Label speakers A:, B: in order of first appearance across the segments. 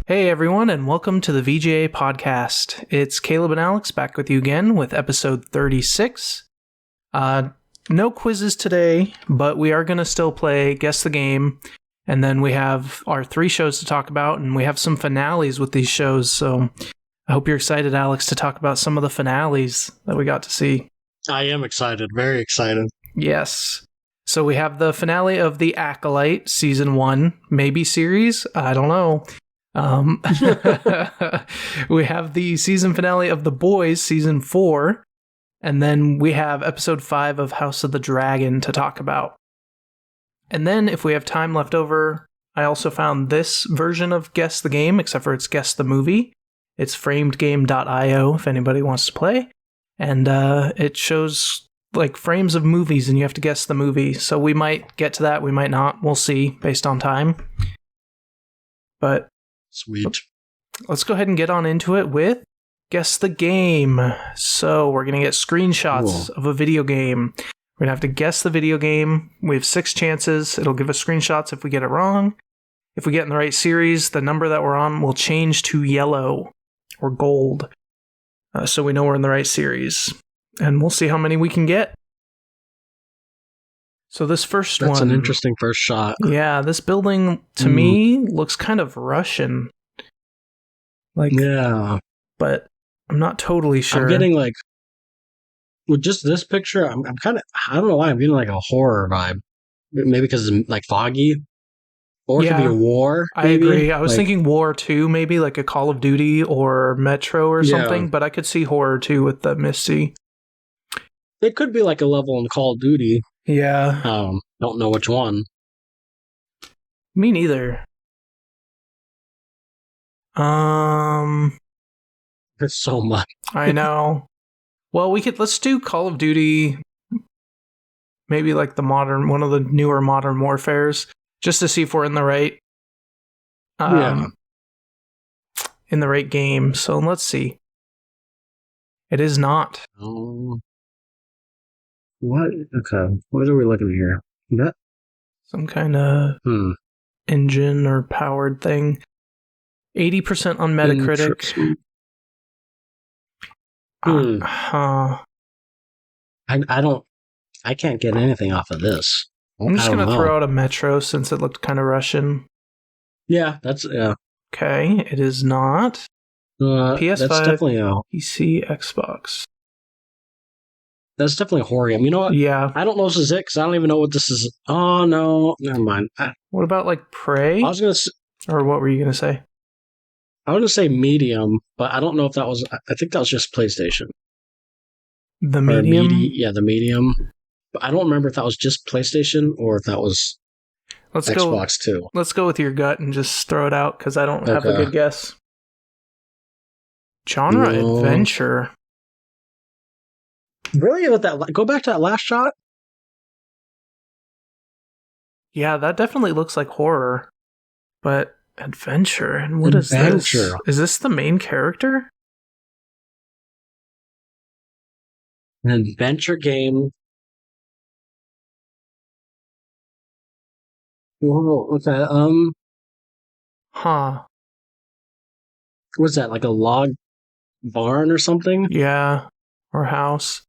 A: Hey everyone, and welcome to the VGA Podcast. It's Caleb and Alex back with you again with episode 36. No quizzes today, but we are going to still play Guess the Game, and then we have our 3 shows to talk about, and we have some finales with these shows, so I hope you're excited, Alex, to talk about some of the finales that we got to see.
B: I am excited, very excited.
A: Yes. So we have the finale of The Acolyte, Season 1, maybe series, I don't know. We have the season finale of The Boys, Season 4, and then we have Episode 5 of House of the Dragon to talk about. And then, if we have time left over, I also found this version of Guess the Game, except for it's Guess the Movie. It's framedgame.io if anybody wants to play. And it shows like frames of movies, and you have to guess the movie. So we might get to that, we might not. We'll see, based on time. But
B: sweet.
A: Let's go ahead and get on into it with Guess the Game. So we're going to get screenshots of a video game. We're going to have to guess the video game. We have 6 chances. It'll give us screenshots if we get it wrong. If we get in the right series, the number that we're on will change to yellow or gold. So we know we're in the right series. And we'll see how many we can get. So this first one...
B: That's an interesting first shot.
A: Yeah, this building, to me, looks kind of Russian.
B: Yeah.
A: But I'm not totally sure.
B: I'm getting like... With just this picture, I'm kind of... I don't know why, I'm getting like a horror vibe. Maybe because it's like foggy. Or it could be a war,
A: maybe. I agree. I was thinking war too, maybe like a Call of Duty or Metro or something. But I could see horror too with the Misty.
B: It could be like a level in Call of Duty.
A: Yeah.
B: Don't know which one.
A: Me neither.
B: There's so much.
A: I know. Well, let's do Call of Duty. Maybe like one of the newer Modern Warfares, just to see if we're in the right. In the right game. So let's see. It is not.
B: What? Okay. What are we looking at here? That
A: some kind of engine or powered thing. 80% on Metacritic.
B: I can't get anything off of this.
A: I'm just going to throw out a Metro since it looked kind of Russian.
B: Yeah,
A: Okay, it is not. PS5,
B: that's definitely
A: PC, Xbox.
B: That's definitely horror game. You know what?
A: Yeah.
B: I don't know if this is it because I don't even know what this is. Oh, no. Never mind.
A: What about like Prey?
B: I was going to...
A: Or what were you going to say?
B: I was going to say Medium, but I don't know if that was... I think that was just PlayStation.
A: The Medium?
B: The Medium. But I don't remember if that was just PlayStation or if that was Xbox too.
A: Let's go with your gut and just throw it out because I don't have a good guess. Genre adventure.
B: Really? With that, go back to that last shot?
A: Yeah, that definitely looks like horror. But adventure. And what is this? Is this the main character?
B: An adventure game. Whoa, what's that? What's that? Like a log barn or something?
A: Yeah. Or house.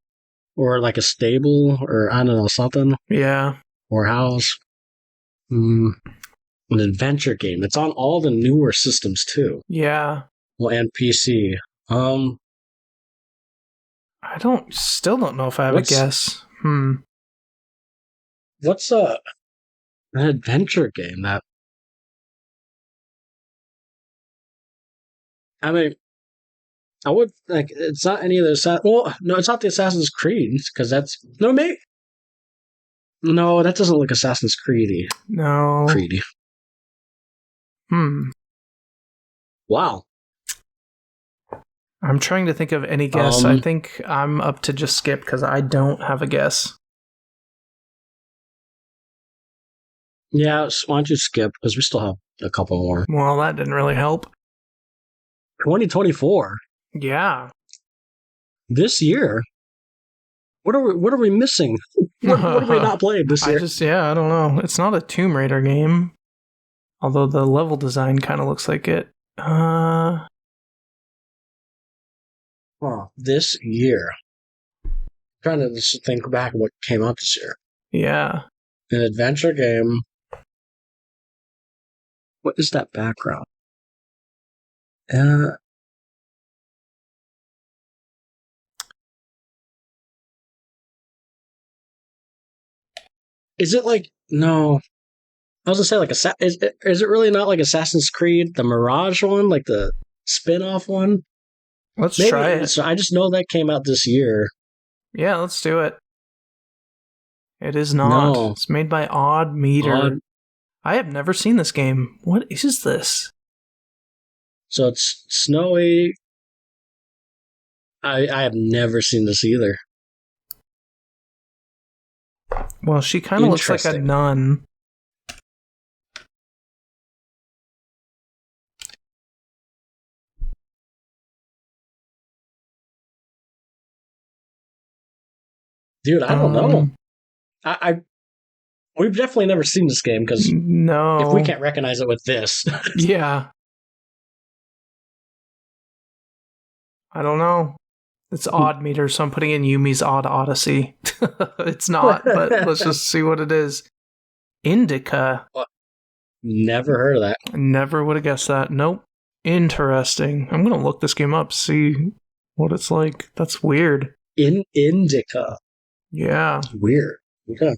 B: Or like a stable, or I don't know, something.
A: Yeah.
B: Or house. An adventure game. It's on all the newer systems too.
A: Yeah.
B: Well, and PC.
A: I still don't know if I have a guess.
B: What's an adventure game that... I mean, I would like. It's not any of the. Well, no, it's not the Assassin's Creed because that's maybe. No, that doesn't look Assassin's Creedy.
A: No.
B: Creedy. Wow.
A: I'm trying to think of any guess. I think I'm up to just skip because I don't have a guess.
B: Yeah, why don't you skip because we still have a couple more.
A: Well, that didn't really help.
B: 2024.
A: Yeah.
B: This year. What are we missing? What have we not played this year?
A: I don't know. It's not a Tomb Raider game. Although the level design kind of looks like it.
B: This year. Trying to just think back what came out this year.
A: Yeah.
B: An adventure game. What is that background? Is it like no? I was gonna say like is it really not like Assassin's Creed, the Mirage one, like the spin-off one?
A: Let's try it.
B: So I just know that came out this year.
A: Yeah, let's do it. It is not.
B: No.
A: It's made by Odd Meter. I have never seen this game. What is this?
B: So it's snowy. I have never seen this either.
A: Well, she kind of looks like a nun.
B: Dude, I don't know. We've definitely never seen this game because if we can't recognize it with this.
A: Yeah. I don't know. It's Odd Meter, so I'm putting in Yumi's Odd Odyssey. It's not, but let's just see what it is. Indica.
B: Never heard of that.
A: Never would have guessed that. Nope. Interesting. I'm going to look this game up, see what it's like. That's weird.
B: Indica.
A: Yeah.
B: Weird. Okay.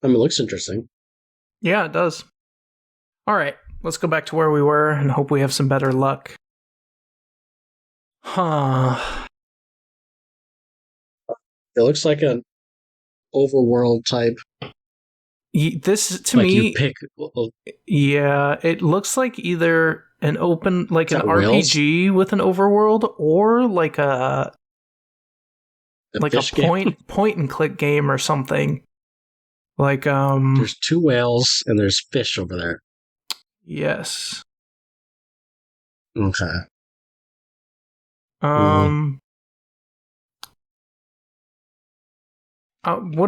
B: I mean, it looks interesting.
A: Yeah, it does. All right. Let's go back to where we were and hope we have some better luck. Huh.
B: It looks like an overworld type.
A: This, to
B: like
A: me...
B: You pick...
A: Yeah, it looks like either an open... Like an RPG
B: Rails?
A: with an overworld or like a point and click game or something. Like,
B: There's 2 whales and there's fish over there.
A: Yes.
B: Okay.
A: What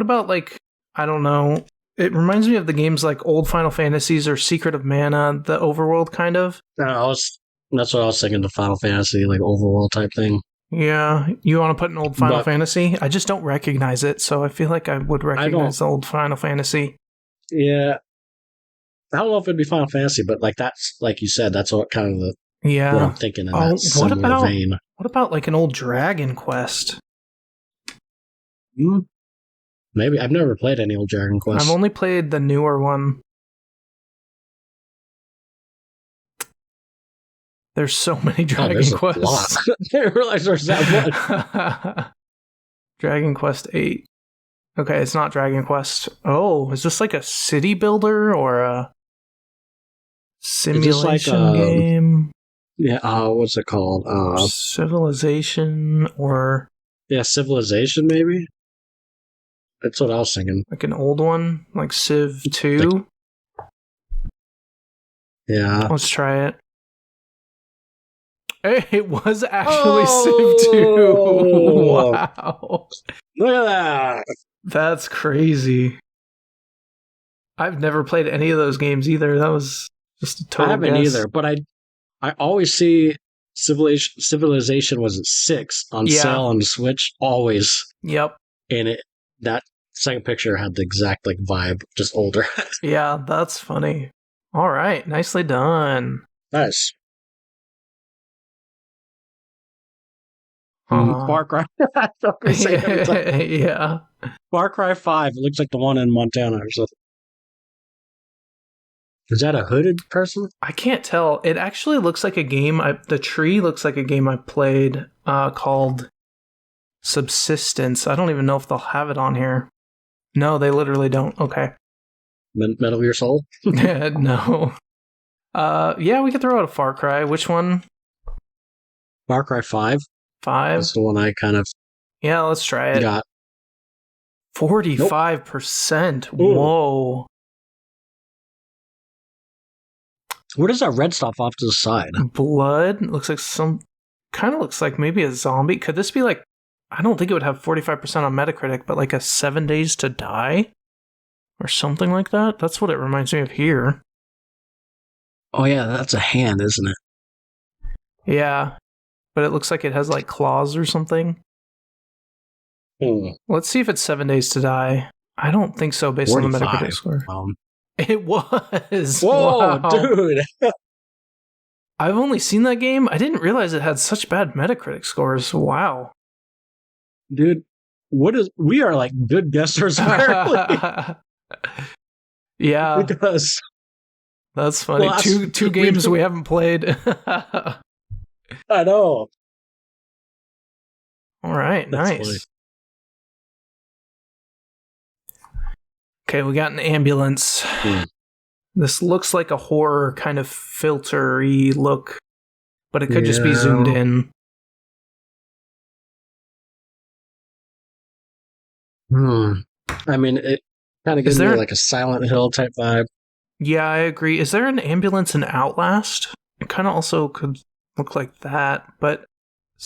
A: about, like, I don't know, it reminds me of the games like old Final Fantasies or Secret of Mana, the overworld kind of.
B: That's what I was thinking, the Final Fantasy, like overworld type thing.
A: Yeah, you want to put an old Final Fantasy? I just don't recognize it, so I feel like I would recognize the old Final Fantasy.
B: Yeah. I don't know if it'd be Final Fantasy, but like that's, like you said, that's what kind of what I'm thinking in that similar vein.
A: What about like an old Dragon Quest?
B: Maybe. I've never played any old Dragon Quest.
A: I've only played the newer one. There's so many Dragon Quests.
B: I didn't realize there's that much.
A: Dragon Quest 8. Okay, it's not Dragon Quest. Oh, is this like a city builder or a simulation game?
B: Yeah, what's it called?
A: Civilization or...
B: Yeah, Civilization maybe? That's what I was thinking.
A: Like an old one? Like Civ 2?
B: Yeah.
A: Let's try it. Hey, it was actually Civ 2. Wow.
B: Look at that.
A: That's crazy. I've never played any of those games either. That was just a total
B: I haven't
A: guess.
B: either, but I always see Civilization was at 6 on sale on the Switch. Always.
A: Yep.
B: And that second picture had the exact like vibe, just older.
A: Yeah, that's funny. All right, nicely done.
B: Nice. Far Cry.
A: Yeah.
B: Far Cry 5. It looks like the one in Montana or something. Is that a hooded person?
A: I can't tell. It actually looks like a game. The tree looks like a game I played called Subsistence. I don't even know if they'll have it on here. No, they literally don't. Okay.
B: Metal Gear Solid?
A: No. Yeah, we could throw out a Far Cry. Which one?
B: Far Cry 5.
A: 5?
B: That's the one I kind of...
A: Yeah, let's try it.
B: Got
A: 45%. Nope. Whoa.
B: What is that red stuff off to the side?
A: Blood. Looks like kind of looks like maybe a zombie. Could this be like... I don't think it would have 45% on Metacritic, but like a 7 Days to Die? Or something like that? That's what it reminds me of here.
B: Oh yeah, that's a hand, isn't it?
A: Yeah, but it looks like it has like claws or something. Let's see if it's 7 Days to Die. I don't think so based on the
B: 45.
A: Metacritic score. It was.
B: Whoa,
A: wow.
B: dude.
A: I've only seen that game. I didn't realize it had such bad Metacritic scores. Wow.
B: Dude, we are like good guessers apparently.
A: Yeah.
B: Because
A: that's funny.
B: Well,
A: two games we haven't played.
B: I know.
A: All right,
B: That's
A: nice.
B: funny.
A: Okay, we got an ambulance. This looks like a horror kind of filter-y look, but it could just be zoomed in.
B: I mean, it kind of gives me like a Silent Hill type vibe.
A: Yeah, I agree. Is there an ambulance in Outlast? It kind of also could look like that, but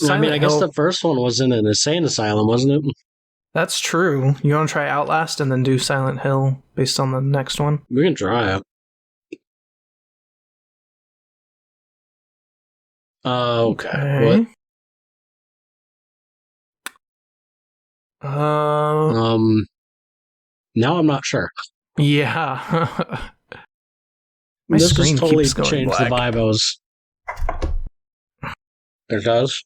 B: I guess the first one was in an insane asylum, wasn't it?
A: That's true. You want to try Outlast and then do Silent Hill based on the next one?
B: We can try it. Okay. What? Now I'm not sure.
A: Yeah. My
B: this
A: screen
B: just totally
A: keeps going
B: changed
A: black.
B: the vibe I was. It does?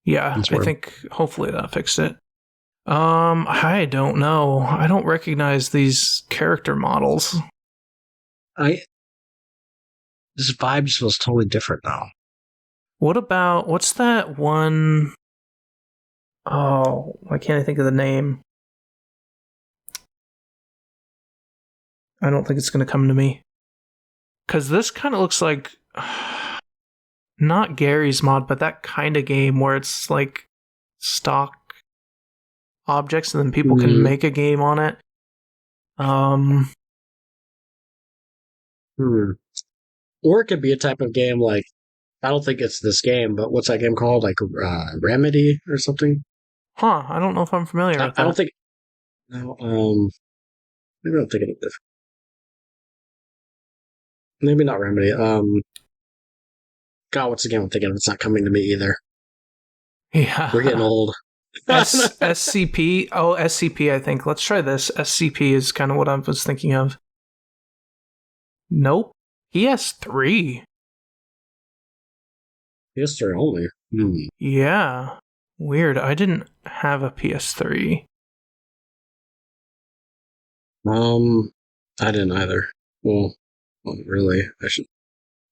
A: Yeah, I think hopefully that fixed it. I don't know. I don't recognize these character models.
B: This vibe just feels totally different now.
A: What's that one? Oh, why can't I think of the name? I don't think it's going to come to me. Because this kind of looks like, not Gary's mod, but that kind of game where it's like stock objects and then people can make a game on it.
B: Or it could be a type of game like, I don't think it's this game, but what's that game called? Like Remedy or something?
A: Huh, I don't know if I'm familiar with that.
B: I don't think... No, maybe I'm thinking of this. Maybe not Remedy. God, what's the game I'm thinking of? It's not coming to me either.
A: Yeah.
B: We're getting old.
A: SCP? Oh, SCP, I think. Let's try this. SCP is kind of what I was thinking of. Nope. PS3.
B: PS3 only?
A: Yeah. Weird. I didn't have a PS3.
B: I didn't either. Well, really, I should...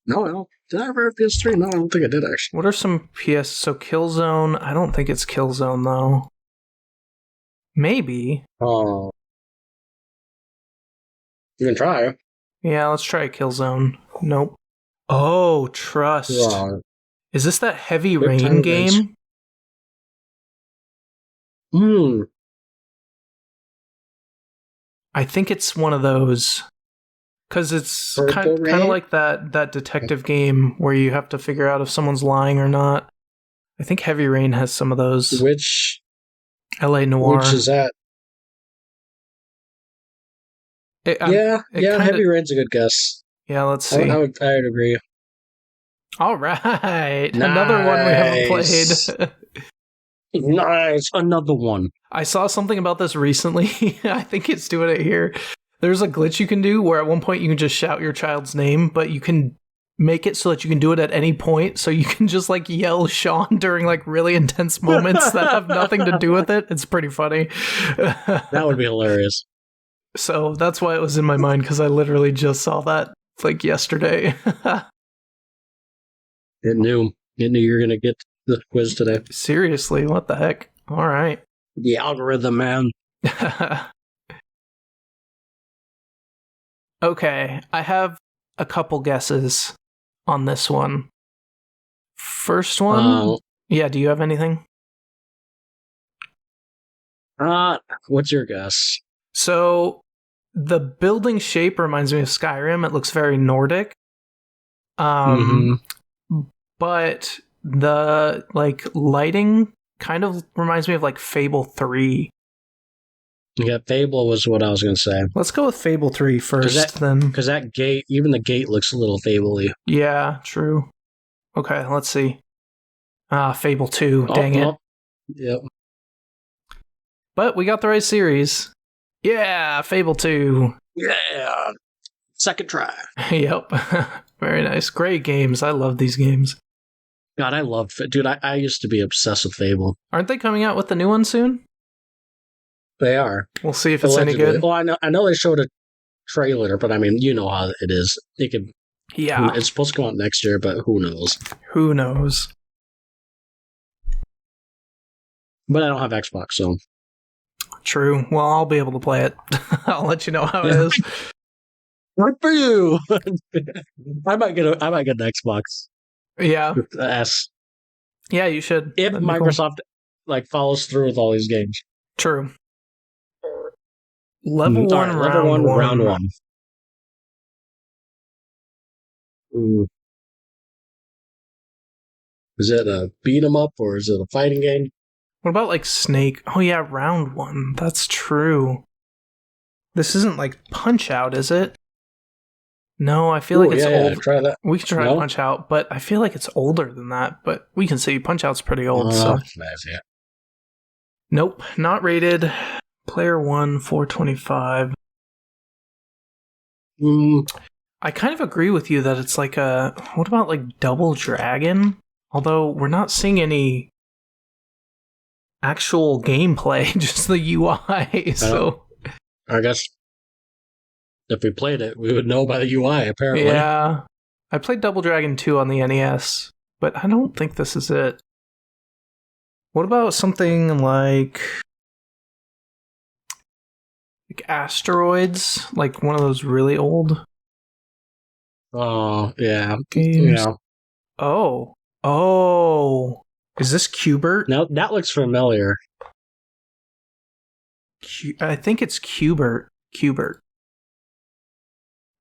B: No, I don't. Did I ever have PS3? No, I don't think I did, actually.
A: What are some PS... So Killzone? I don't think it's Killzone, though. Maybe.
B: Oh. You can try.
A: Yeah, let's try Killzone. Nope. Oh, Trust. Is this that Heavy Rain game? I think it's one of those. Because it's kind of like that detective game where you have to figure out if someone's lying or not. I think Heavy Rain has some of those.
B: Which?
A: LA Noire.
B: Which is that? Heavy Rain's a good guess.
A: Yeah, let's see.
B: I would agree.
A: All right. Nice. Another one we haven't played.
B: Nice. Another one.
A: I saw something about this recently. I think it's doing it here. There's a glitch you can do where at one point you can just shout your child's name, but you can make it so that you can do it at any point. So you can just like yell Sean during like really intense moments that have nothing to do with it. It's pretty funny.
B: That would be hilarious.
A: So that's why it was in my mind, because I literally just saw that like yesterday.
B: It knew you were going to get the quiz today.
A: Seriously, what the heck? All right.
B: The algorithm, man.
A: Okay, I have a couple guesses on this one. First one? Yeah, do you have anything?
B: What's your guess?
A: So, the building shape reminds me of Skyrim. It looks very Nordic. But the like lighting kind of reminds me of like Fable 3.
B: Yeah, Fable was what I was going to say.
A: Let's go with Fable 3 first, then.
B: Because that gate, even the gate looks a little Fable-y.
A: Yeah, true. Okay, let's see. Fable 2. Dang it.
B: Yep.
A: But we got the right series. Yeah, Fable 2.
B: Yeah. Second try.
A: Yep. Very nice. Great games. I love these games.
B: God, I love it. Dude, I used to be obsessed with Fable.
A: Aren't they coming out with the new one soon?
B: They are.
A: We'll see if it's any good.
B: Well, I know they showed a trailer, but I mean, you know how it is.
A: Yeah.
B: It's supposed to come out next year, but who knows?
A: Who knows?
B: But I don't have Xbox, so.
A: True. Well, I'll be able to play it. I'll let you know how it is.
B: Good for you. I might get an Xbox.
A: Yeah.
B: S.
A: Yeah, you should.
B: If Microsoft follows through with all these games.
A: True. Level 1,
B: round 1. Ooh. Is it a beat 'em up or is it a fighting game?
A: What about Snake? Oh yeah, round 1. That's true. This isn't Punch Out, is it? No, I feel like it's old.
B: Yeah, try that.
A: We can try Punch Out, but I feel like it's older than that. But we can see Punch Out's pretty old. So
B: nice, yeah.
A: Nope, not rated. Player 1, 425. I kind of agree with you that it's what about Double Dragon? Although we're not seeing any actual gameplay, just the UI. So
B: I guess if we played it, we would know by the UI, apparently.
A: Yeah. I played Double Dragon 2 on the NES, but I don't think this is it. What about something like Asteroids? One of those really old
B: Oh, yeah.
A: games?
B: Yeah.
A: Oh. Is this Qbert?
B: Now, that looks familiar.
A: I think it's Qbert.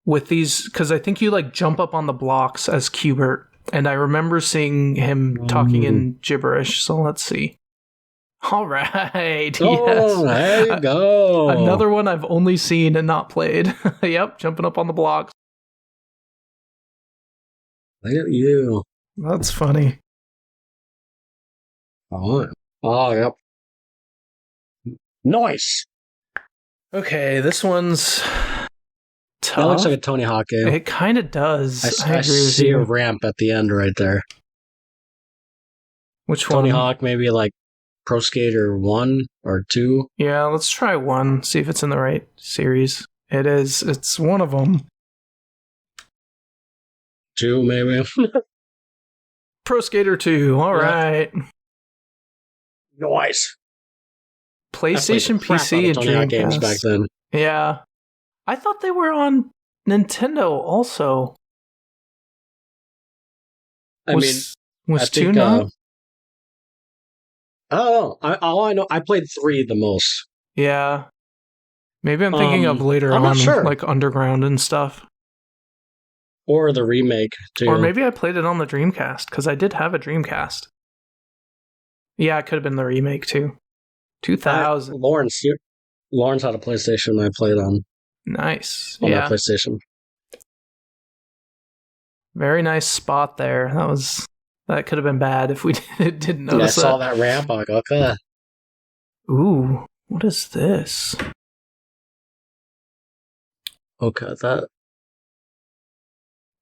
A: With these, because I think you jump up on the blocks as Qbert, and I remember seeing him talking in gibberish, so let's see. All right.
B: Oh,
A: yes.
B: There you go.
A: Another one I've only seen and not played. Yep, jumping up on the blocks.
B: Look at you.
A: That's funny.
B: Oh, yep. Nice.
A: Okay, this one's tough.
B: That looks like a Tony Hawk game.
A: It kind of does. I agree with
B: see
A: you.
B: a ramp at the end right there.
A: Which one?
B: Tony Hawk, maybe Pro Skater 1 or 2.
A: Yeah, let's try 1, see if it's in the right series. It is. It's one of them.
B: 2, maybe.
A: Pro Skater 2, all right.
B: Nice.
A: PlayStation, PC, and
B: Tony Hawk games back
A: Dreamcast.
B: then.
A: Yeah. I thought they were on Nintendo also. Was 2 not? I don't know. All I know, I played 3 the most. Yeah. Maybe I'm thinking of later
B: I'm
A: on,
B: not sure.
A: Underground and stuff.
B: Or the remake, too.
A: Or maybe I played it on the Dreamcast, because I did have a Dreamcast. Yeah, it could have been the remake, too. 2000.
B: Lawrence had a PlayStation I played on.
A: Nice.
B: On
A: yeah.
B: that PlayStation.
A: Very nice spot there. That could have been bad if we didn't notice
B: I saw that ramp. I'm like, okay.
A: Ooh, what is this?
B: Okay,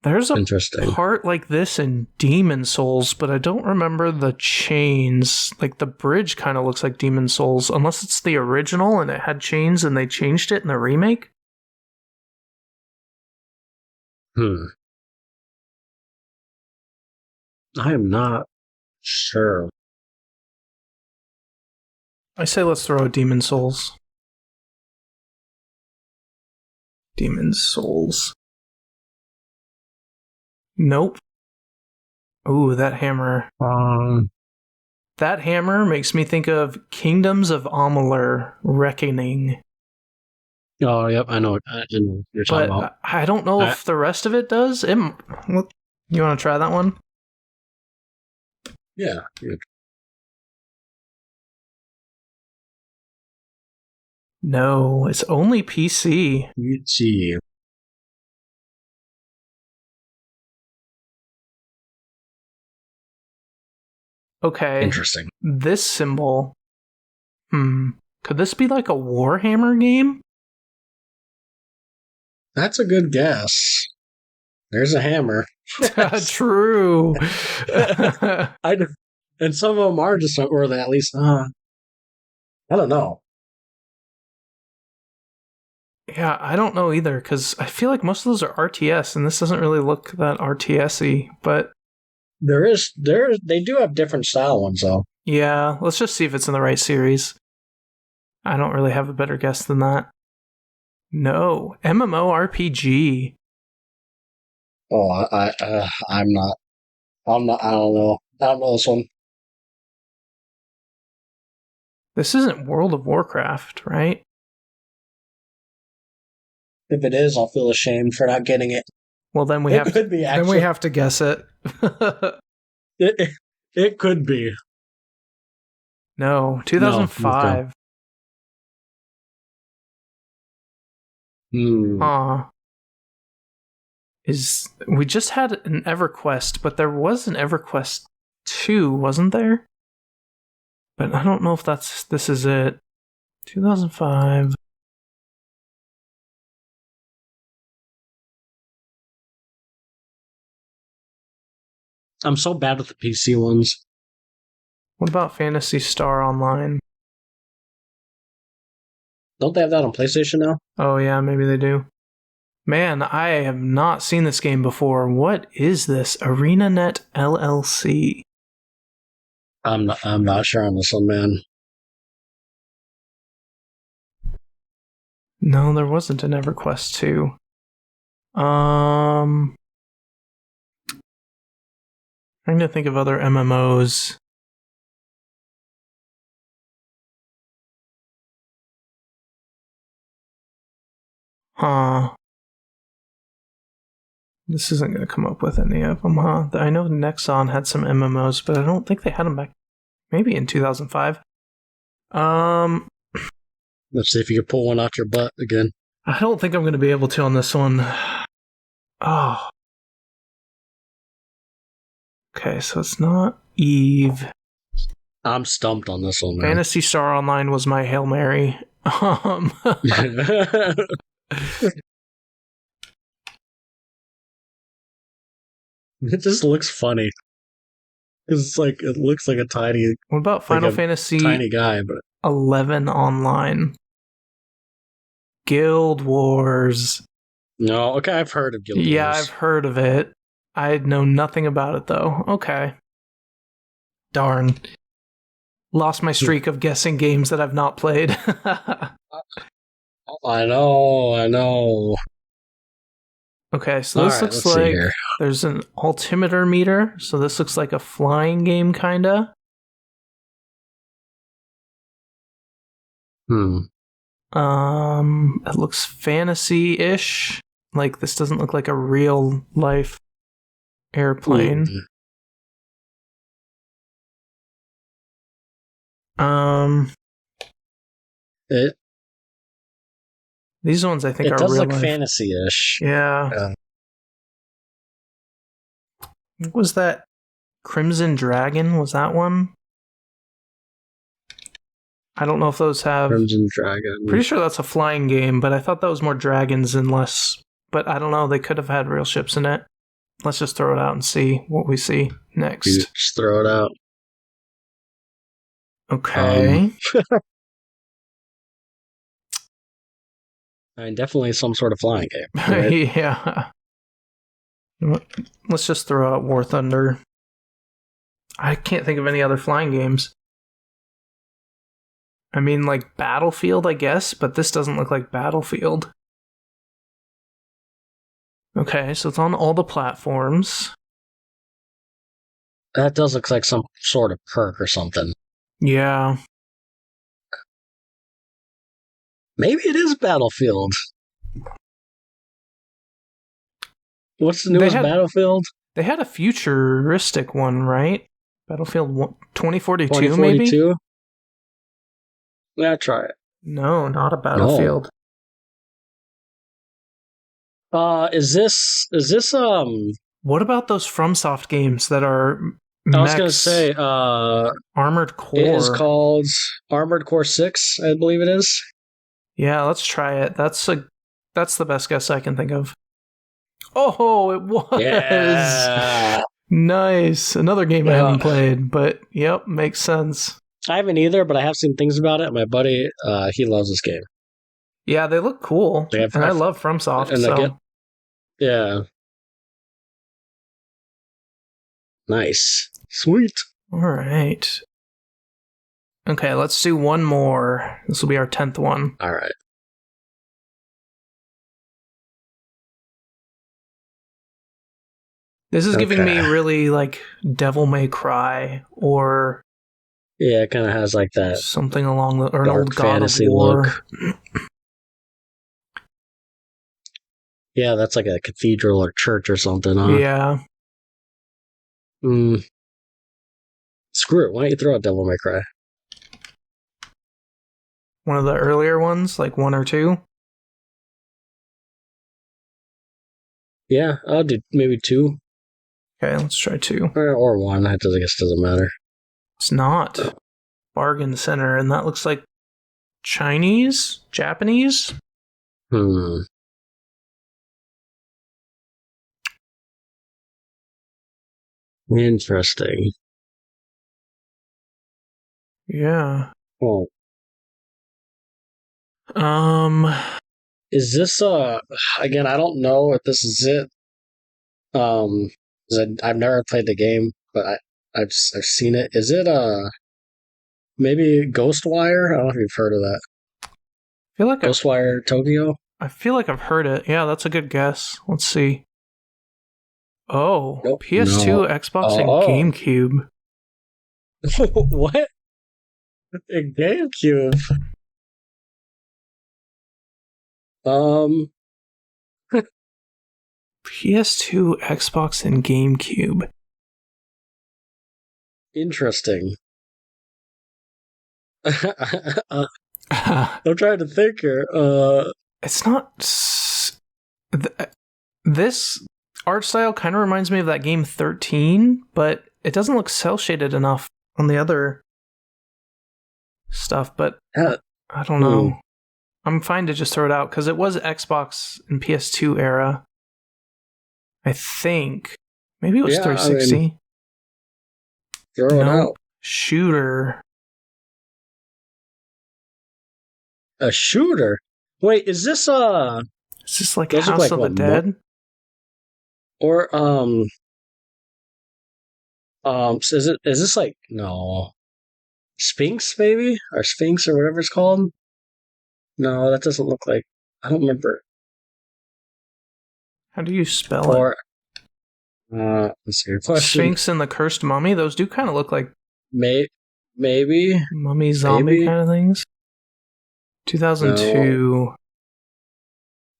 A: There's a
B: interesting
A: part like this in Demon Souls, but I don't remember the chains. The bridge kind of looks like Demon Souls, unless it's the original and it had chains and they changed it in the remake.
B: I am not sure.
A: I say let's throw a Demon Souls. Demon Souls. Nope. Ooh, that hammer. That hammer makes me think of Kingdoms of Amalur Reckoning.
B: Oh, yep, I know what you're talking about.
A: I don't know if the rest of it does. You want to try that one?
B: Yeah.
A: No, it's only PC.
B: Let's see.
A: Okay.
B: Interesting.
A: This symbol. Could this be like a Warhammer game?
B: That's a good guess. There's a hammer.
A: True.
B: And some of them are just, or at least, I don't know.
A: Yeah, I don't know either, because I feel like most of those are RTS, and this doesn't really look that RTS-y, but...
B: They do have different style ones, though.
A: Yeah, let's just see if it's in the right series. I don't really have a better guess than that. No, MMORPG.
B: Oh, I'm not. I don't know. I don't know this one.
A: This isn't World of Warcraft, right?
B: If it is, I'll feel ashamed for not getting it.
A: Well, then we have to guess it.
B: It could be.
A: No, 2005. We just had an EverQuest, but there was an EverQuest 2, wasn't there? But I don't know if this is it. 2005.
B: I'm so bad with the PC ones.
A: What about Phantasy Star Online?
B: Don't they have that on PlayStation now?
A: Oh yeah, maybe they do. Man, I have not seen this game before. What is this? ArenaNet LLC.
B: I'm not sure on this one, man.
A: No, there wasn't an EverQuest 2. I'm trying to think of other MMOs. Huh. This isn't going to come up with any of them, huh? I know Nexon had some MMOs, but I don't think they had them back maybe in 2005.
B: Let's see if you can pull one out your butt again.
A: I don't think I'm going to be able to on this one. Oh. Okay, so it's not Eve.
B: I'm stumped on this one, man.
A: Phantasy Star Online was my Hail Mary.
B: It just looks funny. It looks like a tiny.
A: What about Final Fantasy?
B: Tiny guy, but
A: 11 Online. Guild Wars.
B: No, okay, I've heard of Guild Wars.
A: Yeah, I've heard of it. I know nothing about it though. Okay. Darn. Lost my streak of guessing games that I've not played.
B: I know.
A: Okay, so this looks like there's an altimeter meter. So this looks like a flying game, kinda. It looks fantasy-ish. Like, this doesn't look like a real life airplane. These ones I think are real life. It does look
B: fantasy-ish.
A: Yeah. What was that? Crimson Dragon? Was that one? I don't know if those have...
B: Crimson Dragon.
A: Pretty sure that's a flying game, but I thought that was more dragons and less... But I don't know, they could have had real ships in it. Let's just throw it out and see what we see next.
B: Just throw it out.
A: Okay.
B: I mean, definitely some sort of flying game. Right?
A: Yeah. Let's just throw out War Thunder. I can't think of any other flying games. I mean, like Battlefield, I guess, but this doesn't look like Battlefield. Okay, so it's on all the platforms.
B: That does look like some sort of perk or something.
A: Yeah.
B: Maybe it is Battlefield. What's the newest Battlefield?
A: They had a futuristic one, right? Battlefield 2042, maybe?
B: Yeah, try it.
A: No, not a Battlefield.
B: No. Is this
A: What about those FromSoft games that are
B: I was going to say,
A: Armored Core.
B: it is called Armored Core 6, I believe it is.
A: Yeah, let's try it. That's the best guess I can think of. Oh, it was.
B: Yeah.
A: Nice. Another game I haven't played, but yep, makes sense.
B: I haven't either, but I have seen things about it. My buddy, he loves this game.
A: Yeah, they look cool. And I love FromSoft. So.
B: Yeah. Nice. Sweet.
A: All right. Okay, let's do one more. This will be our 10th one.
B: All right.
A: This is giving me really like Devil May Cry or...
B: Yeah, it kind of has like that.
A: Something along the... Or an old God of
B: War. Look. Yeah, that's like a cathedral or church or something, huh?
A: Yeah.
B: Screw it. Why don't you throw out Devil May Cry?
A: One of the earlier ones, like 1 or 2?
B: Yeah, I'll do maybe 2.
A: Okay, let's try 2.
B: Or 1. I guess doesn't matter.
A: It's not. Bargain Center, and that looks like Chinese? Japanese?
B: Interesting.
A: Yeah.
B: Oh. Is this again, I don't know if this is it. 'Cause I've never played the game, but I've seen it. Is it maybe Ghostwire? I don't know if you've heard of that.
A: I feel like
B: Ghostwire Tokyo?
A: I feel like I've heard it. Yeah, that's a good guess. Let's see. Oh, nope, PS2, no. Xbox, and GameCube.
B: What? A GameCube?
A: PS2, Xbox, and GameCube.
B: Interesting. I'm trying to think here.
A: It's not... This art style kind of reminds me of that game 13, but it doesn't look cel-shaded enough on the other stuff, but I don't know. I'm fine to just throw it out, because it was Xbox and PS2 era. I think. Maybe it was 360. I mean,
B: throw it out.
A: Shooter.
B: A shooter? Wait, is this
A: Is this like House of the Dead?
B: Or so is this like, no, Sphinx maybe, or Sphinx or whatever it's called? No, that doesn't look like. I don't remember.
A: How do you spell it?
B: Let's see your question.
A: Sphinx and the Cursed Mummy. Those do kind of look like
B: maybe
A: mummy zombie kind of things. 2002.
B: No.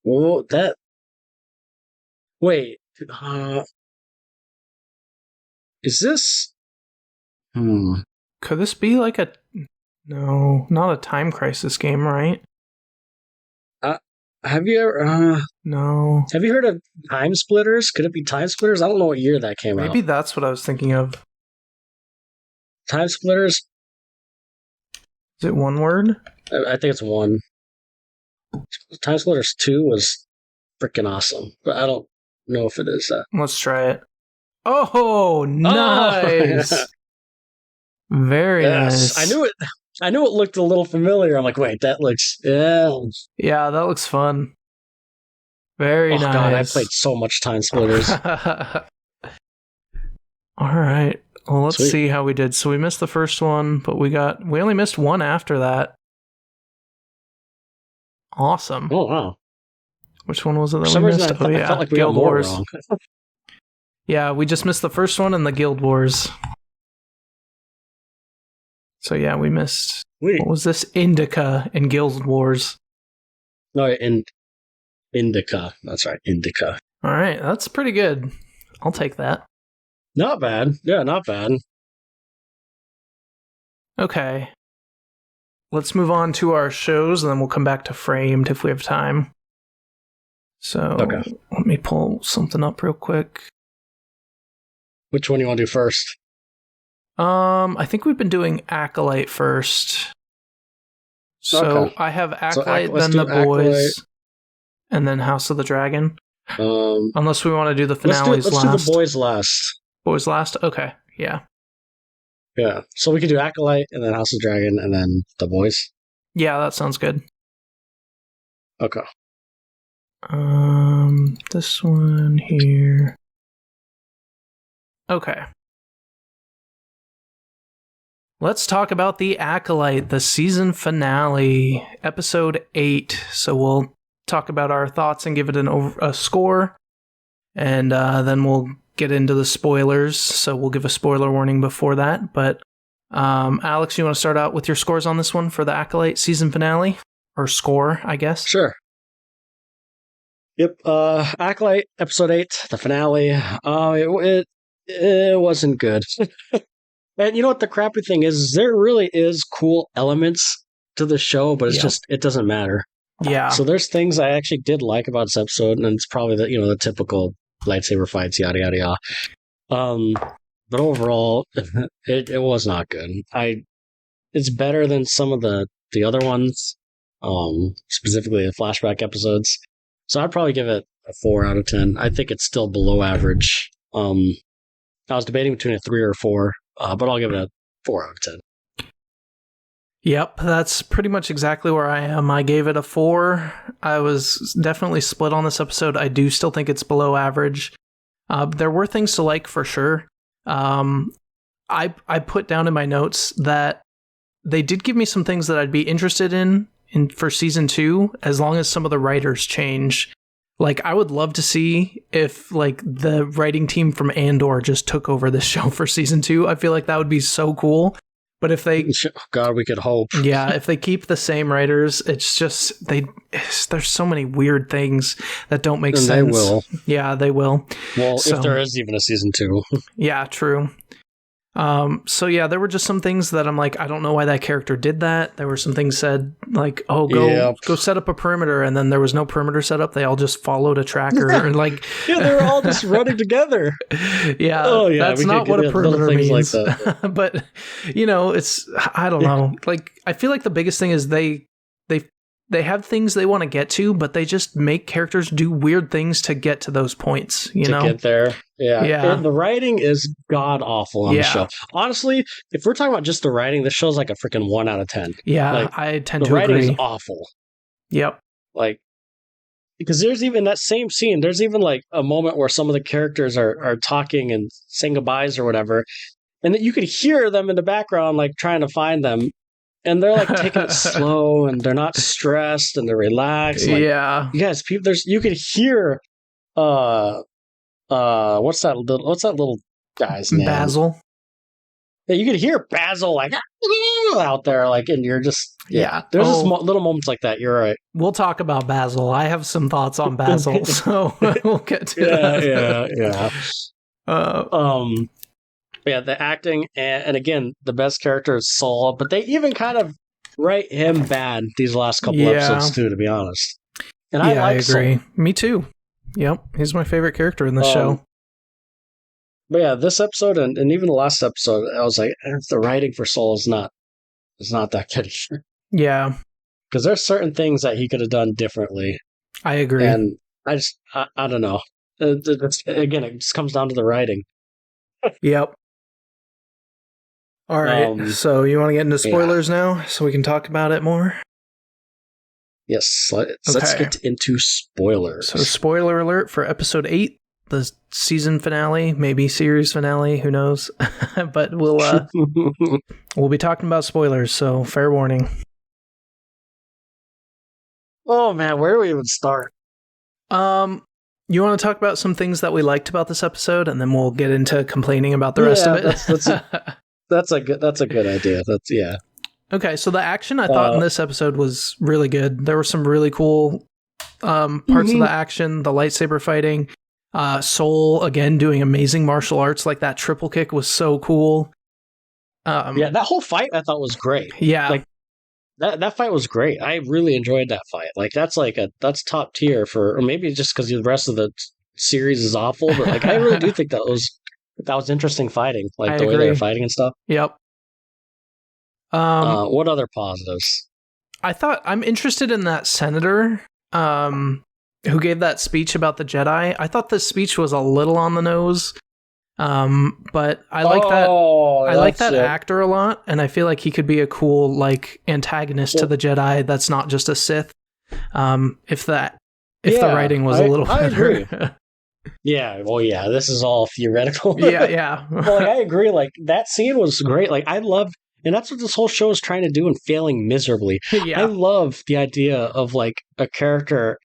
B: Well, that. Wait. Is this?
A: Could this be like a? No, not a Time Crisis game, right?
B: Have you ever?
A: No.
B: Have you heard of Time Splitters? Could it be Time Splitters? I don't know what year that came out.
A: Maybe that's what I was thinking of.
B: Time Splitters.
A: Is it one word?
B: I think it's one. Time Splitters 2 was freaking awesome, but I don't know if it is that.
A: Let's try it. Oh, nice! Oh. Very nice.
B: I knew it. I knew it looked a little familiar. I'm like, wait, that looks...
A: Yeah, that looks fun. Very nice. Oh, God,
B: I played so much Time Splitters.
A: All right. Well, let's see how we did. So we missed the first one, but we only missed one after that. Awesome.
B: Oh, wow.
A: Which one was it that we missed?
B: I felt like we got more wrong.
A: Yeah, we just missed the first one and the Guild Wars. So yeah, we missed. What was this? Indica and Guild Wars.
B: No, Indica. That's right, Indica.
A: All right, that's pretty good. I'll take that.
B: Not bad. Yeah, not bad.
A: Okay. Let's move on to our shows, and then we'll come back to Framed if we have time. So let me pull something up real quick.
B: Which one do you want to do first?
A: I think we've been doing Acolyte first. So
B: Okay.
A: I have
B: So
A: Acolyte,
B: let's
A: then
B: do
A: The Boys,
B: Acolyte.
A: and then House of the Dragon. Unless we want to do the
B: Let's
A: finales
B: do
A: last.
B: The Boys last.
A: Boys last? Okay, yeah.
B: Yeah. So we could do Acolyte, and then House of the Dragon, and then The Boys.
A: Yeah, that sounds good.
B: Okay.
A: This one here. Okay. Let's talk about The Acolyte, the season finale, episode 8. So we'll talk about our thoughts and give it a score, and then we'll get into the spoilers. So we'll give a spoiler warning before that. But Alex, you want to start out with your scores on this one for The Acolyte season finale? Or score, I guess?
B: Sure. Yep. Acolyte, episode 8, the finale. It wasn't good. And you know what the crappy thing is? There really is cool elements to the show, but it's just, it doesn't matter.
A: Yeah.
B: So there's things I actually did like about this episode, and it's probably the typical lightsaber fights, yada yada yada. But overall, it was not good. It's better than some of the other ones, specifically the flashback episodes. So I'd probably give it a 4 out of 10. I think it's still below average. I was debating between a 3 or a 4, but I'll give it a 4 out of 10.
A: Yep, that's pretty much exactly where I am. I gave it a 4. I was definitely split on this episode. I do still think it's below average. There were things to like for sure. I put down in my notes that they did give me some things that I'd be interested in for season 2, as long as some of the writers change. Like, I would love to see if, like, the writing team from Andor just took over this show for season 2. I feel like that would be so cool. But if they...
B: God, we could hope.
A: Yeah, if they keep the same writers, it's just... There's so many weird things that don't make sense.
B: They will.
A: Yeah, they will.
B: Well, if there is even a season 2.
A: Yeah, true. So yeah, there were just some things that I'm like, I don't know why that character did that. There were some things said like, oh, go set up a perimeter, and then there was no perimeter set up. They all just followed a tracker, and like,
B: yeah, they were all just running together.
A: Yeah, that's not what a perimeter means. Like that. But it's, I don't know. Like, I feel like the biggest thing is they have things they want to get to, but they just make characters do weird things to get to those points, to
B: get there. Yeah. And the writing is god awful on the show. Honestly, if we're talking about just the writing, this show's like a freaking 1 out of 10.
A: Yeah, like, I tend to agree.
B: The writing is awful.
A: Yep.
B: Like, because there's even that same scene, there's even like a moment where some of the characters are talking and saying goodbyes or whatever, and that you could hear them in the background, like trying to find them. And they're like taking it slow, and they're not stressed, and they're relaxed. Like,
A: yeah,
B: you guys, you could hear, what's that little guy's name?
A: Basil.
B: Yeah, you could hear Basil like out there, like, and you're just There's just little moments like that. You're right.
A: We'll talk about Basil. I have some thoughts on Basil, so we'll get to that.
B: Yeah. Yeah, the acting, and again, the best character is Saul, but they even kind of write him bad these last couple episodes too, to be honest. And I agree.
A: Saul. Me too. Yep, he's my favorite character in the show.
B: But yeah, this episode and even the last episode, I was like, the writing for Saul is not that good.
A: Yeah,
B: because there's certain things that he could have done differently.
A: I agree,
B: and I don't know. Again, it just comes down to the writing.
A: Yep. All right, so you want to get into spoilers now so we can talk about it more?
B: Yes, let's get into spoilers.
A: So spoiler alert for episode 8, the season finale, maybe series finale, who knows? But we'll be talking about spoilers, so fair warning.
B: Oh man, where do we even start?
A: You want to talk about some things that we liked about this episode, and then we'll get into complaining about the rest of it?
B: That's a good idea.
A: Okay, so the action I thought in this episode was really good. There were some really cool parts of the action, the lightsaber fighting, Soul again doing amazing martial arts, like that triple kick was so cool.
B: That whole fight I thought was great.
A: Yeah,
B: like that fight was great. I really enjoyed that fight. Like that's top tier for, or maybe just because the rest of the series is awful, but like I really do think that was That was interesting fighting, like
A: I
B: the way they were
A: agree.
B: fighting and stuff.
A: Yep.
B: What other positives?
A: I thought I'm interested in that senator who gave that speech about the Jedi. I thought the speech was a little on the nose. But I like that. I like that actor a lot, and I feel like he could be a cool like antagonist to the Jedi. That's not just a Sith. If the writing was a little better.
B: Agree. Yeah, well, yeah, this is all theoretical.
A: yeah.
B: Well, like, I agree. Like that scene was great. Like I love, and that's what this whole show is trying to do and failing miserably.
A: Yeah.
B: I love the idea of like a character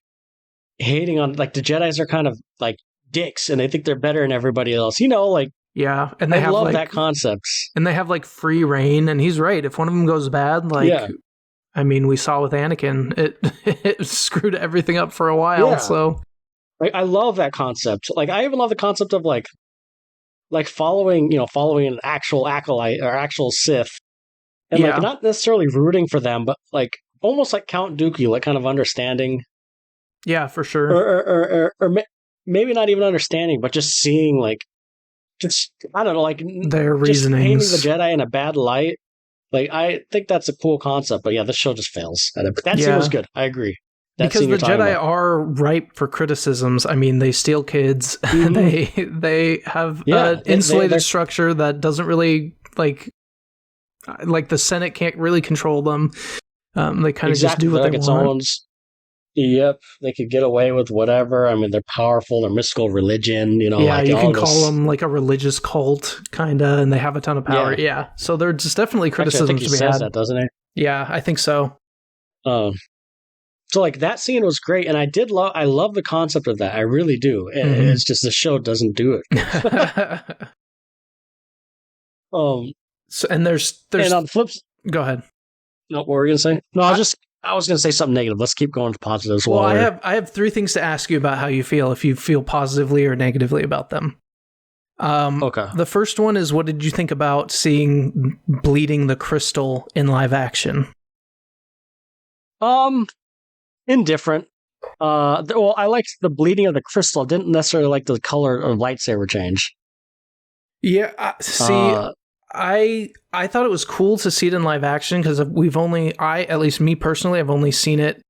B: hating on like the Jedis are kind of like dicks and they think they're better than everybody else. You know, like
A: yeah, and they have
B: love
A: like,
B: that concept.
A: And they have like free reign, and he's right. If one of them goes bad, like I mean, we saw with Anakin, it screwed everything up for a while.
B: Yeah.
A: So,
B: like, I love that concept. Like, I even love the concept of like following an actual acolyte or actual Sith, and like not necessarily rooting for them, but like almost like Count Dooku, like kind of understanding.
A: Yeah, for sure.
B: Or maybe not even understanding, but just seeing like, just I don't know, like
A: their reasonings,
B: just painting the Jedi in a bad light. Like, I think that's a cool concept, but yeah, this show just fails. That scene was good. I agree.
A: Because the Jedi are ripe for criticisms. I mean, they steal kids.
B: Mm-hmm.
A: they have an insulated structure that doesn't really like the Senate can't really control them. They kind of just do what they want.
B: Yep, they could get away with whatever. I mean, they're powerful. They're mystical religion. You know,
A: yeah,
B: like
A: you can call them like a religious cult, kind of, and they have a ton of power. Yeah, so there's just definitely criticisms
B: to be had. He says that, doesn't he?
A: Yeah, I think so.
B: So like that scene was great, and I love the concept of that. I really do. Mm-hmm. It's just the show doesn't do it.
A: So, and there's
B: and on the flip.
A: Go ahead.
B: No, what were you gonna say? No, I was going to say something negative. Let's keep going to positives.
A: Well, I have 3 things to ask you about how you feel, if you feel positively or negatively about them.
B: Okay.
A: The first one is, what did you think about seeing bleeding the crystal in live action?
B: Indifferent. Well, I liked the bleeding of the crystal. Didn't necessarily like the color of lightsaber change.
A: Yeah. I thought it was cool to see it in live action because at least me personally, I've only seen it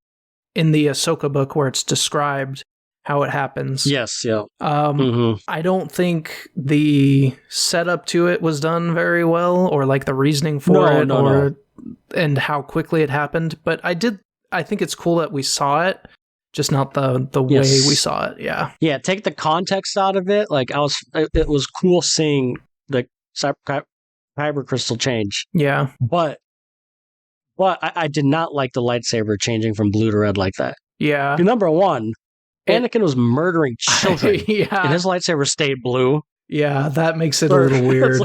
A: in the Ahsoka book where it's described how it happens.
B: Yes, yeah.
A: I don't think the setup to it was done very well, or like the reasoning for it, and how quickly it happened. But I think it's cool that we saw it, just not the way we saw it. Yeah.
B: Yeah, take the context out of it. Like it was cool seeing the kyber crystal change.
A: Yeah.
B: But I did not like the lightsaber changing from blue to red like that.
A: Yeah.
B: Number one, Anakin was murdering children. And his lightsaber stayed blue.
A: Yeah, that makes it a little weird.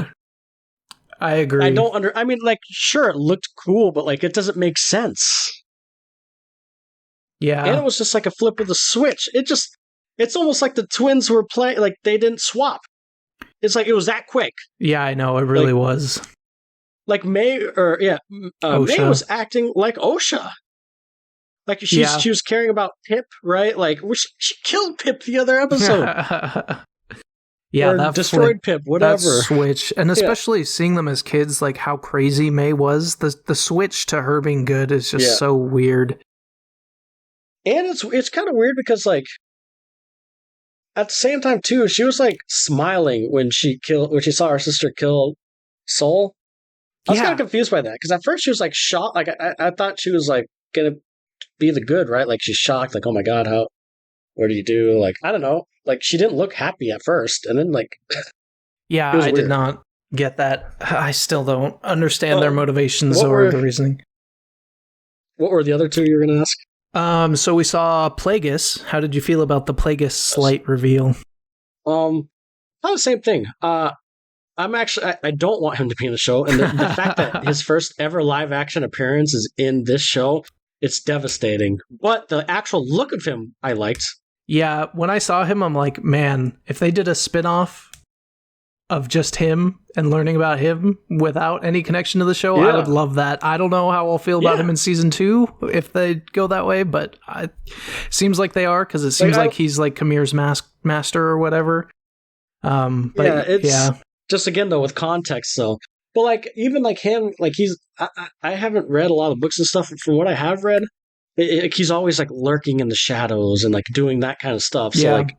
A: I agree.
B: I mean, like, sure, it looked cool, but like, it doesn't make sense.
A: Yeah.
B: And it was just like a flip of the switch. It's almost like the twins were playing, like they didn't swap. It's like it was that quick.
A: Yeah, I know. It really was.
B: Like May was acting like Osha. Like she was caring about Pip, right? Like she killed Pip the other episode.
A: Yeah,
B: or that destroyed Pip, whatever.
A: That switch, and especially seeing them as kids, like how crazy May was. The switch to her being good is just so weird.
B: And it's kind of weird because like at the same time too, she was like smiling when she saw her sister kill Soul. I was kind of confused by that because at first she was like shocked. Like I thought she was like gonna be the good, right? Like she's shocked, like, oh my god, what do you do? Like, I don't know. Like she didn't look happy at first, and then like
A: yeah, I did not get that. I still don't understand their motivations or the reasoning.
B: What were the other two you were gonna ask?
A: So we saw Plagueis. How did you feel about the Plagueis slight reveal?
B: Not the same thing. I'm actually I don't want him to be in the show, and the fact that his first ever live action appearance is in this show, it's devastating. But the actual look of him, I liked.
A: Yeah, when I saw him, I'm like, man, if they did a spinoff of just him and learning about him without any connection to the show, I would love that. I don't know how I'll feel about him in season 2 if they go that way, but it seems like they are, because it seems like he's like Kamir's master or whatever. But
B: it's just again though with context though. But like even like him, like I haven't read a lot of books and stuff. From what I have read, he's always like lurking in the shadows and like doing that kind of stuff. So like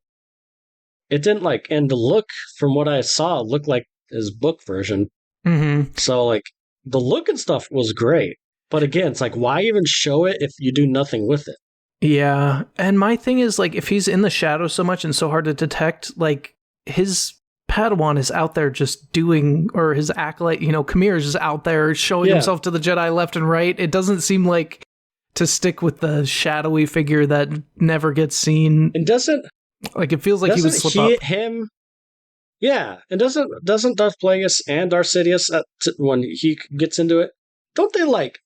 B: it didn't like, and the look from what I saw looked like his book version.
A: Mm-hmm.
B: So like the look and stuff was great. But again, it's like, why even show it if you do nothing with it?
A: Yeah. And my thing is, like, if he's in the shadows so much and so hard to detect, like, his Padawan is out there just doing, or his acolyte, Kamir is just out there showing himself to the Jedi left and right. It doesn't seem like to stick with the shadowy figure that never gets seen.
B: And doesn't,
A: like, it feels like he would slip up.
B: Him, yeah. And doesn't Darth Plagueis and Darth Sidious, when he gets into it, don't they like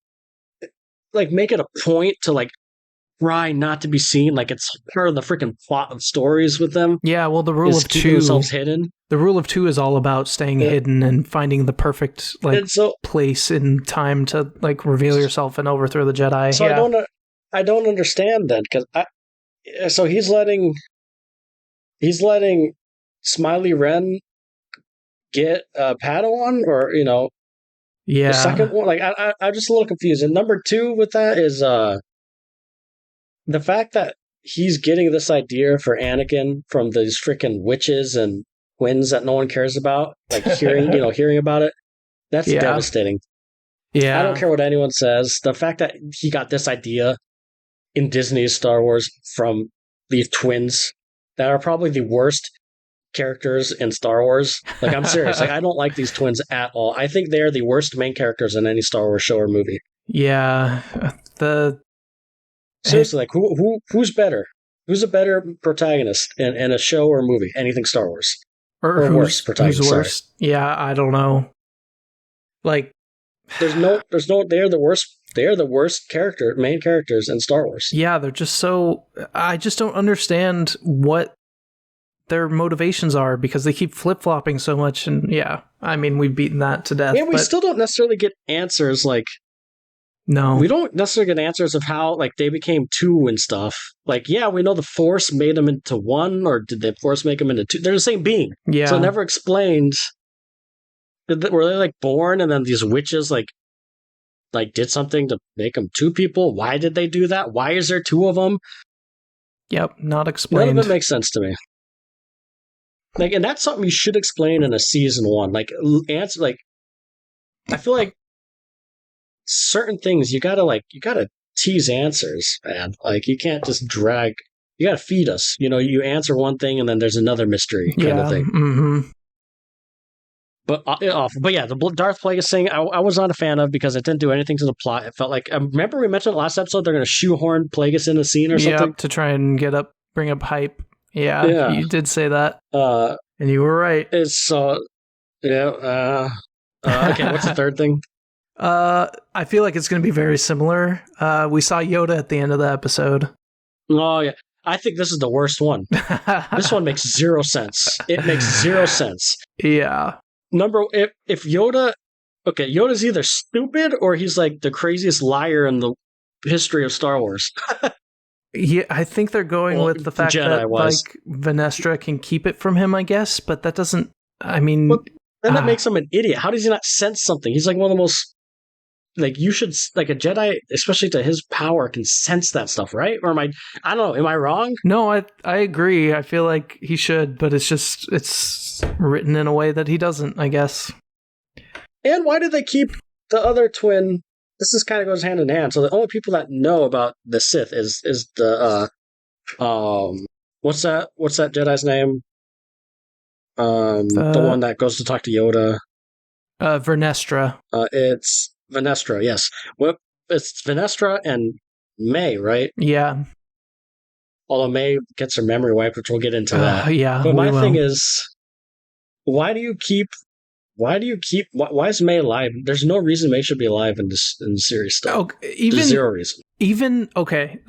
B: make it a point to like try not to be seen? Like it's part of the freaking plot of stories with them.
A: Yeah, well, the rule of
B: keeping themselves hidden.
A: The rule of 2 is all about staying hidden and finding the perfect place in time to like reveal yourself and overthrow the Jedi.
B: So I don't understand that, because so he's letting Smiley Ren get Padawan, or the second one. Like I'm just a little confused. And number 2 with that is the fact that he's getting this idea for Anakin from these freaking witches and twins that no one cares about, like hearing about it. That's devastating. Yeah, I don't care what anyone says. The fact that he got this idea in Disney's Star Wars from these twins that are probably the worst characters in Star Wars. Like, I'm serious. Like, I don't like these twins at all. I think they are the worst main characters in any Star Wars show or movie.
A: Yeah,
B: seriously, like who's better? Who's a better protagonist in a show or movie? Anything Star Wars, or worse protagonist?
A: Who's worse? Sorry. Yeah, I don't know. Like,
B: there's no. They're the worst. They are the worst main characters in Star Wars.
A: Yeah, they're just so. I just don't understand what their motivations are, because they keep flip-flopping so much. And yeah, I mean, we've beaten that to death.
B: Yeah, we still don't necessarily get answers. Like,
A: no,
B: we don't necessarily get answers of how like they became 2 and stuff. Like, yeah, we know the Force made them into 1, or did the Force make them into 2? They're the same being.
A: Yeah,
B: so it never explained. Were they like born and then these witches like did something to make them 2 people? Why did they do that? Why is there 2 of them?
A: Yep, not explained.
B: None of it makes sense to me. Like, and that's something you should explain in a season 1. Like, answer. Like, I feel like certain things you gotta tease answers, man. Like, you can't just drag. You gotta feed us. You answer one thing and then there's another mystery kind of thing.
A: Mm-hmm.
B: But yeah, the Darth Plagueis thing, I was not a fan of, because it didn't do anything to the plot. It felt like, remember we mentioned last episode they're going to shoehorn Plagueis in a scene or something?
A: Yeah, to try and bring up hype. Yeah, you did say that. And you were right.
B: It's so, okay, what's the third thing?
A: I feel like it's going to be very similar. We saw Yoda at the end of the episode.
B: Oh, yeah. I think this is the worst one. This one makes 0 sense. It makes 0 sense.
A: Yeah.
B: If Yoda's either stupid or he's like the craziest liar in the history of Star Wars.
A: Yeah, I think they're going with the fact that like Venestra can keep it from him, I guess, but that doesn't. I mean,
B: then that makes him an idiot. How does he not sense something? He's like one of the most. Like, you should, like, a Jedi, especially to his power, can sense that stuff, right? Or I don't know, am I wrong?
A: No, I agree. I feel like he should, but it's written in a way that he doesn't, I guess.
B: And why did they keep the other twin? This kind of goes hand in hand. So the only people that know about the Sith is the, what's that Jedi's name? The one that goes to talk to Yoda.
A: Vernestra.
B: It's Venestra, yes. Well, it's Venestra and May, right?
A: Yeah.
B: Although May gets her memory wiped, which we'll get into that.
A: Yeah.
B: But my thing is, why is May alive? There's no reason May should be alive in the series stuff. There's 0 reason.
A: Even, okay,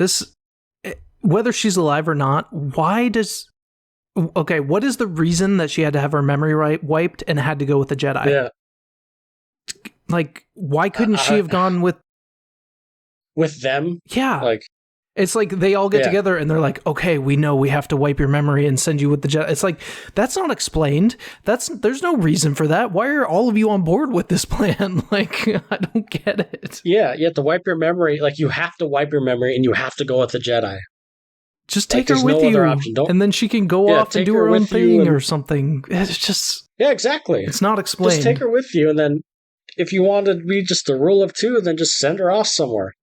A: whether she's alive or not, what is the reason that she had to have her memory wiped and had to go with the Jedi?
B: Yeah.
A: Like, why couldn't she have gone with
B: them?
A: Yeah.
B: Like,
A: It's like they all get together and they're like, okay, we know we have to wipe your memory and send you with the Jedi. It's like, that's not explained. There's no reason for that. Why are all of you on board with this plan? Like, I don't get it.
B: Yeah, you have to wipe your memory. Like, you have to wipe your memory and you have to go with the Jedi.
A: Just take her with you, and then she can go off and do her own thing or something. It's just...
B: Yeah, exactly.
A: It's not explained.
B: Just take her with you, and then if you want to be just a rule of two, then just send her off somewhere.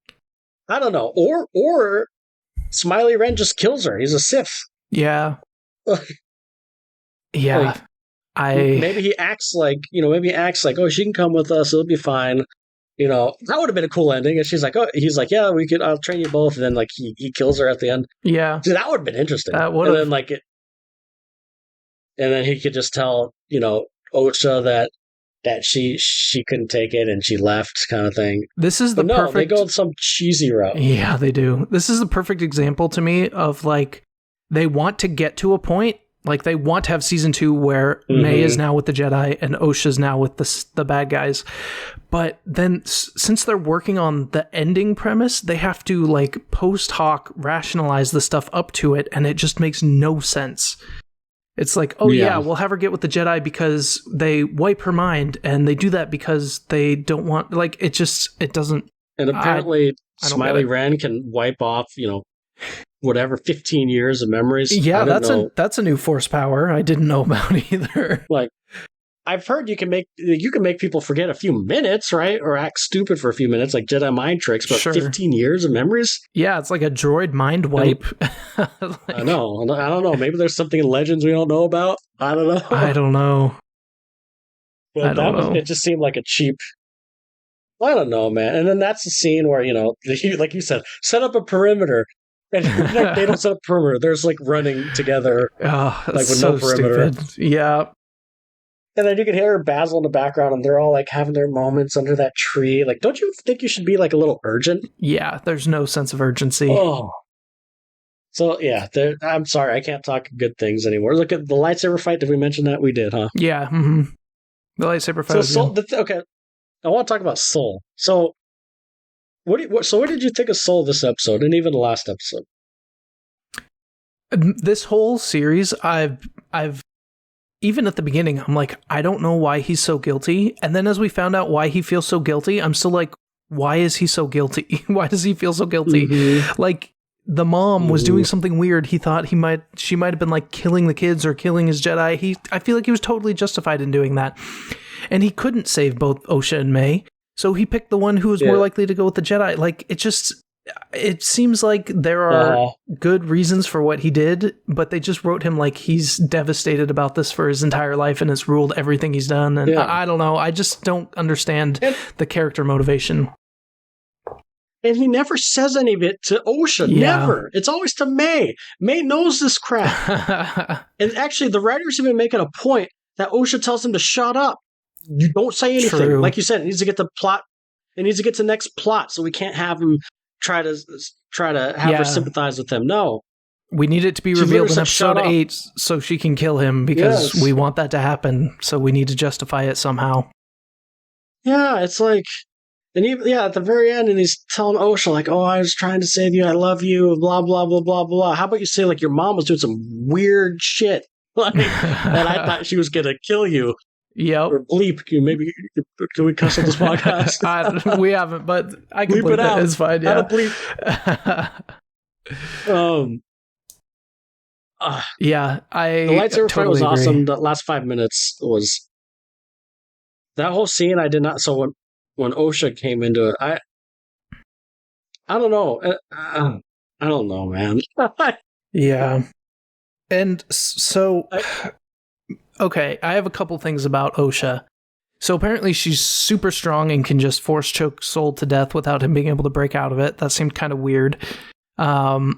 B: I don't know. Or Smiley Ren just kills her. He's a Sith.
A: Yeah. Yeah.
B: Maybe he acts like, oh, she can come with us. It'll be fine. That would have been a cool ending. And she's like, oh, he's like, yeah, I'll train you both. And then like he kills her at the end.
A: Yeah.
B: Dude, that would have been interesting.
A: That would have.
B: And then he could just tell, Ocha that she couldn't take it and she left, kind of thing.
A: This is the perfect...
B: they go some cheesy route.
A: Yeah, they do. This is the perfect example to me of like, they want to get to a point, like they want to have season 2 where May is now with the Jedi and Osha's now with the bad guys. But then since they're working on the ending premise, they have to like post hoc rationalize the stuff up to it, and it just makes no sense. It's like, oh yeah, we'll have her get with the Jedi because they wipe her mind, and they do that because they don't want, like, it doesn't. And
B: apparently Smiley Ren can wipe off, whatever, 15 years of memories.
A: Yeah, that's a new force power I didn't know about either.
B: Like, I've heard you can make people forget a few minutes, right? Or act stupid for a few minutes, like Jedi mind tricks, but 15 years of memories?
A: Yeah, it's like a droid mind wipe.
B: I know. I don't know. Maybe there's something in Legends we don't know about. I don't know.
A: I don't know.
B: But it just seemed like a cheap... I don't know, man. And then that's the scene where, like you said, set up a perimeter. And they don't set up a perimeter. There's like running together, like with
A: so
B: no perimeter.
A: Stupid. Yeah.
B: And then you can hear Basil in the background, and they're all like having their moments under that tree. Like, don't you think you should be like a little urgent?
A: Yeah, there's no sense of urgency.
B: Oh. So, yeah, I'm sorry, I can't talk good things anymore. Look at the lightsaber fight. Did we mention that? We did, huh?
A: Yeah. Mm-hmm. The lightsaber fight.
B: Okay, I want to talk about Soul. So, what did you think of Soul this episode, and even the last episode?
A: This whole series, I've even at the beginning, I'm like, I don't know why he's so guilty. And then as we found out why he feels so guilty, I'm still like, why is he so guilty? Why does he feel so guilty? Mm-hmm. Like, the mom was doing something weird. He thought she might have been like killing the kids or killing his Jedi. I feel like he was totally justified in doing that. And he couldn't save both Osha and May. So he picked the one who was more likely to go with the Jedi. Like, it seems like there are good reasons for what he did, but they just wrote him like he's devastated about this for his entire life and has ruled everything he's done. And I don't know. I just don't understand the character motivation.
B: And he never says any of it to Osha. Yeah. Never. It's always to May. May knows this crap. And actually, the writers have been making a point that Osha tells him to shut up. You don't say anything. True. Like you said, it needs to get the plot. It needs to get to the next plot, so we can't have him try to have her sympathize with him. No.
A: We need it to be revealed in episode 8 so she can kill him because we want that to happen. So we need to justify it somehow. Yeah,
B: it's like... And at the very end, and he's telling Osha, like, oh, I was trying to save you, I love you, blah, blah, blah, blah, blah. How about you say, like, your mom was doing some weird shit, like, and I thought she was going to kill you.
A: Yep.
B: Or bleep. Can we cuss on this podcast?
A: We haven't, but I can bleep it out. It's fine, yeah.
B: Bleep. The lightsaber fight was awesome. The last 5 minutes was... That whole scene, I did not... So when Osha came into it, I don't know. I don't know, man.
A: Yeah. And so, okay, I have a couple things about Osha. So apparently she's super strong and can just force choke Soul to death without him being able to break out of it. That seemed kind of weird. And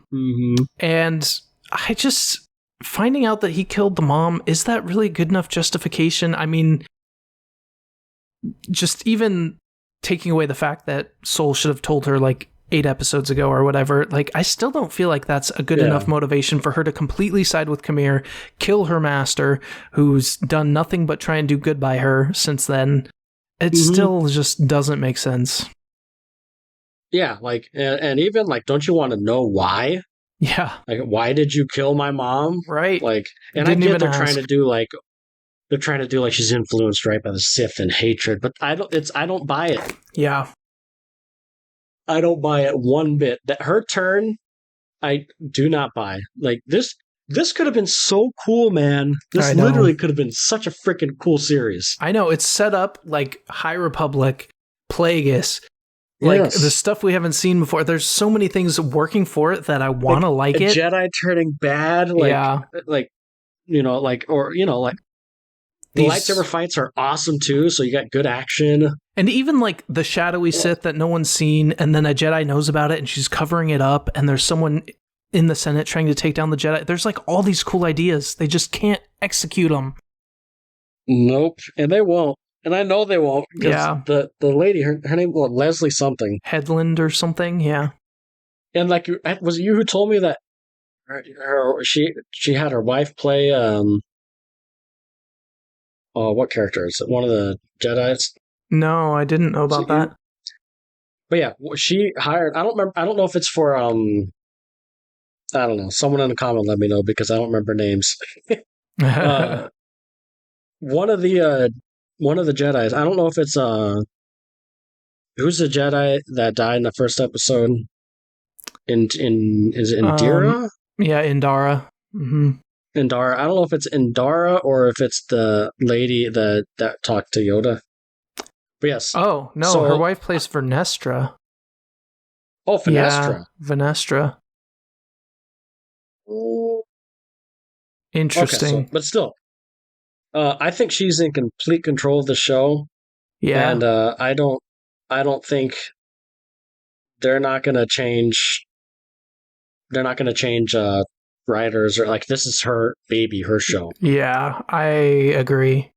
A: I just, finding out that he killed the mom, is that really good enough justification? I mean, just even taking away the fact that Soul should have told her like 8 episodes ago or whatever, like I still don't feel like that's a good enough motivation for her to completely side with Khmer, kill her master, who's done nothing but try and do good by her since then. It still just doesn't make sense.
B: Yeah, like, and even like, don't you want to know why?
A: Yeah.
B: Like, why did you kill my mom?
A: Right.
B: Like, and
A: Didn't
B: I get
A: even
B: they're
A: ask.
B: trying to do like she's influenced right by the Sith and hatred, but I don't buy it.
A: Yeah.
B: I don't buy it one bit. That her turn, I do not buy. Like this could have been so cool, man. This
A: I know.
B: literally could have been such a freaking cool series.
A: I know. It's set up like High Republic, Plagueis, like
B: Yes.
A: the stuff we haven't seen before. There's so many things working for it that I want to like it.
B: Jedi turning bad, like,
A: Yeah.
B: like, you know, like, or, you know, like, the lightsaber fights are awesome too, so you got good action.
A: And even like the shadowy Sith that no one's seen, and then a Jedi knows about it and she's covering it up, and there's someone in the Senate trying to take down the Jedi. There's like all these cool ideas. They just can't execute them.
B: Nope. And they won't. And I know they won't.
A: Yeah.
B: The lady, her name was Leslie something.
A: Headland or something, yeah.
B: And like, was it you who told me that she had her wife play, what character? Is it one of the Jedis?
A: No, I didn't know about that.
B: But yeah, she hired, I don't know if it's for, I don't know. Someone in the comment let me know because I don't remember names. One of the Jedis. I don't know if it's who's the Jedi that died in the first episode? Is it Indira?
A: Yeah, Indara. Mm-hmm.
B: Indara. I don't know if it's Indara or if it's the lady that talked to Yoda. But yes.
A: Oh no, so, her wife plays Vernestra.
B: Oh, Vernestra.
A: Yeah, Vernestra. Interesting.
B: Okay, but still, I think she's in complete control of the show.
A: Yeah,
B: and I don't think they're not going to change. They're not going to change writers, or like, this is her baby, her show.
A: Yeah, I agree.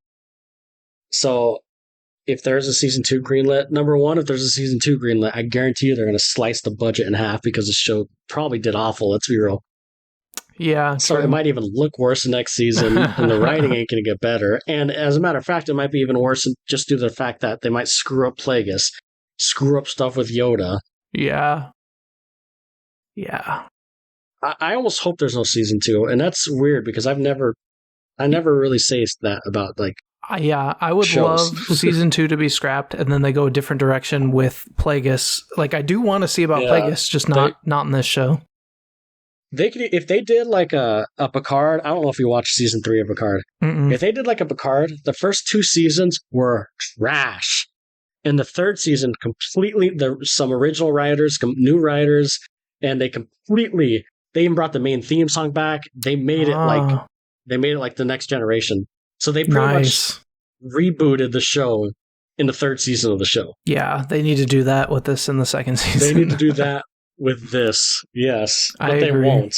B: So if there's a season 2 greenlit, number one, if there's a season 2 greenlit, I guarantee you they're going to slice the budget in half because the show probably did awful. Let's be real.
A: Yeah,
B: so
A: true.
B: It might even look worse next season, and the writing ain't going to get better. And as a matter of fact, it might be even worse just due to the fact that they might screw up Plagueis, screw up stuff with Yoda.
A: Yeah.
B: I almost hope there's no season 2, and that's weird because I never really say that about like.
A: Yeah, I would love season 2 to be scrapped, and then they go a different direction with Plagueis. Like, I do want to see about Plagueis, just not in this show.
B: They could, if they did like a Picard. I don't know if you watched season 3 of Picard.
A: Mm-mm.
B: If they did like a Picard, the first 2 seasons were trash, and the third season completely. Some original writers, new writers, and they even brought the main theme song back. They made it like the next generation. So they pretty much rebooted the show in the third season of the show.
A: Yeah, they need to do that with this in the second season.
B: They need to do that with this, yes. But they won't.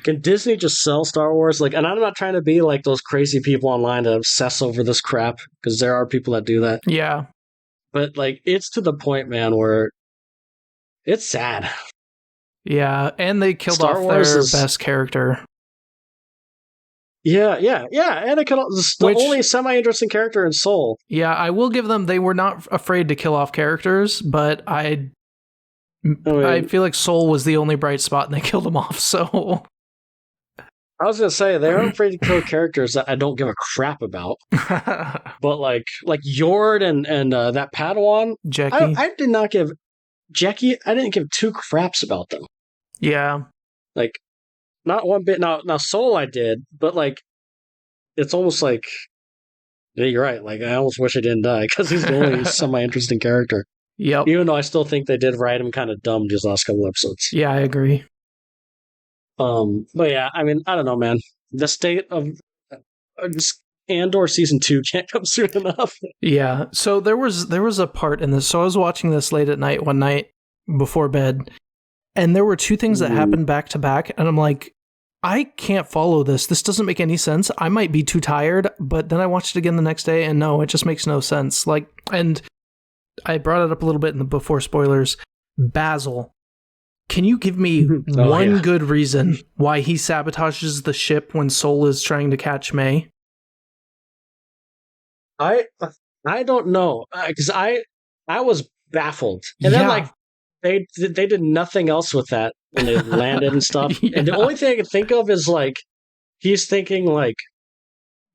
B: Can Disney just sell Star Wars? Like, and I'm not trying to be like those crazy people online that obsess over this crap, because there are people that do that.
A: Yeah.
B: But like, it's to the point, man, where it's sad.
A: Yeah, and they killed off their best character.
B: Yeah, and it the only semi-interesting character in Soul.
A: Yeah, I will give them, they were not afraid to kill off characters, but I feel like Soul was the only bright spot and they killed him off, so...
B: I was going to say, they aren't afraid to kill characters that I don't give a crap about. But like Yord and that Padawan,
A: Jackie.
B: I did not give... Jackie, I didn't give 2 craps about them.
A: Yeah.
B: Like, not one bit. Now Soul I did, but like, it's almost like, yeah, you're right. Like, I almost wish I didn't die because he's the only semi-interesting character.
A: Yep.
B: Even though I still think they did write him kind of dumb these last couple episodes.
A: Yeah, I agree.
B: But yeah, I mean, I don't know, man. The state of Andor season 2 can't come soon enough.
A: Yeah. So there was a part in this. So I was watching this late at night one night before bed, and there were 2 things that happened back to back, and I'm like, I can't follow this. This doesn't make any sense. I might be too tired, but then I watched it again the next day, and no, it just makes no sense. Like, and I brought it up a little bit before spoilers. Basil. Can you give me one good reason why he sabotages the ship when Sol is trying to catch May?
B: I don't know, because I was baffled, and then like they did nothing else with that when they landed and stuff.
A: Yeah.
B: And the only thing I can think of is like he's thinking like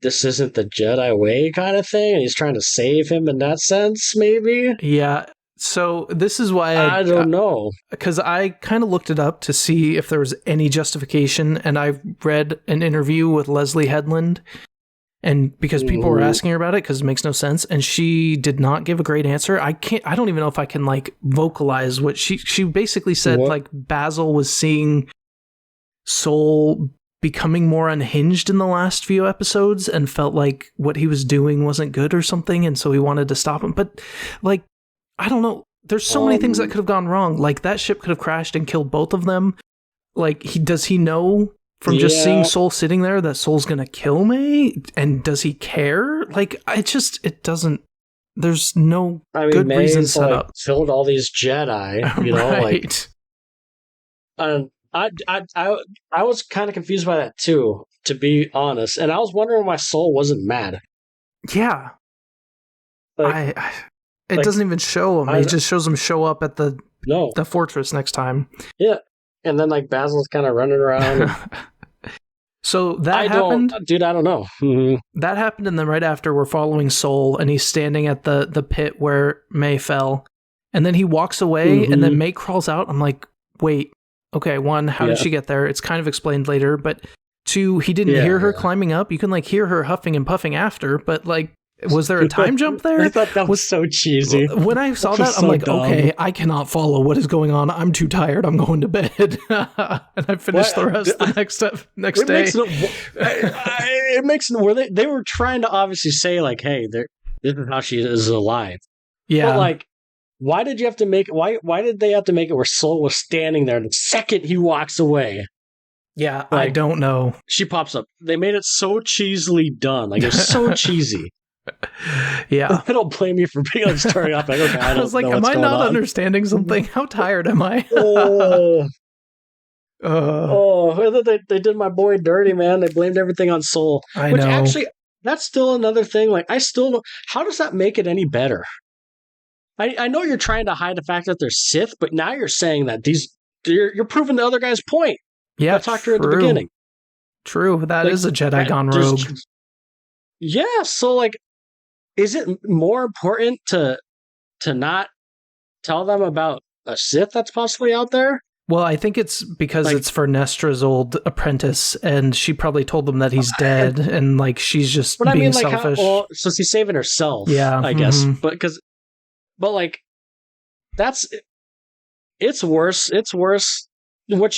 B: this isn't the Jedi way kind of thing, and he's trying to save him in that sense, maybe.
A: Yeah. So this is why
B: I don't know,
A: because I kind of looked it up to see if there was any justification, and I read an interview with Leslie Headland, and because people were asking her about it because it makes no sense, and she did not give a great answer. I don't even know if I can like vocalize what she basically said.
B: What?
A: Like Basil was seeing Soul becoming more unhinged in the last few episodes and felt like what he was doing wasn't good or something, and so he wanted to stop him. But like, I don't know. There's so many things that could have gone wrong. Like that ship could have crashed and killed both of them. Like does he know from just seeing Soul sitting there that Soul's gonna kill May? And does he care? Like it doesn't. There's no good reason set up.
B: Killed all these Jedi, you know,
A: right.
B: I was kind of confused by that too, to be honest. And I was wondering why Soul wasn't mad.
A: Yeah.
B: Like,
A: it doesn't even show him. It just shows him show up at the fortress next time.
B: Yeah. And then like Basil's kind of running around.
A: So that happened.
B: Dude, I don't know.
A: That happened, and then right after we're following Soul, and he's standing at the pit where May fell. And then he walks away, and then May crawls out. I'm like, wait, okay, one, how did she get there? It's kind of explained later, but two, he didn't hear her climbing up. You can like hear her huffing and puffing after, but like, was there a time jump there?
B: I thought that was so cheesy.
A: When I saw that, I'm like, okay, I cannot follow what is going on. I'm too tired. I'm going to bed. And I finished the rest the next day.
B: It makes where they were trying to obviously say like, hey, this is how she is alive. Yeah. But like, why did you have to make why did they have to make it where Soul was standing there the second he walks away?
A: Yeah, like, I don't know.
B: She pops up. They made it so cheesily done. Like it's so cheesy.
A: Yeah,
B: I don't blame you for being like starting off. Like, okay, I was like,
A: am I not understanding something? How tired am I?
B: They did my boy dirty, man. They blamed everything on Soul. Which actually, that's still another thing. Like, I still don't. How does that make it any better? I know you're trying to hide the fact that they're Sith, but now you're saying that you're proving the other guy's point.
A: Yeah,
B: I talked to her at the beginning.
A: True, that is a Jedi gone rogue.
B: Yeah, so like, is it more important to not tell them about a Sith that's possibly out there?
A: Well, I think it's because it's for Nestra's old apprentice, and she probably told them that he's dead, and like she's just being selfish.
B: So she's saving herself.
A: Yeah,
B: I guess, but like, it's worse. It's worse than what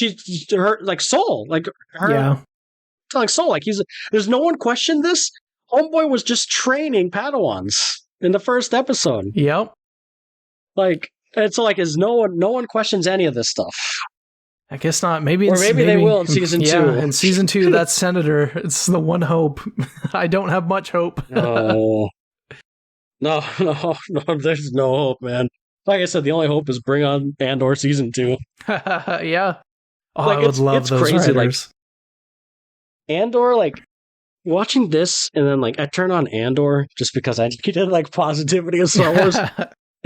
B: her like Soul, like her. Yeah. Like Soul, like there's no one questioned this. Homeboy was just training Padawans in the first episode.
A: Yep.
B: Like, it's like, no one questions any of this stuff.
A: I guess not. Maybe
B: they will in season 2.
A: Yeah, in season 2, that's Senator. It's the one hope. I don't have much hope.
B: No, there's no hope, man. Like I said, the only hope is bring on Andor season 2.
A: Yeah. Oh,
B: like,
A: I would love those
B: crazy.
A: writers.
B: Like, Andor, like, watching this, and then like I turn on Andor just because I needed like positivity in Star Wars.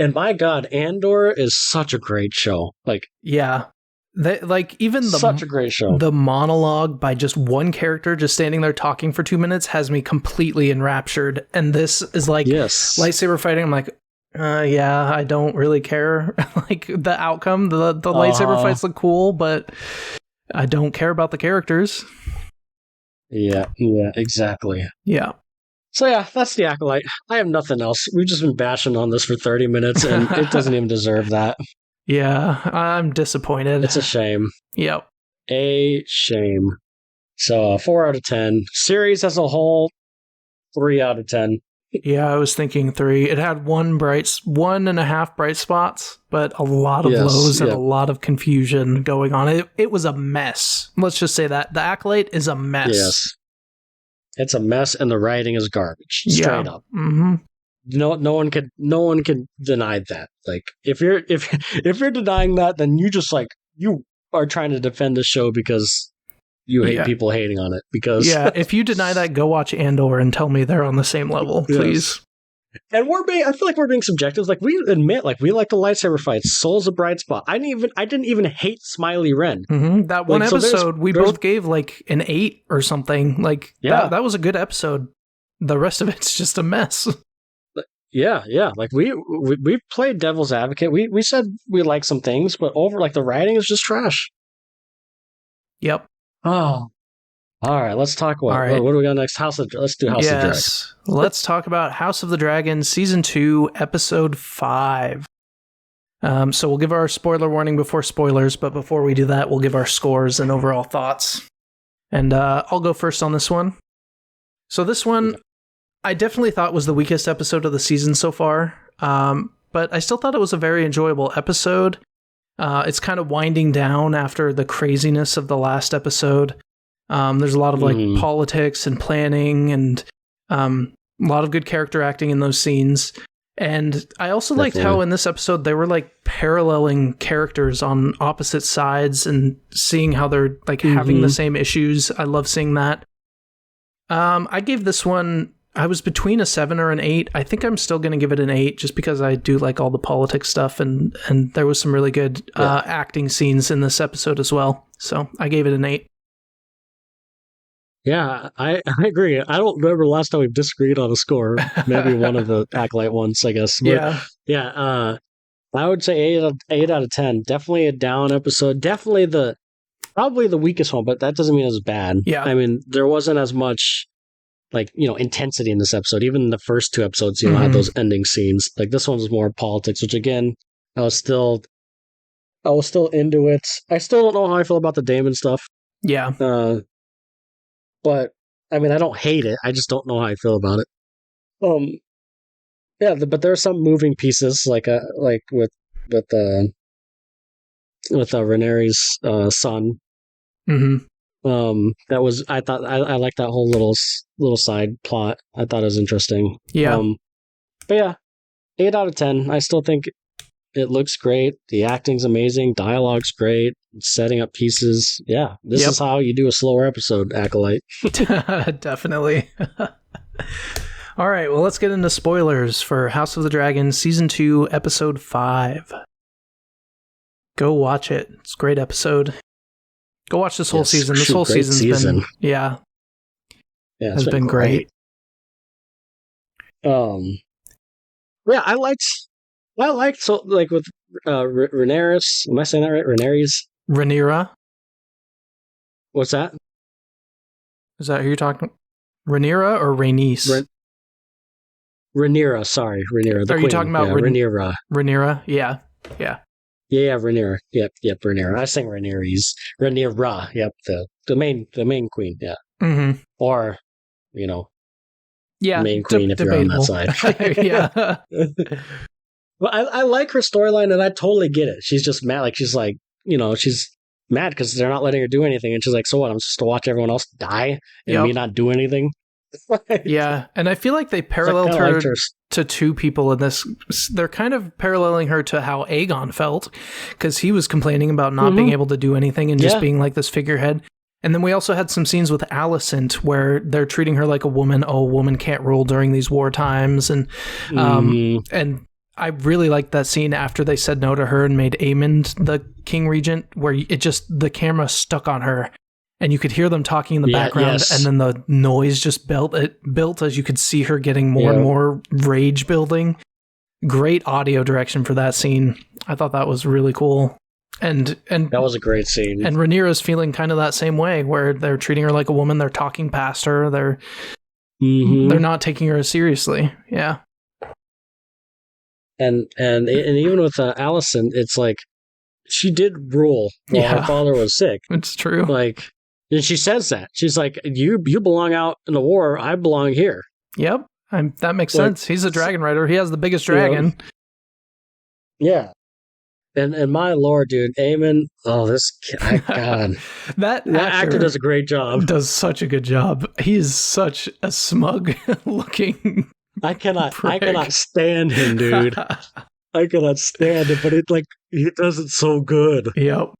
B: And my God, Andor is such a great show. Like,
A: yeah, such
B: a great show.
A: The monologue by just one character just standing there talking for 2 minutes has me completely enraptured. And this is like lightsaber fighting. I'm like, yeah, I don't really care. Like the outcome, the lightsaber fights look cool, but I don't care about the characters.
B: Yeah, exactly.
A: Yeah.
B: So yeah, that's the Acolyte. I have nothing else. We've just been bashing on this for 30 minutes, and it doesn't even deserve that.
A: Yeah, I'm disappointed.
B: It's a shame.
A: Yep.
B: A shame. So 4 out of 10. Series as a whole, 3 out of 10.
A: Yeah, I was thinking 3. It had 1.5 bright spots, but a lot of lows and a lot of confusion going on. It was a mess. Let's just say that. The Acolyte is a mess.
B: Yes. It's a mess, and the writing is garbage. Straight up.
A: Mm-hmm.
B: No one can deny that. Like, if you're denying that, then you are trying to defend the show because you hate people hating on it. Because
A: if you deny that, go watch Andor and tell me they're on the same level, please.
B: And I feel like we're being subjective. Like we admit, like we like the lightsaber fights. Soul's a bright spot. I didn't even hate Smiley Ren.
A: Mm-hmm. That one
B: Like, so
A: episode, we both gave like an 8 or something. Like that was a good episode. The rest of it's just a mess.
B: Yeah. Like we played devil's advocate. We said we like some things, but like the writing is just trash.
A: Yep.
B: Oh. All right, let's talk about what do we got next? Let's do House of the Dragon.
A: Let's talk about House of the Dragon, Season 2, Episode 5. So we'll give our spoiler warning before spoilers, but before we do that, we'll give our scores and overall thoughts. And I'll go first on this one. So this one, I definitely thought was the weakest episode of the season so far, but I still thought it was a very enjoyable episode. It's kind of winding down after the craziness of the last episode. There's a lot of like politics and planning and a lot of good character acting in those scenes. And I also liked how in this episode they were like paralleling characters on opposite sides and seeing how they're like having the same issues. I love seeing that. I gave this one, I was between a 7 or an 8. I think I'm still going to give it an 8 just because I do like all the politics stuff and there was some really good acting scenes in this episode as well. So I gave it an 8.
B: Yeah, I agree. I don't remember the last time we've disagreed on a score. Maybe one of the Acolyte ones, I guess. But, yeah. I would say 8 out of 10. Definitely a down episode. Definitely probably the weakest one, but that doesn't mean it's bad.
A: Yeah.
B: I mean, there wasn't as much intensity in this episode. Even the first 2 episodes, had those ending scenes. Like this one was more politics, which again, I was still into it. I still don't know how I feel about the Daemon stuff.
A: Yeah.
B: But I mean, I don't hate it. I just don't know how I feel about it. But there are some moving pieces, like with Rhaenyra's son.
A: Mm-hmm.
B: That was I liked that whole little side plot. I thought it was interesting.
A: Yeah.
B: But yeah, 8 out of 10. I still think it looks great. The acting's amazing. Dialogue's great. Setting up pieces. Yeah, this is how you do a slower episode, Acolyte.
A: Definitely. All right, well, let's get into spoilers for House of the Dragon Season 2, Episode 5. Go watch it. It's a great episode. Go watch this whole season. This whole season's been... Yeah.
B: Yeah,
A: has been great.
B: Yeah, I liked so like with Rhaenyra. Am I saying that right?
A: Rhaenyra.
B: What's that?
A: Is that who you're talking? Rhaenyra or Rhaenys?
B: Rhaenyra. Sorry, Rhaenyra.
A: Are you talking about
B: Rhaenyra?
A: Rhaenyra. Yeah.
B: Yeah, Rhaenyra. Yep, Rhaenyra. I sang Rhaenyra. Yep, the main queen. Yeah.
A: Mm-hmm.
B: Or,
A: yeah,
B: main queen if
A: debatable.
B: You're on that side.
A: Yeah.
B: Well, I like her storyline, and I totally get it. She's just mad. Like, she's like, she's mad because they're not letting her do anything. And she's like, so what? I'm supposed to watch everyone else die and me not do anything?
A: Yeah, and I feel like they paralleled her to 2 people in this. They're kind of paralleling her to how Aegon felt, because he was complaining about not being able to do anything and just being like this figurehead. And then we also had some scenes with Alicent where they're treating her like a woman. Oh, a woman can't rule during these war times. And I really liked that scene after they said no to her and made Aemond the King Regent, where the camera stuck on her and you could hear them talking in the background, and then the noise just built as you could see her getting more and more rage building. Great audio direction for that scene. I thought that was really cool. And
B: that was a great scene.
A: And Rhaenyra's feeling kind of that same way, where they're treating her like a woman, they're talking past her, they're not taking her seriously. Yeah.
B: And even with Alicent, it's like she did rule while her father was sick.
A: It's true.
B: Like, and she says that. She's like, you belong out in the war, I belong here.
A: Yep. That makes sense. He's a dragon rider. He has the biggest dragon.
B: Yeah. And my lord, dude, Aemon, God.
A: that
B: actor does a great job.
A: Does such a good job. He is such a smug looking
B: I cannot stand him, dude. I cannot stand it, but he does it so good.
A: Yep.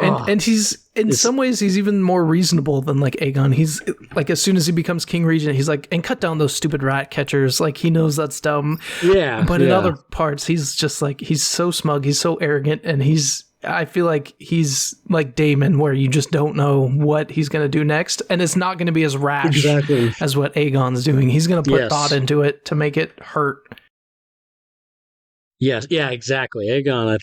A: And he's in some ways he's even more reasonable than like Aegon. He's like, as soon as he becomes king regent, he's like, and cut down those stupid rat catchers. Like, he knows that's dumb.
B: Yeah.
A: But in other parts, he's just like, he's so smug, he's so arrogant, and I feel like he's like Daemon, where you just don't know what he's going to do next, and it's not going to be as rash as what Aegon's doing. He's going to put thought into it to make it hurt.
B: Yes, yeah, exactly. Aegon, I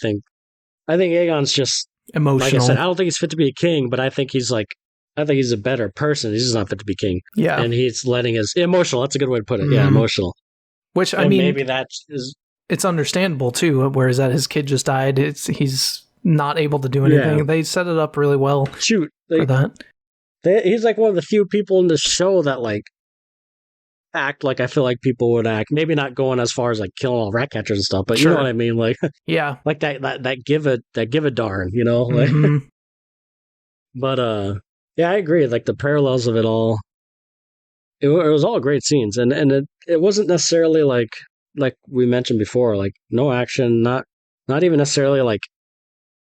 B: think Aegon's just emotional. Like I said, I don't think he's fit to be a king, but I think he's a better person. He's just not fit to be king. Yeah. And he's letting his emotional, that's a good way to put it. Mm-hmm. Yeah, emotional.
A: Which, I mean, maybe that is, it's understandable too, whereas that his kid just died. He's not able to do anything. Yeah. They set it up really well for that.
B: He's like one of the few people in the show that like act like I feel like people would act. Maybe not going as far as like killing all rat catchers and stuff, but you know what I mean? Like, yeah, like that give a darn, you know? Like, but yeah, I agree. Like the parallels of it all, it was all great scenes, and it wasn't necessarily like we mentioned before, like no action, not even necessarily like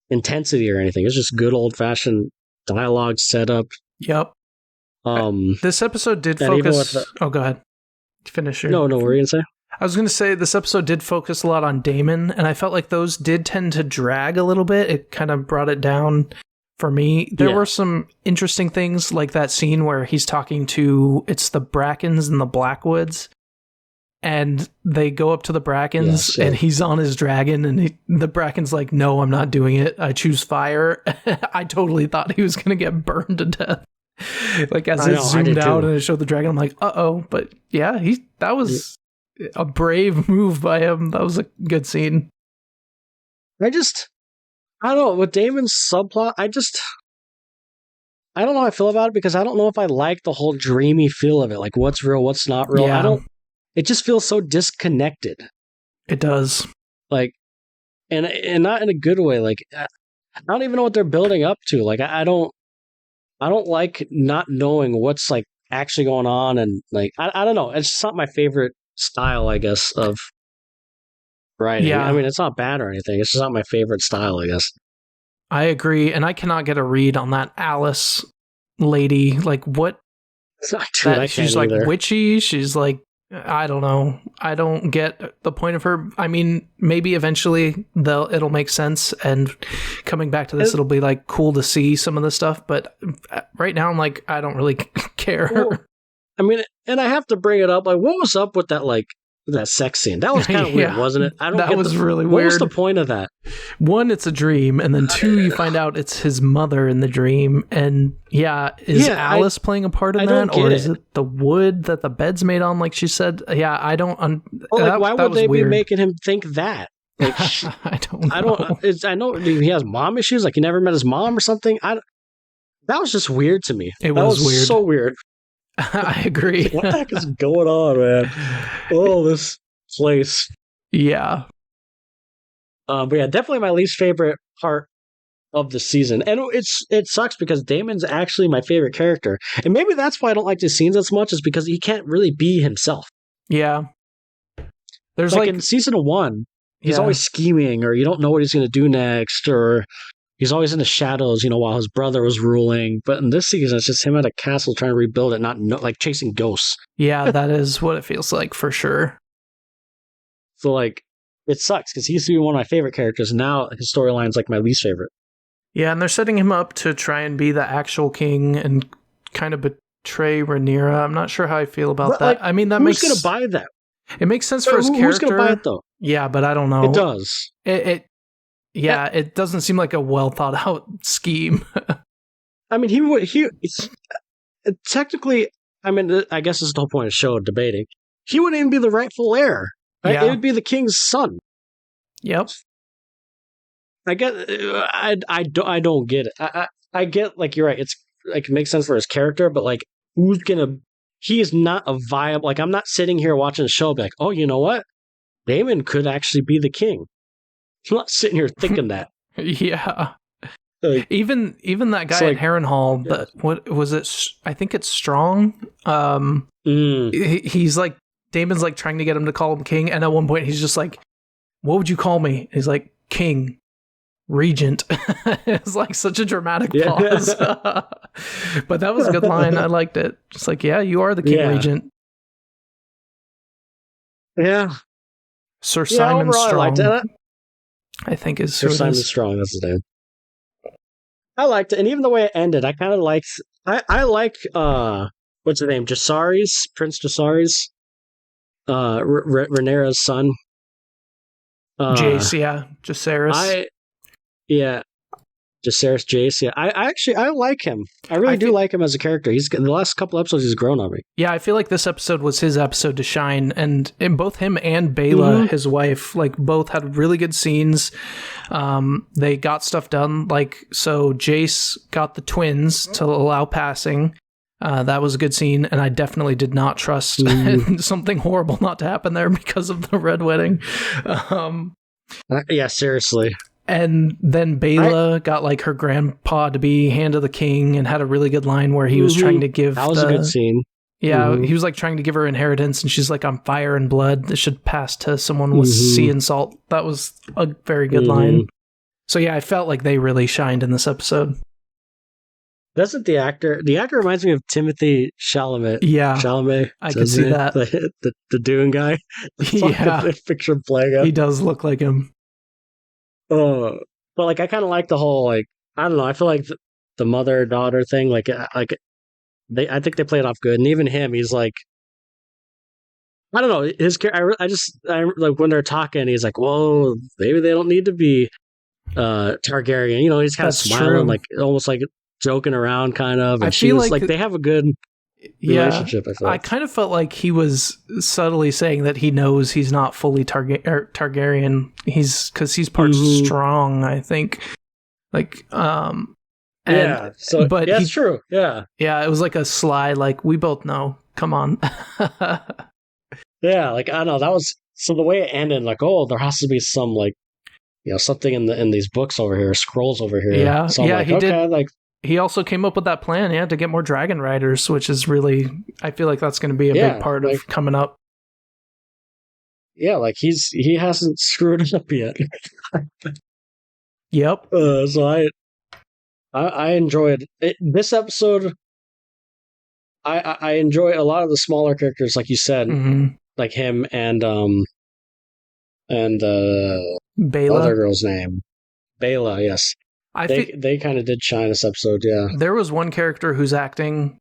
B: intensity or anything. It's just good old fashioned dialogue setup. Yep.
A: This episode did focus. Go ahead. Finish your.
B: No, what were you gonna say?
A: I was gonna say this episode did focus a lot on Daemon, and I felt like those did tend to drag a little bit. It kind of brought it down for me. There were some interesting things, like that scene where he's talking to the Brackens and the Blackwoods, and they go up to the Brackens, and he's on his dragon, and the Bracken's like, "No, I'm not doing it. I choose fire." I totally thought he was gonna get burned to death. Like as it zoomed out and it showed the dragon, I'm like, uh-oh. But yeah, that was a brave move by him. That was a good scene.
B: I don't know, with Daemon's subplot, I don't know how I feel about it, because I don't know if I like the whole dreamy feel of it. Like what's real, what's not real. Yeah. It just feels so disconnected.
A: It does.
B: Like, and not in a good way. Like, I don't even know what they're building up to. Like, I don't like not knowing what's like actually going on, and like I don't know. It's just not my favorite style, I guess, of writing. Yeah. I mean, it's not bad or anything. It's just not my favorite style, I guess.
A: I agree, and I cannot get a read on that Alice lady. Like, what? She's like witchy. She's like, I don't know. I don't get the point of her. I mean, maybe eventually it'll make sense, and coming back to this, it'll be like cool to see some of the stuff. But right now, I'm like, I don't really care.
B: Well, I mean, and I have to bring it up. Like, what was up with that sex scene? That was kind of weird, wasn't it?
A: That was really weird.
B: What was the point of that?
A: One, it's a dream, and then two, you find out it's his mother in the dream, and is Alice playing a part in that, or is it the wood that the bed's made on, like she said? Yeah, I don't.
B: Why would they be making him think that? Like,
A: I don't know.
B: I know he has mom issues. Like he never met his mom or something. That was just weird to me.
A: It was weird.
B: So weird.
A: I agree.
B: What the heck is going on, man? Oh, this place.
A: Yeah.
B: But yeah, definitely my least favorite part of the season. And it sucks because Daemon's actually my favorite character. And maybe that's why I don't like the scenes as much, is because he can't really be himself.
A: Yeah.
B: There's like in season 1, he's always scheming, or you don't know what he's going to do next, or he's always in the shadows, while his brother was ruling. But in this season, it's just him at a castle trying to rebuild it, like chasing ghosts.
A: Yeah, that is what it feels like for sure.
B: So, like, it sucks because he used to be one of my favorite characters. And now his storyline's like my least favorite.
A: Yeah, and they're setting him up to try and be the actual king and kind of betray Rhaenyra. I'm not sure how I feel about that. Like, I mean,
B: who's going to buy that?
A: It makes sense for his character. Who's going to buy it, though? Yeah, but I don't know.
B: It does.
A: It doesn't seem like a well thought out scheme.
B: I mean, he technically, I mean, I guess this is the whole point of the show, debating. He wouldn't even be the rightful heir. Right? Yeah. It would be the king's son.
A: Yep.
B: I don't get it. I get, like, you're right. It's like, it makes sense for his character, but like, he is not a viable, like, I'm not sitting here watching the show be like, oh, you know what? Daemon could actually be the king. I'm not sitting here thinking that.
A: Yeah. Like, even that guy at Harrenhal, what was it? I think it's Strong. He's like, Daemon's like trying to get him to call him king, and at one point he's just like, "What would you call me?" He's like, "King." Regent. It's like such a dramatic pause. But that was a good line. I liked it. Just like, yeah, you are the King Regent.
B: Yeah.
A: Sir Simon
B: overall,
A: Strong.
B: I liked it.
A: I think is
B: Sir Simon Strong, that's his name. I liked it, and even the way it ended, I kind of liked. I like what's his name? Prince Jacaerys, Rhaenyra's son.
A: Jacaerys.
B: Jace. Yeah, I like him. I really do like him as a character. He's the last couple episodes he's grown on me.
A: Yeah, I feel like this episode was his episode to shine, and in both him and Baela, his wife, like both had really good scenes. They got stuff done. Like, so Jace got the twins to allow passing. That was a good scene, and I definitely did not trust something horrible not to happen there because of the Red Wedding.
B: Yeah, seriously.
A: And then Baela got like her grandpa to be Hand of the King and had a really good line where he was trying to give
B: that was a good scene.
A: Yeah, he was like trying to give her inheritance, and she's like, "I'm fire and blood. This should pass to someone with sea and salt." That was a very good line. So yeah, I felt like they really shined in this episode.
B: Doesn't the actor reminds me of Timothy Chalamet?
A: Yeah,
B: Chalamet.
A: I can see that.
B: The Dune guy.
A: Yeah,
B: picture playing up.
A: He does look like him.
B: But like, I kind of like the whole, like, I don't know. I feel like the mother-daughter thing, I think they played off good, and even him, he's like, I don't know, his character. I like when they're talking, he's like, "Whoa, maybe they don't need to be Targaryen." You know, he's kind of smiling, like almost like joking around, kind of. And she was like, they have a good relationship. I
A: kind of felt like he was subtly saying that he knows he's not fully Targaryen. Because he's part strong, I think. Like,
B: but it's true. Yeah,
A: it was like a sly, like, we both know. Come on.
B: Yeah, like, I know that was so the way it ended. Like, oh, there has to be some, like, you know, something in these books over here, scrolls over here.
A: Yeah,
B: so like,
A: he
B: did. Like,
A: he also came up with that plan, to get more dragon riders, which is really, I feel like that's going to be a big part of coming up.
B: Yeah, like he hasn't screwed it up yet.
A: Yep.
B: So I enjoyed it. This episode. I enjoy a lot of the smaller characters, like you said, like him and the other girl's name, Baela. Yes. They kind of did shine this episode, yeah.
A: There was one character whose acting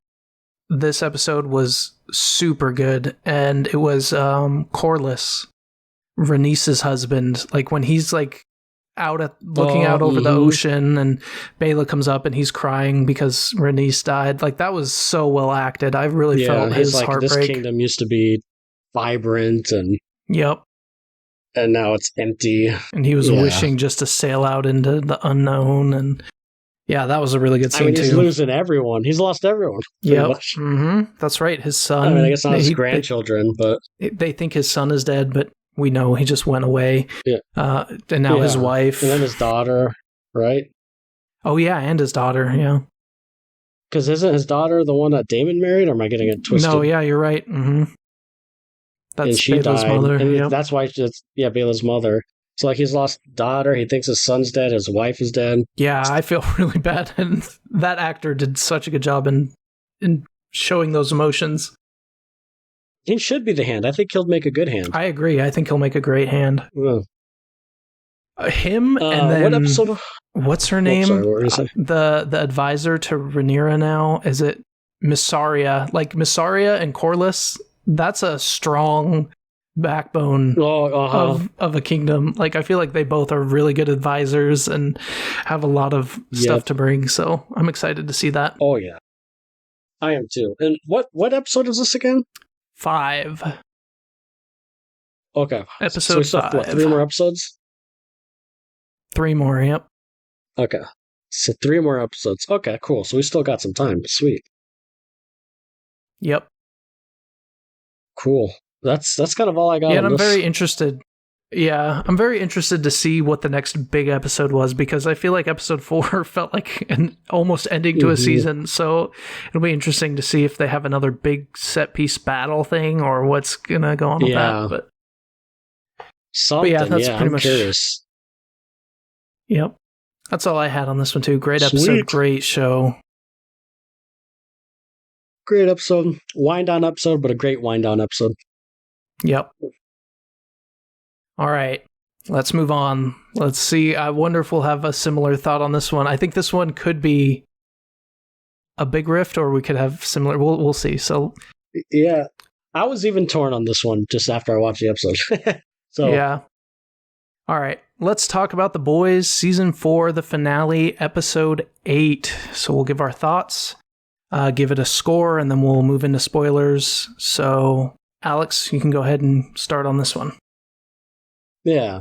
A: this episode was super good, and it was Corlys, Rhaenys's husband. Like, when he's like looking out over the ocean, and Baela comes up and he's crying because Rhaenys died. Like, that was so well acted. I really felt his
B: like,
A: heartbreak.
B: This kingdom used to be vibrant and and now it's empty.
A: And he was wishing just to sail out into the unknown. And that was a really good scene,
B: he's losing everyone. He's lost everyone.
A: Yep. That's right. His son.
B: I mean, I guess not his grandchildren, but
A: they think his son is dead, but we know he just went away.
B: Yeah.
A: And now his wife.
B: And then his daughter, right?
A: Oh, yeah, and his daughter, yeah.
B: Because isn't his daughter the one that Daemon married, or am I getting it twisted?
A: No, yeah, you're right. That's Baela's mother.
B: And that's why Baela's mother. So, like, he's lost daughter, he thinks his son's dead, his wife is dead.
A: Yeah, I feel really bad. And that actor did such a good job in showing those emotions.
B: He should be the Hand. I think he'll make a good Hand.
A: I agree. I think he'll make a great Hand. Him and then
B: what episode?
A: What's her name?
B: Sorry, what were you saying?
A: The advisor to Rhaenyra now, is it Missaria? Like, Missaria and Corlys, that's a strong backbone of a kingdom. Like, I feel like they both are really good advisors and have a lot of stuff to bring. So I'm excited to see that.
B: Oh yeah, I am too. And what episode is this again?
A: 5.
B: Okay,
A: episode 5.
B: What, 3 more episodes?
A: 3 more. Yep.
B: Okay, so 3 more episodes. Okay, cool. So we still got some time. Sweet.
A: Yep.
B: Cool. That's kind of all I got.
A: Yeah, and I'm very interested. Yeah, I'm very interested to see what the next big episode was, because I feel like episode 4 felt like an almost ending to a season. So it'll be interesting to see if they have another big set piece battle thing or what's gonna go on with that. But
B: something. But
A: that's pretty much.
B: Curious.
A: Yep. That's all I had on this one too. Great episode,
B: Sweet.
A: great show.
B: Great episode. Wind down episode, but a great wind down episode.
A: Yep. All right. Let's move on. Let's see. I wonder if we'll have a similar thought on this one. I think this one could be a big rift, or we could have similar. We'll see. So
B: yeah, I was even torn on this one just after I watched the episode. So
A: yeah. All right. Let's talk about The Boys season 4, the finale, episode 8. So we'll give our thoughts, give it a score, and then we'll move into spoilers. So Alex, you can go ahead and start on this one.
B: Yeah.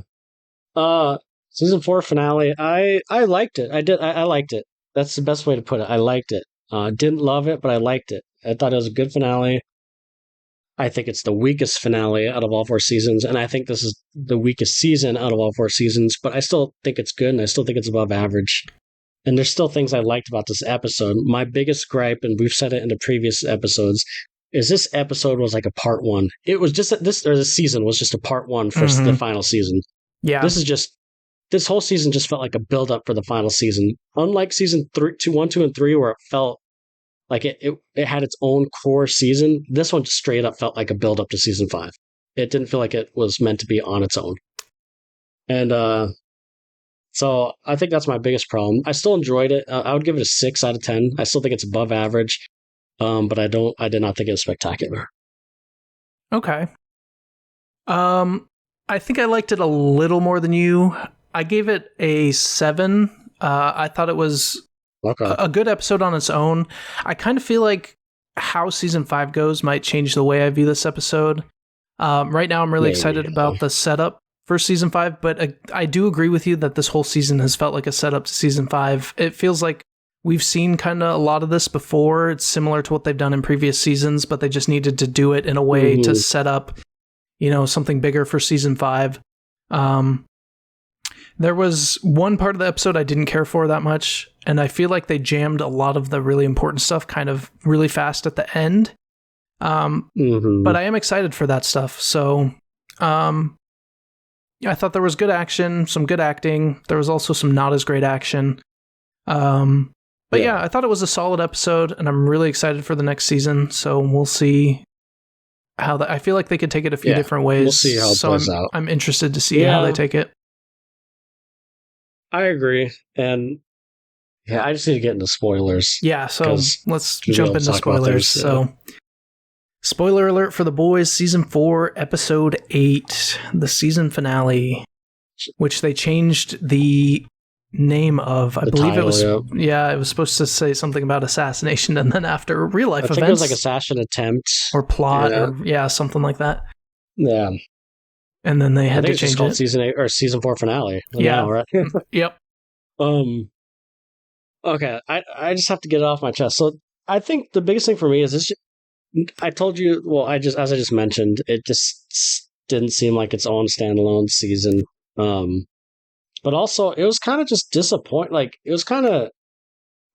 B: Season 4 finale. I liked it. I liked it. That's the best way to put it. I liked it. Didn't love it, but I liked it. I thought it was a good finale. I think it's the weakest finale out of all 4 seasons, and I think this is the weakest season out of all 4 seasons, but I still think it's good, and I still think it's above average. And there's still things I liked about this episode. My biggest gripe, and we've said it in the previous episodes, is this episode was like a part 1. It was just this season was just a part 1 for the final season.
A: Yeah.
B: This whole season just felt like a build up for the final season. Unlike season 1, 2, and 3, where it felt like it had its own core season, this one just straight up felt like a build up to season 5. It didn't feel like it was meant to be on its own. And so I think that's my biggest problem. I still enjoyed it. I would give it a 6 out of 10. I still think it's above average. But I did not think it was spectacular.
A: Okay. I think I liked it a little more than you. I gave it a 7. I thought it was a good episode on its own. I kind of feel like how season 5 goes might change the way I view this episode. Right now, I'm really excited about the setup for season 5, but I do agree with you that this whole season has felt like a setup to season 5. It feels like we've seen kind of a lot of this before. It's similar to what they've done in previous seasons, but they just needed to do it in a way to set up, something bigger for season 5. There was one part of the episode I didn't care for that much, and I feel like they jammed a lot of the really important stuff kind of really fast at the end. But I am excited for that stuff. So I thought there was good action, some good acting. There was also some not as great action. But yeah, I thought it was a solid episode, and I'm really excited for the next season. So we'll see how I feel like they could take it a few different ways.
B: We'll see how it plays out.
A: I'm interested to see how they take it.
B: I agree. And I just need to get into spoilers.
A: Yeah, so let's jump into spoilers. So spoiler alert for The Boys Season 4, Episode 8, the season finale, which they changed the name of. I believe it was, it was supposed to say something about assassination, and then after real life events. I think it
B: was like assassin attempt.
A: Or plot, or something like that.
B: Yeah.
A: And then they had to change it.
B: Season 8 or Season 4 finale.
A: Yeah.
B: Now, right?
A: Yep.
B: Okay, I just have to get it off my chest. So I think the biggest thing for me is this. I told you, as I just mentioned, it just didn't seem like its own standalone season. But also, it was kind of just disappointing. Like, it was kind of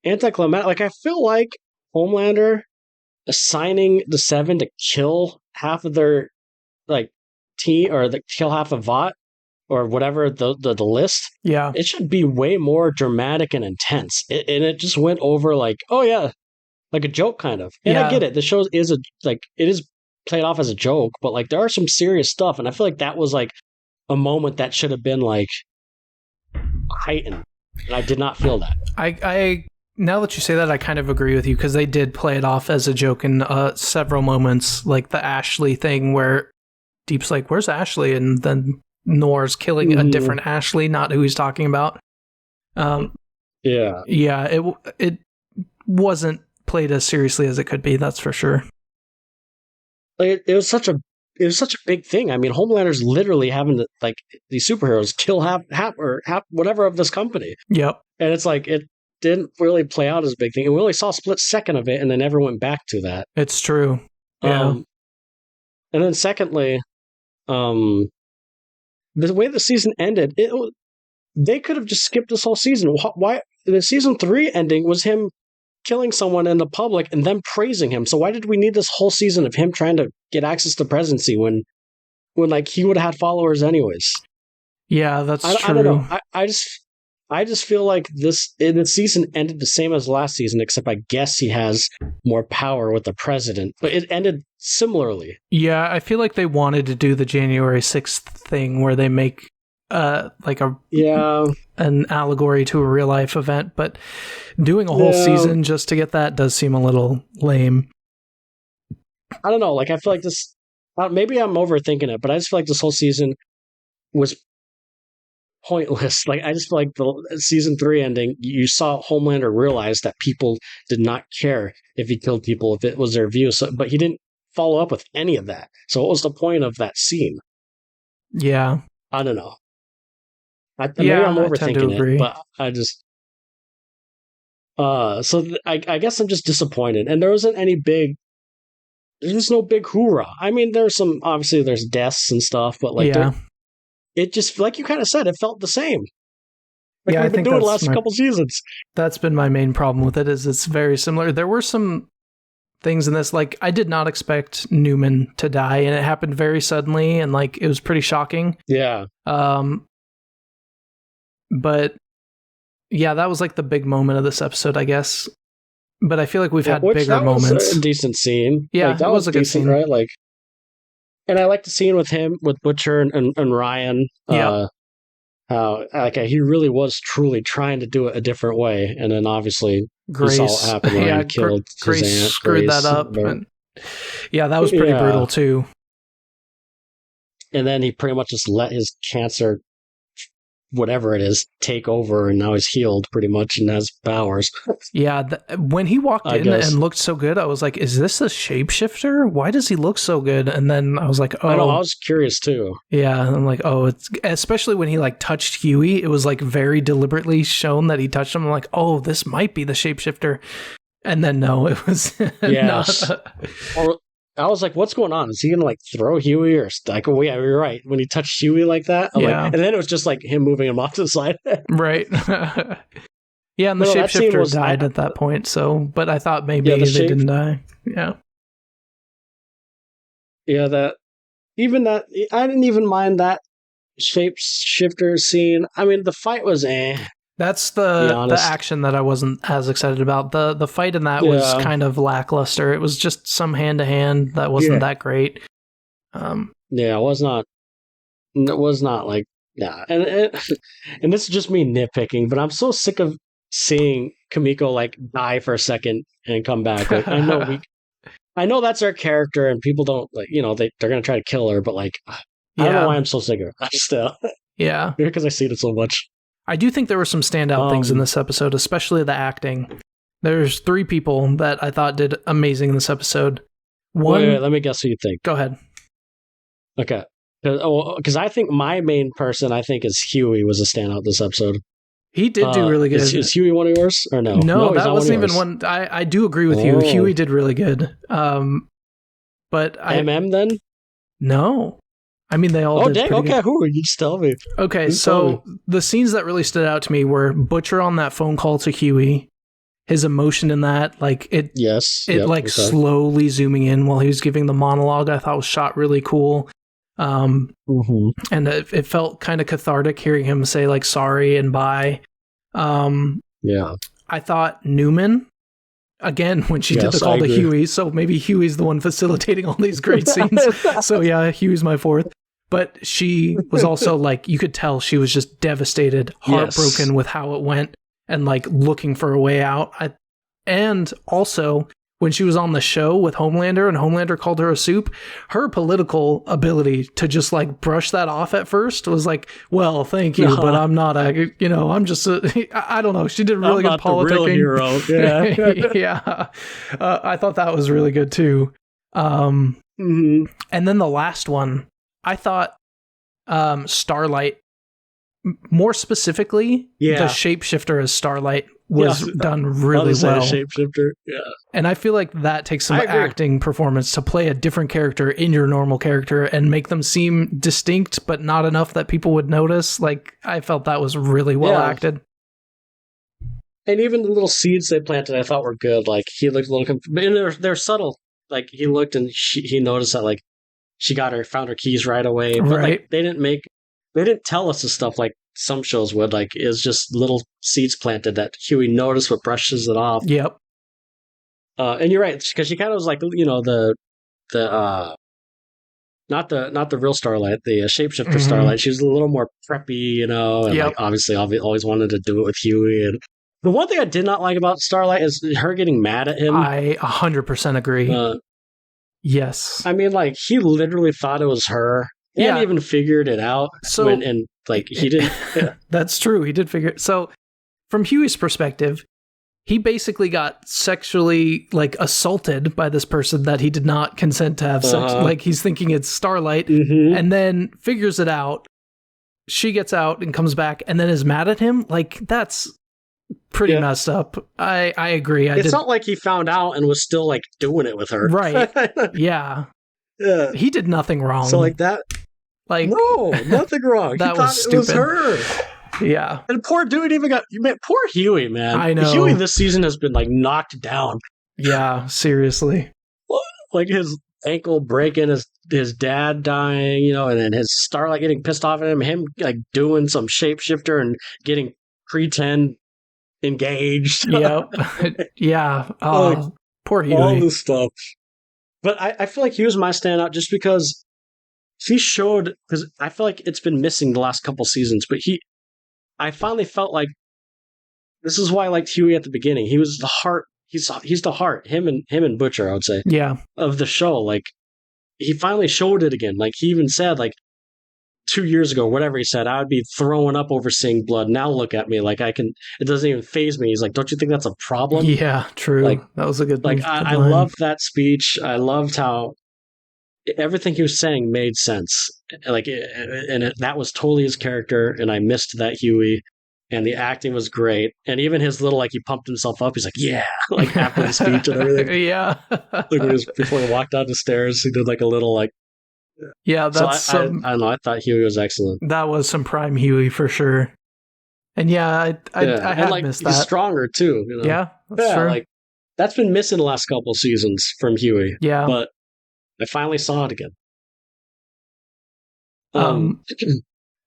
B: anticlimactic. Like, I feel like Homelander assigning the 7 to kill half of their, team, or kill half of VOT, or whatever, the list.
A: Yeah.
B: It should be way more dramatic and intense. And it just went over like a joke, kind of. And I get it. The show is it is played off as a joke, but, there are some serious stuff. And I feel like that was, a moment that should have been, heightened, and I did not feel that.
A: I now that you say that, I kind of agree with you, because they did play it off as a joke in several moments, like the Ashley thing where Deep's like, "Where's Ashley?" and then Noir's killing a different Ashley, not who he's talking about. It wasn't played as seriously as it could be. That's for sure.
B: It was such a big thing. I mean, Homelander's literally having to, these superheroes kill half whatever of this company.
A: Yep.
B: And it's it didn't really play out as a big thing. And we only saw a split second of it, and they never went back to that.
A: It's true. Yeah.
B: And then secondly, the way the season ended, they could have just skipped this whole season. Why? The season 3 ending was him killing someone in the public and then praising him. So why did we need this whole season of him trying to get access to presidency when he would have had followers anyways?
A: Yeah, that's true.
B: I don't know. I just I just feel like the season ended the same as last season, except I guess he has more power with the president. But it ended similarly.
A: Yeah, I feel like they wanted to do the January 6th thing where they make like an allegory to a real life event, but doing a whole season just to get that does seem a little lame.
B: I don't know. Like, I feel like this. Maybe I'm overthinking it, but I just feel like this whole season was pointless. Like, I just feel like the season 3 ending, you saw Homelander realize that people did not care if he killed people, if it was their view. So, but he didn't follow up with any of that. So, what was the point of that scene?
A: Yeah,
B: I don't know. Maybe I'm overthinking it, but I just. I guess I'm just disappointed, and there wasn't any big. There's no big hoorah. I mean, obviously there's deaths and stuff, but like, it just, like you kind of said, it felt the same. Like we've been doing the last couple seasons.
A: That's been my main problem with it, is it's very similar. There were some things in this, like, I did not expect Newman to die, and it happened very suddenly, and like, it was pretty shocking.
B: Yeah.
A: But yeah, that was like the big moment of this episode, I guess. But I feel like we've had bigger moments.
B: Was a decent scene.
A: Yeah,
B: like, that was a good scene, right? Like, and I liked the scene with him, with Butcher and Ryan.
A: Yeah.
B: He really was truly trying to do it a different way, and then obviously
A: Grace,
B: we saw what happened when he killed
A: Grace
B: his aunt.
A: Screwed that up. And, yeah, that was pretty brutal too.
B: And then he pretty much just let his cancer, whatever it is, take over, and now he's healed pretty much and has powers.
A: Yeah, when he walked in and looked so good, I was like, is this a shapeshifter? Why does he look so good? And then I was like, oh.
B: I know, I was curious too.
A: Yeah, I'm like, oh, it's especially when he like touched Huey, it was like very deliberately shown that he touched him. I'm like, oh, this might be the shapeshifter. And then no, it was not.
B: Or I was like, what's going on? Is he going to like throw Huey or like, oh yeah, you're right. When he touched Huey like that, I'm like, and then it was just like him moving him off to the side.
A: Right. Yeah, and the shapeshifter died at that point. So, but I thought maybe they didn't die. Yeah.
B: Yeah, I didn't even mind that shapeshifter scene. I mean, the fight was
A: That's the action that I wasn't as excited about. The fight in that was kind of lackluster. It was just some hand to hand that wasn't that great.
B: It was not. It was not like and this is just me nitpicking, but I'm so sick of seeing Kimiko like die for a second and come back. Like, I know that's our character, and people don't like, they're gonna try to kill her, but like, I don't know why I'm so sick of it. Still, because I see it so much.
A: I do think there were some standout things in this episode, especially the acting. There's 3 people that I thought did amazing in this episode.
B: Wait, let me guess who you think.
A: Go ahead.
B: Okay. Because I think my main person, is Huey was a standout this episode.
A: He did do really good.
B: Is Huey one of yours or no?
A: No, that wasn't even one. I do agree with you. Huey did really good. But
B: then?
A: No. I mean, they all did.
B: Okay, good. Who? You just tell me.
A: Okay, so the scenes that really stood out to me were Butcher on that phone call to Huey. His emotion in that, like it, slowly zooming in while he was giving the monologue, I thought was shot really cool. And it felt kind of cathartic hearing him say like sorry and bye. I thought Newman, again, when she did the call to Huey, so maybe Huey's the one facilitating all these great scenes. So yeah, Huey's my 4th. But she was also like, you could tell she was just devastated, heartbroken with how it went, and like looking for a way out. And also, when she was on the show with Homelander and Homelander called her a soup, her political ability to just like brush that off at first was like, well, thank you, but I'm not I'm just I don't know. She did really good politicking. The real hero. I thought that was really good too. And then the last one, I thought Starlight, more specifically, the shapeshifter as Starlight was done really well.
B: Shapeshifter,
A: and I feel like that takes some acting performance to play a different character in your normal character and make them seem distinct, but not enough that people would notice. Like, I felt that was really well acted.
B: And even the little seeds they planted, I thought were good. Like, he looked a little, they're subtle. Like, he looked and he noticed that like she found her keys right away. But like, they didn't tell us the stuff like some shows would, like, is just little seeds planted that Huey noticed but brushes it off.
A: Yep.
B: And you're right, because she kind of was like, the not the real Starlight, the shapeshifter Starlight. She was a little more preppy, and like obviously always wanted to do it with Huey. And the one thing I did not like about Starlight is her getting mad at him.
A: I 100% agree. Yes.
B: I mean, like, he literally thought it was her. And even figured it out.
A: So,
B: he didn't.
A: That's true. He did figure it. So, from Huey's perspective, he basically got sexually, like, assaulted by this person that he did not consent to have sex. Like, he's thinking it's Starlight, and then figures it out. She gets out and comes back, and then is mad at him. Like, that's pretty messed up. I agree.
B: It's not like he found out and was still, like, doing it with her.
A: Right. Yeah. He did nothing wrong.
B: So, like, that...
A: Like,
B: no, nothing wrong.
A: That
B: he thought
A: was stupid.
B: It was her.
A: Yeah.
B: And poor dude even got... Man, poor Huey, man.
A: I know.
B: Huey this season has been, like, knocked down.
A: Yeah, seriously.
B: Like, his ankle breaking, his dad dying, and then his Starlight getting pissed off at him, like, doing some shapeshifter and getting pretend engaged.
A: Yep. Yeah.
B: Like,
A: poor Huey.
B: All this stuff. But I feel like he was my standout just because he showed, because I feel like it's been missing the last couple seasons, but I finally felt like this is why I liked Huey at the beginning. He was the heart. He's the heart. Him and Butcher, I would say.
A: Yeah. Of
B: the show. Like, he finally showed it again. Like, he even said, like, 2 years ago, whatever he said, I would be throwing up over seeing blood. Now look at me. Like, it doesn't even faze me. He's like, don't you think that's a problem?
A: Yeah, true.
B: Like,
A: that was a good
B: Like, I loved that speech. I loved how everything he was saying made sense. Like, that was totally his character, and I missed that Huey. And the acting was great. And even his little, like, he pumped himself up. He's like, yeah, like, after the speech and everything.
A: Yeah.
B: Like, before he walked down the stairs, he did, like, a little, like...
A: Yeah, that's...
B: I don't know, I thought Huey was excellent.
A: That was some prime Huey, for sure. And I have missed that.
B: He's stronger, too.
A: Yeah, that's true.
B: Like, that's been missing the last couple seasons from Huey.
A: Yeah.
B: But I finally saw it again.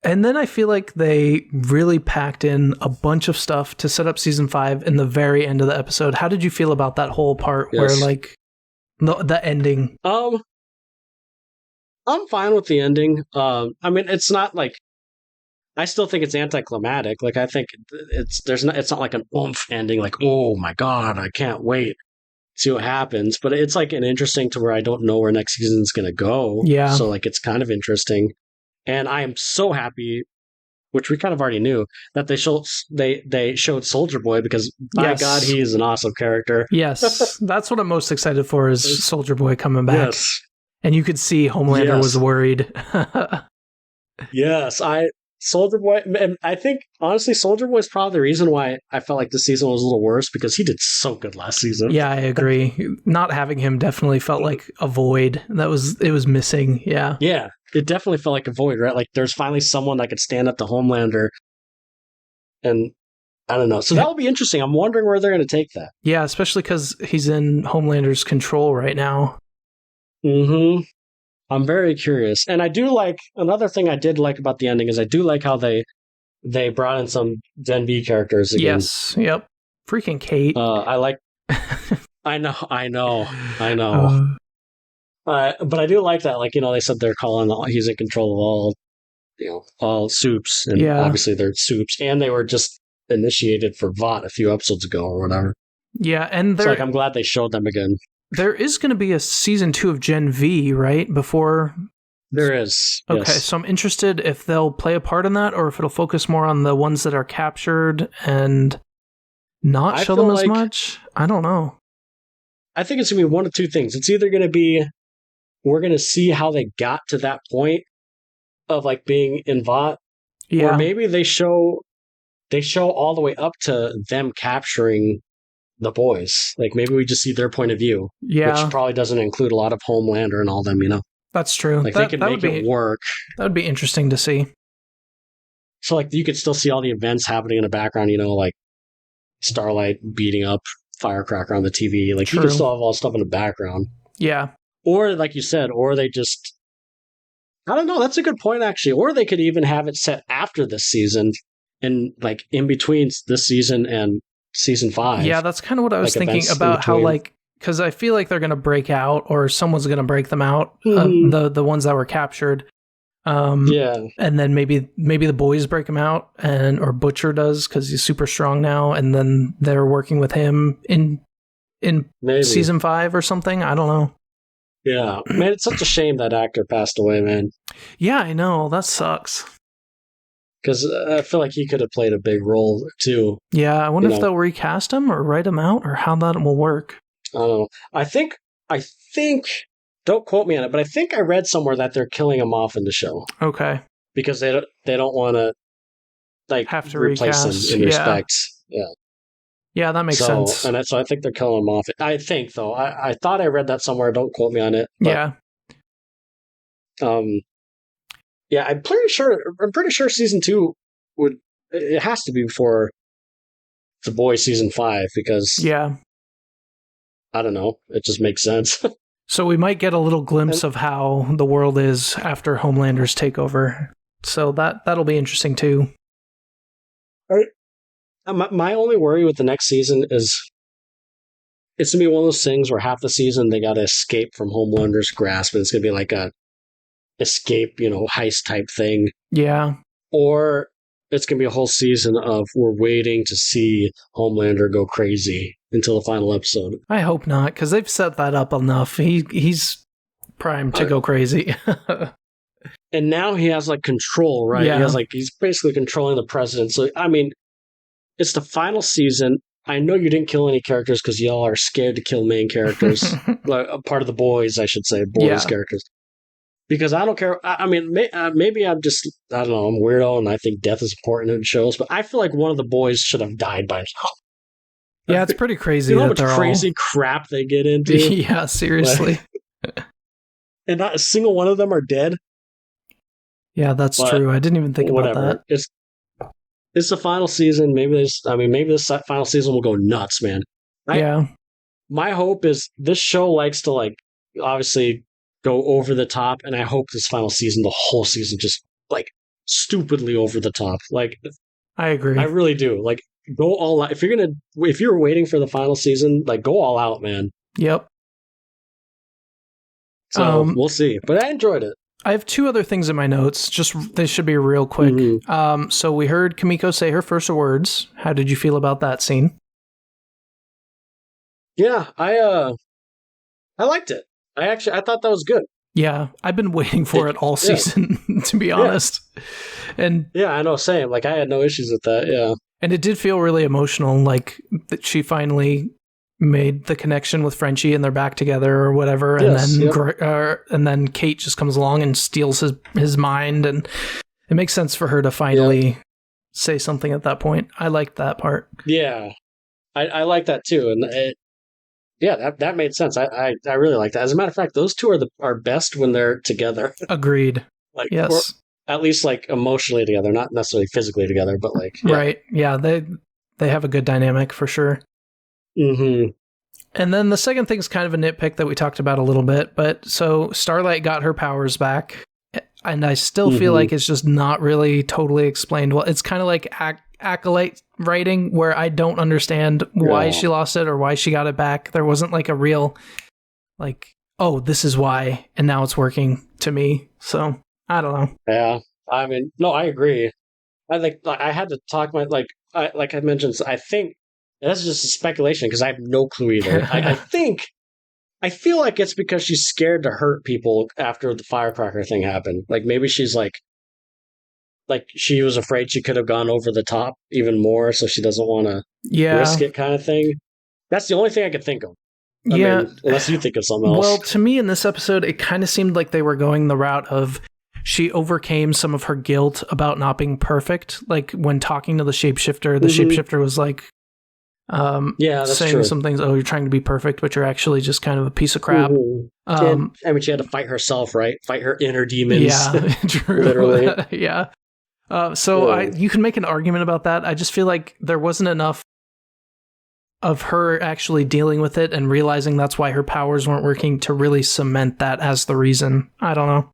A: And then I feel like they really packed in a bunch of stuff to set up season 5 in the very end of the episode. How did you feel about that whole part where, like, the ending?
B: I'm fine with the ending. I mean, it's not like, I still think it's anticlimactic. Like, I think it's not like an oomph ending, like, oh my God, I can't wait to see what happens. But it's like an interesting to where I don't know where next season's going to go.
A: Yeah.
B: So, like, it's kind of interesting. And I am so happy, which we kind of already knew, that they showed Soldier Boy, because by God, he is an awesome character.
A: Yes, that's what I'm most excited for, is Soldier Boy coming back.
B: Yes.
A: And you could see Homelander was worried.
B: Yes, Soldier Boy, and I think, honestly, Soldier Boy is probably the reason why I felt like the season was a little worse, because he did so good last season.
A: Yeah, I agree. Not having him definitely felt like a void. It was missing, yeah.
B: Yeah, it definitely felt like a void, right? Like, there's finally someone that could stand up to Homelander, and I don't know. So that will be interesting. I'm wondering where they're going to take that.
A: Yeah, especially because he's in Homelander's control right now.
B: Mm-hmm. I'm very curious. And I do like, another thing I did like about the ending is I do like how they brought in some Gen V characters again.
A: Yes, yep. Freaking Kate.
B: I like... I know. But I do like that, like, they said they're calling, he's in control of all soups. And obviously they're soups. And they were just initiated for VOT a few episodes ago or whatever.
A: Yeah, and
B: so, like, I'm glad they showed them again.
A: There is going to be a season 2 of Gen V, right? Before...
B: There is.
A: Okay,
B: yes.
A: So I'm interested if they'll play a part in that, or if it'll focus more on the ones that are captured and not show them as much. I don't know.
B: I think it's going to be one of two things. It's either going to be, we're going to see how they got to that point of, like, being in VOT, or maybe they show all the way up to them capturing the boys. Like, maybe we just see their point of view, which probably doesn't include a lot of Homelander and all them,
A: That's true.
B: Like, they could make it work.
A: That would be interesting to see.
B: So, like, you could still see all the events happening in the background, like Starlight beating up Firecracker on the TV. Like, you could still have all stuff in the background.
A: Yeah.
B: Or, like you said, or they just I don't know. That's a good point, actually. Or they could even have it set after this season and like in between this season and season 5.
A: Yeah, that's kind of what I was
B: like
A: thinking about how like, because I feel like they're going to break out or someone's going to break them out, the ones that were captured.
B: Yeah.
A: And then maybe the boys break him out or Butcher does because he's super strong now. And then they're working with him in season 5 or something. I don't know.
B: Yeah, man, it's such a shame that actor passed away, man.
A: Yeah, I know. That sucks.
B: Because I feel like he could have played a big role, too.
A: Yeah, I wonder if they'll recast him or write him out or how that will work.
B: I don't know. I think, don't quote me on it, but I think I read somewhere that they're killing him off in the show.
A: Okay.
B: Because they don't want to, like,
A: have to
B: replace
A: recast.
B: him in respect. Yeah.
A: Yeah, that makes sense.
B: So I think they're killing him off. I think, though. I thought I read that somewhere. Don't quote me on it. But, yeah, I'm pretty sure season 2 it has to be before The Boys season 5 because I don't know, it just makes sense.
A: So we might get a little glimpse of how the world is after Homelander's takeover. So that'll be interesting too.
B: My only worry with the next season is it's gonna be one of those things where half the season they gotta escape from Homelander's grasp, and it's gonna be like a escape, heist type thing.
A: Yeah.
B: Or it's gonna be a whole season of we're waiting to see Homelander go crazy until the final episode.
A: I hope not, because they've set that up enough. He's primed to go crazy.
B: And now he has like control, right?
A: Yeah.
B: He's basically controlling the president. So I mean, it's the final season. I know you didn't kill any characters because y'all are scared to kill main characters. Like a part of the boys, I should say, characters. Because I don't care. I mean, maybe I'm just, I don't know, I'm a weirdo and I think death is important in shows, but I feel like one of the boys should have died by now.
A: Yeah, it's pretty crazy.
B: You know how much crazy crap they get into?
A: Yeah, seriously.
B: And not a single one of them are dead?
A: Yeah, that's true. I didn't even think about that.
B: It's the final season. Maybe this final season will go nuts, man. My hope is this show likes to obviously go over the top, and I hope this final season, the whole season, just stupidly over the top.
A: I agree.
B: I really do. Go all out. If you're waiting for the final season, go all out, man.
A: Yep.
B: So we'll see. But I enjoyed it.
A: I have 2 other things in my notes. Just they should be real quick. Mm-hmm. So we heard Kimiko say her first words. How did you feel about that scene?
B: Yeah, I liked it. I thought that was good.
A: Yeah, I've been waiting for it all season, to be honest. And
B: yeah, I know, same. I had no issues with that. Yeah,
A: and it did feel really emotional, that she finally made the connection with Frenchie and they're back together or whatever. And then Kate just comes along and steals his mind, and it makes sense for her to finally say something at that point. I liked that part.
B: Yeah, I like that too, and that made sense. I really like that. As a matter of fact, those two are best when they're together.
A: Agreed. Yes,
B: or at least emotionally together, not necessarily physically together, but
A: right. Yeah, they have a good dynamic for sure.
B: Mm-hmm.
A: And then the second thing is kind of a nitpick that we talked about a little bit, but so Starlight got her powers back, and I still feel like it's just not really totally explained well. It's kind of like Acolyte writing where I don't understand why she lost it or why she got it back. There wasn't a real oh, this is why, and now it's working to me. So I don't know.
B: Yeah, I mean, no, I agree. I think I had to talk my like I mentioned. I think that's just a speculation because I have no clue either. I feel like it's because she's scared to hurt people after the firecracker thing happened. Maybe she's she was afraid she could have gone over the top even more, so she doesn't want to risk it, kind of thing. That's the only thing I could think of. I mean, unless you think of something else.
A: Well, to me in this episode, it kind of seemed like they were going the route of she overcame some of her guilt about not being perfect. When talking to the shapeshifter, the shapeshifter was
B: that's
A: saying
B: true.
A: some things. Oh, you're trying to be perfect, but you're actually just kind of a piece of crap.
B: I mean, she had to fight herself, right? Fight her inner demons.
A: Yeah, true.
B: Literally.
A: Yeah. You can make an argument about that. I just feel like there wasn't enough of her actually dealing with it and realizing that's why her powers weren't working to really cement that as the reason. I don't know.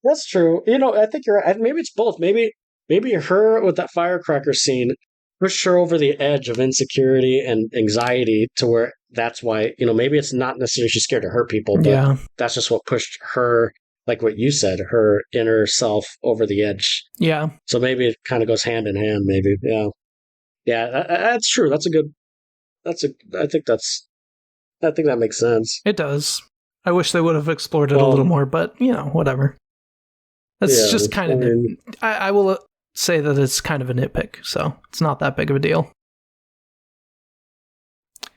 B: That's true. I think you're right. Maybe it's both. Maybe her with that firecracker scene pushed her over the edge of insecurity and anxiety to where that's why, maybe it's not necessarily she's scared to hurt people, but
A: Yeah.
B: that's just what pushed her, like what you said, her inner self over the edge.
A: Yeah.
B: So maybe it kind of goes hand in hand, maybe. Yeah. Yeah, that's true. I think that makes sense.
A: It does. I wish they would have explored it a little more, but, whatever. That's just kind of... I will say that it's kind of a nitpick, so it's not that big of a deal.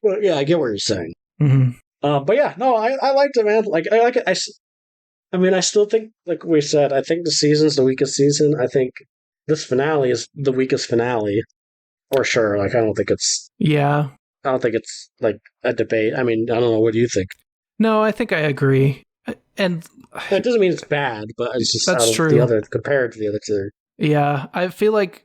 B: Well, yeah, I get what you're saying.
A: Mm-hmm.
B: But yeah, no, I liked it, man. Like, I like it. I still think, like we said, I think the season's the weakest season. I think this finale is the weakest finale, for sure. Like, I don't think it's like a debate. I mean, I don't know. What do you think?
A: No, I think I agree. And
B: it doesn't mean it's bad, but it's just
A: that's true.
B: Compared to the other two.
A: Yeah, I feel like,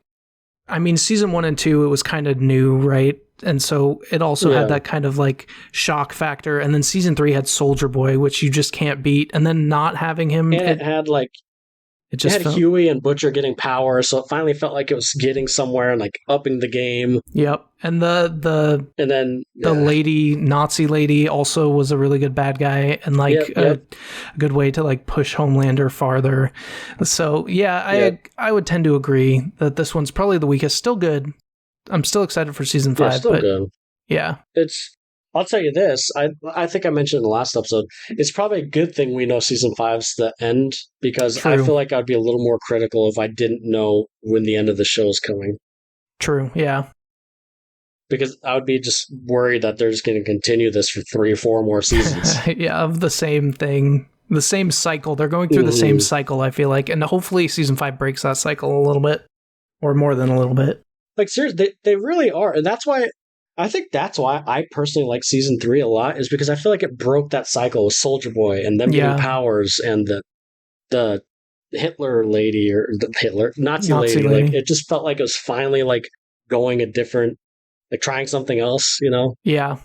A: season 1 and 2, it was kind of new, right? And so it also had that kind of like shock factor. And then season 3 had Soldier Boy, which you just can't beat. And then not having him,
B: and it had like it had Huey and Butcher getting power, so it finally felt like it was getting somewhere and like upping the game.
A: Yep, and the lady, Nazi lady, also was a really good bad guy and like a good way to like push Homelander farther. So I would tend to agree that this one's probably the weakest. Still good. I'm still excited for season 5.
B: Still good.
A: Yeah,
B: I'll tell you this. I think I mentioned in the last episode, it's probably a good thing we know season 5's the end, because I feel like I'd be a little more critical if I didn't know when the end of the show is coming.
A: True, yeah.
B: Because I would be just worried that they're just going to continue this for 3 or 4 more seasons.
A: Yeah, of the same thing. The same cycle. They're going through the same cycle, I feel like. And hopefully season 5 breaks that cycle a little bit. Or more than a little bit.
B: Like, seriously, they really are. And I think that's why I personally like season 3 a lot, is because I feel like it broke that cycle with Soldier Boy and them getting powers and the Hitler lady or the Nazi lady. Like, it just felt like it was finally like going a different, like trying something else, Yeah.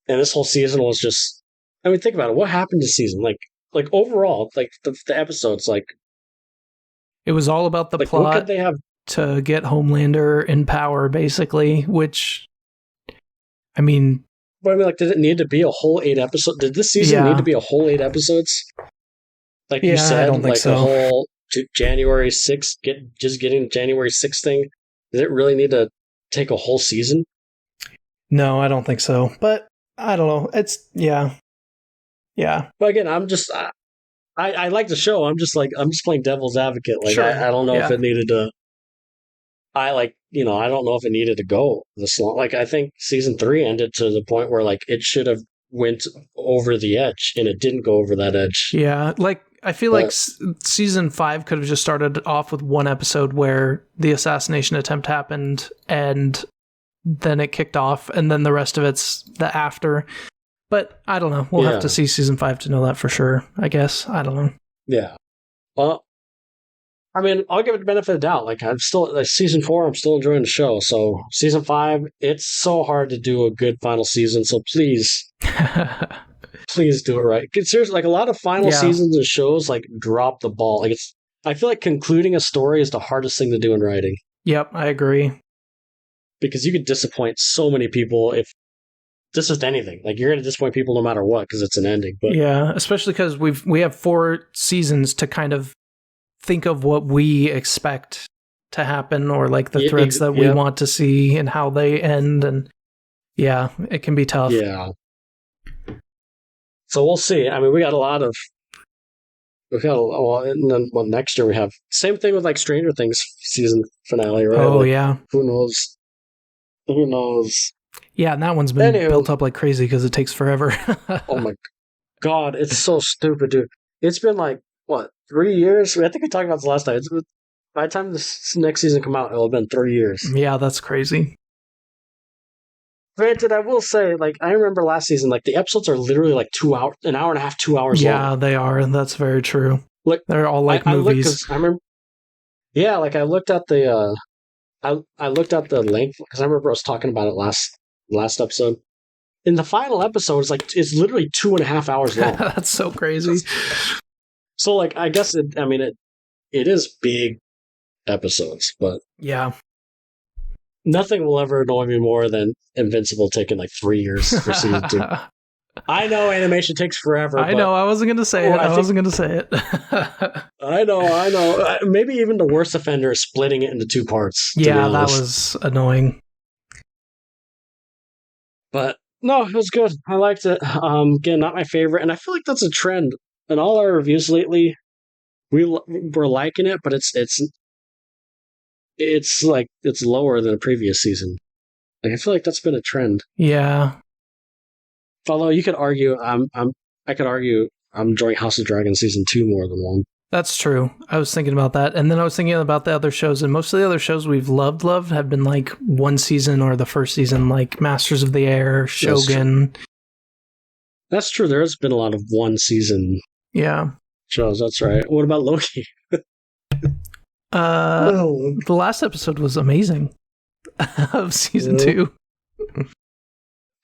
B: And this whole season was just, think about it. What happened this season? Like overall, like the episodes, like
A: it was all about the plot.
B: What could they have
A: to get Homelander in power, basically, which, did
B: it need to be a whole 8 episodes? Did this season need to be a whole 8 episodes? Like you said,
A: I don't think so.
B: The whole January 6th, getting the January 6th thing, did it really need to take a whole season?
A: No, I don't think so. But, I don't know. It's, yeah.
B: But again, I like the show. I'm just playing devil's advocate. Like, I don't know if it needed to... I don't know if it needed to go this long. Like, I think season 3 ended to the point where like it should have went over the edge, and it didn't go over that edge.
A: Yeah, like I feel like season 5 could have just started off with one episode where the assassination attempt happened, and then it kicked off, and then the rest of it's the after. But I don't know. We'll have to see season 5 to know that for sure, I guess. I don't know.
B: Yeah. Well, I'll give it the benefit of the doubt. Like, I'm still, season 4, I'm still enjoying the show. So, season 5, it's so hard to do a good final season. So, please, please do it right. Seriously, like, a lot of final seasons of shows, like, drop the ball. Like, I feel like concluding a story is the hardest thing to do in writing.
A: Yep, I agree.
B: Because you could disappoint so many people if this is anything. Like, you're going to disappoint people no matter what, because it's an ending. But
A: yeah, especially because we have 4 seasons to kind of think of what we expect to happen, or like the threads that we want to see and how they end, and it can be tough.
B: Yeah. So we'll see. We got a lot of... and then next year we have... Same thing with like Stranger Things season finale, right?
A: Oh,
B: like,
A: yeah.
B: Who knows? Who knows?
A: Yeah, and that one's been built up like crazy because it takes forever.
B: Oh my God, it's so stupid, dude. It's been like, what, 3 years? I think we talked about this last time. By the time this next season come out, it'll have been 3 years.
A: Yeah, that's crazy.
B: Granted, I will say, like, I remember last season, like, the episodes are literally like 2 hours, an hour and a half, 2 hours long.
A: Yeah, they are. That's very true.
B: Like,
A: they're all like movies.
B: I remember. Yeah, like I looked at the, I looked at the length, because I remember I was talking about it last episode. In the final episode, it's literally 2.5 hours long.
A: That's so crazy.
B: So, like, I guess it is big episodes, but
A: Yeah.
B: nothing will ever annoy me more than Invincible taking like 3 years for season 2. I know animation takes forever.
A: I know. I wasn't going to say it. I wasn't going to say it.
B: I know. Maybe even the worst offender is splitting it into 2 parts.
A: Yeah, that was annoying.
B: But no, it was good. I liked it. Again, not my favorite, and I feel like that's a trend in all our reviews lately. We're liking it, but it's like it's lower than a previous season. Like, I feel like that's been a trend.
A: Yeah.
B: Although you could argue, I could argue I'm enjoying House of Dragon season 2 more than 1.
A: That's true. I was thinking about that, and then I was thinking about the other shows, and most of the other shows we've loved have been like 1 season or the first season, like Masters of the Air, Shogun.
B: That's true. There has been a lot of 1 season.
A: Yeah.
B: Shows. That's right. What about Loki?
A: No. The last episode was amazing of season 2.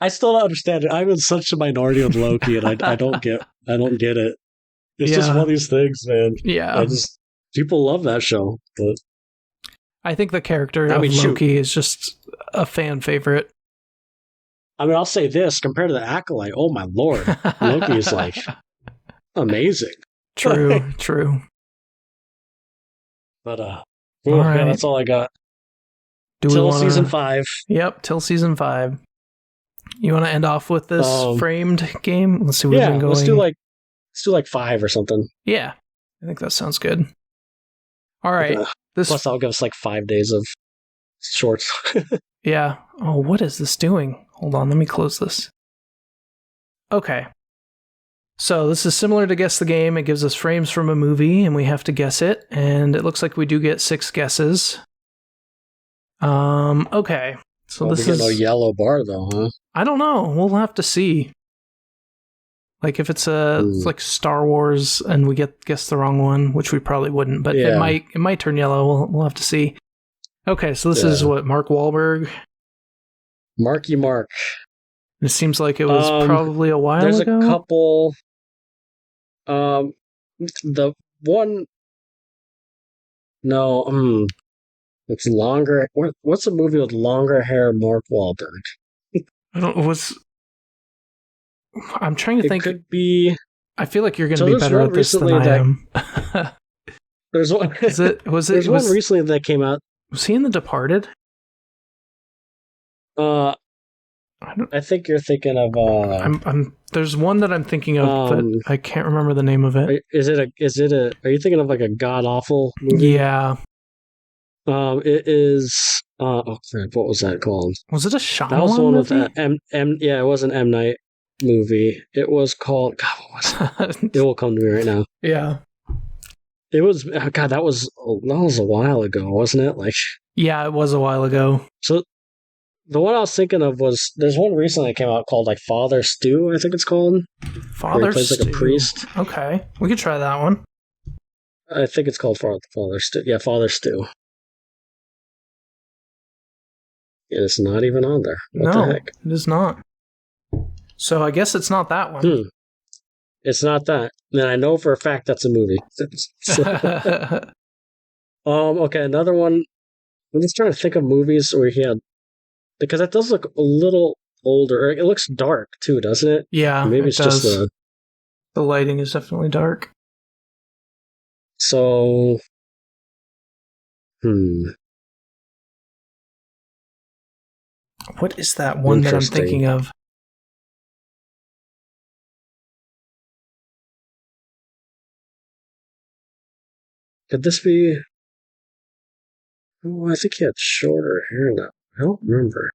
B: I still don't understand it. I'm in such a minority with Loki, and I don't get it. It's just one of these things, man.
A: Yeah.
B: People love that show, but
A: I think the character of Loki is just a fan favorite.
B: I mean, I'll say this compared to the Acolyte. Oh my lord, Loki is like amazing.
A: True.
B: But yeah, that's all I got. Till season 5.
A: Yep, till season 5. You want to end off with this framed game? Let's see where we're going.
B: Let's do like 5 or something.
A: Yeah, I think that sounds good. All right.
B: Plus, I'll give us like 5 days of shorts.
A: Yeah. Oh, what is this doing? Hold on, let me close this. Okay. So this is similar to Guess the Game. It gives us frames from a movie, and we have to guess it. And it looks like we do get 6 guesses. Okay. So this is no
B: yellow bar, though, huh?
A: I don't know. We'll have to see. Like if it's it's like Star Wars, and we guess the wrong one, which we probably wouldn't, but it might turn yellow. We'll have to see. Okay, so this is what, Mark Wahlberg.
B: Marky Mark.
A: It seems like it was probably a while ago.
B: There's a couple. The one. No, it's longer. What's a movie with longer hair, Mark Wahlberg?
A: I'm trying to think.
B: It could be.
A: I feel like you're going to be better at this than I am.
B: There's one. There's one recently that came out.
A: Was he in The Departed?
B: I think you're thinking of.
A: There's one that I'm thinking of, but I can't remember the name of it.
B: Are you thinking of like a god awful movie?
A: Yeah.
B: It is. Oh crap! What was that called?
A: Was it a Shyamalan
B: That was the one
A: movie?
B: with Yeah, it was an M Night movie. It was called. God, what was it? It will come to me right now.
A: Yeah.
B: It was. God, that was a while ago, wasn't it? Like.
A: Yeah, it was a while ago.
B: So. The one I was thinking of was there's one recently that came out called like Father Stew, I think it's called.
A: Father
B: Stew. He plays like a priest.
A: Okay, we could try that one.
B: I think it's called Father Stew. Yeah, Father Stew. And it's not even on there. What the heck?
A: It is not. So I guess it's not that one.
B: It's not that. And I know for a fact that's a movie. Okay, another one. I'm just trying to think of movies where he had. Because that does look a little older. It looks dark, too, doesn't it?
A: Yeah,
B: maybe it's just
A: the lighting is definitely dark.
B: So...
A: What is that one that I'm thinking of?
B: Could this be... Oh, I think he had shorter hair now. I don't remember.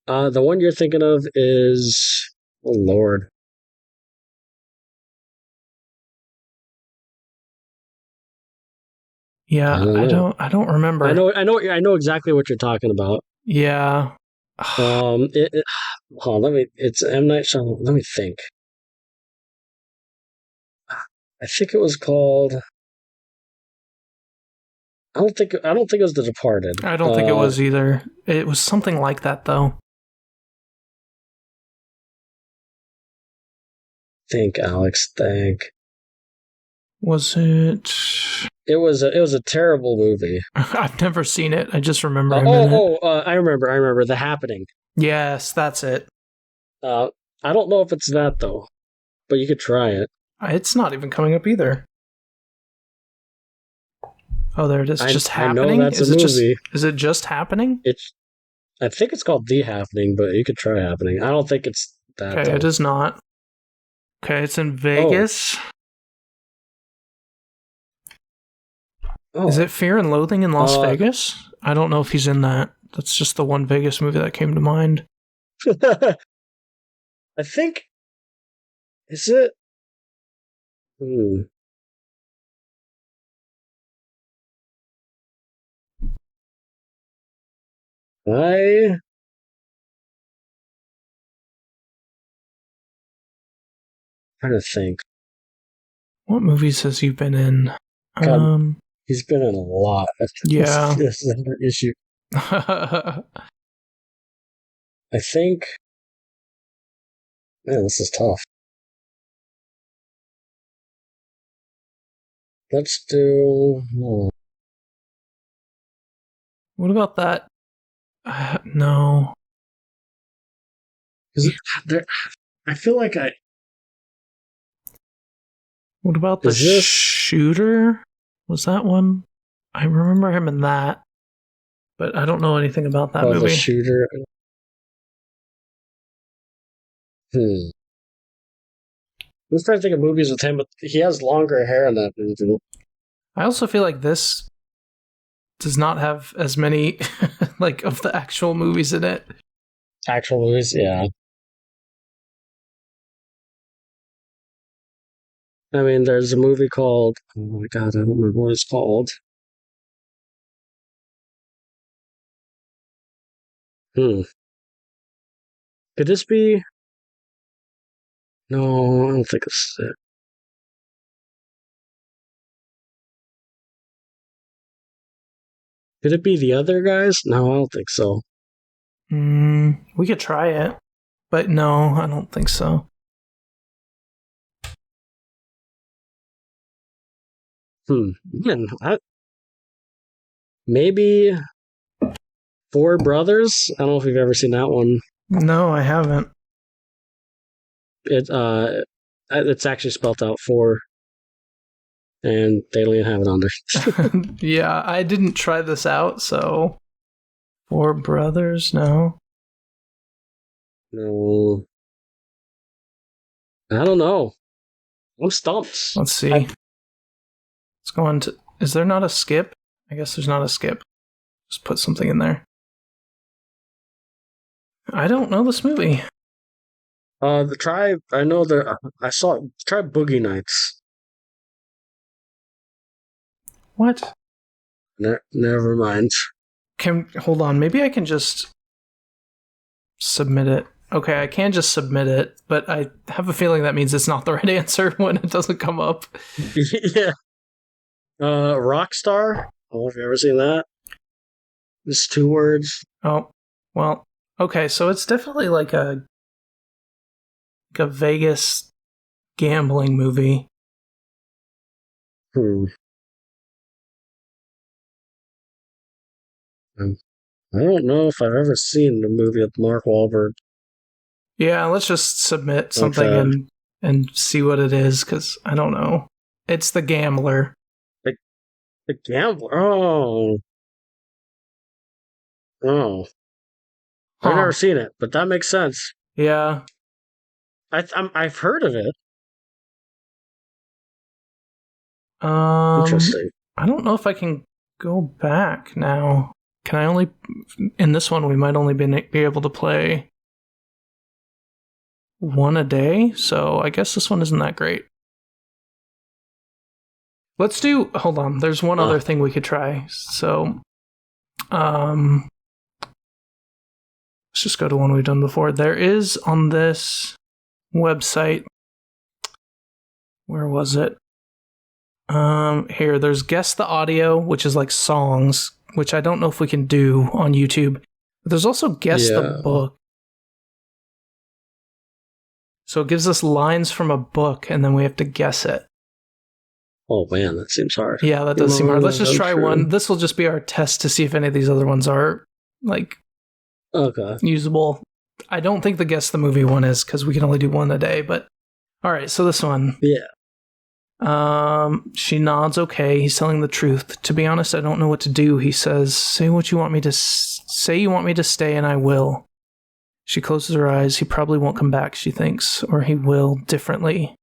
B: The one you're thinking of is... Oh, Lord.
A: Yeah, I don't remember.
B: I know exactly what you're talking about.
A: Yeah.
B: Hold on, it's M. Night Shyamalan. Let me think. I think it was called... I don't think it was The Departed.
A: I don't think it was either. It was something like that, though.
B: Think, Alex. Think.
A: Was it?
B: It was a terrible movie.
A: I've never seen it. I just remember him in it.
B: I remember. The Happening.
A: Yes, that's it.
B: I don't know if it's that though, but you could try it.
A: It's not even coming up either. Oh, there it is. Just Happening.
B: I know that's a movie.
A: Is it just Happening?
B: I think it's called The Happening, but you could try Happening. I don't think it's that.
A: Okay, it is not. Okay, it's in Vegas.
B: Oh.
A: Is it Fear and Loathing in Las Vegas? I don't know if he's in that. That's just the one Vegas movie that came to mind.
B: I think. Is it? I'm trying to think.
A: What movies has he been in?
B: He's been in a lot.
A: Yeah.
B: That's another issue. I think. Man, this is tough. Let's do.
A: What about that? No.
B: I feel like I.
A: What about the Shooter? Was that one? I remember him in that, but I don't know anything about that movie.
B: The Shooter. I'm trying to think of movies with him, but he has longer hair in that movie.
A: I also feel like this does not have as many like of the actual movies in it.
B: Actual movies, yeah. I mean, there's a movie called... Oh my god, I don't remember what it's called. Could this be... No, I don't think it's it. Could it be The Other Guys? No, I don't think so.
A: We could try it, but no, I don't think so.
B: Maybe Four Brothers? I don't know if you've ever seen that one.
A: No, I haven't.
B: It's actually spelled out four, and they don't even have it on there.
A: Yeah, I didn't try this out, so Four Brothers, no.
B: No. I don't know. I'm stumped.
A: Let's see. Let's go on to... Is there not a skip? I guess there's not a skip. Just put something in there. I don't know this movie.
B: I saw try Boogie Nights.
A: What?
B: Never mind.
A: Hold on, maybe I can just submit it. Okay, I can just submit it, but I have a feeling that means it's not the right answer when it doesn't come up.
B: Yeah. Rockstar? I don't know if you've ever seen that. It's 2 words.
A: Oh, well, okay, so it's definitely like a Vegas gambling movie.
B: I don't know if I've ever seen the movie with Mark Wahlberg.
A: Yeah, let's just submit something and see what it is, because I don't know. It's The Gambler.
B: The Gambler? Oh. I've never seen it, but that makes sense.
A: Yeah.
B: I've heard of it.
A: Interesting. I don't know if I can go back now. Can I only... In this one, we might only be able to play one a day, so I guess this one isn't that great. Let's do... Hold on, there's one other thing we could try. So, let's just go to one we've done before. There is on this website... Where was it? Here, there's Guess the Audio, which is like songs, which I don't know if we can do on YouTube. But there's also Guess the Book. So it gives us lines from a book, and then we have to guess it.
B: Oh man, that seems hard.
A: Yeah, that does seem hard. Let's just try one. This will just be our test to see if any of these other ones are, like, usable. I don't think the Guess the Movie one is, because we can only do one a day, but... Alright, so this one.
B: Yeah.
A: She nods okay. He's telling the truth. To be honest, I don't know what to do. He says, say what you want me to say you want me to stay and I will. She closes her eyes. He probably won't come back, she thinks, or he will differently.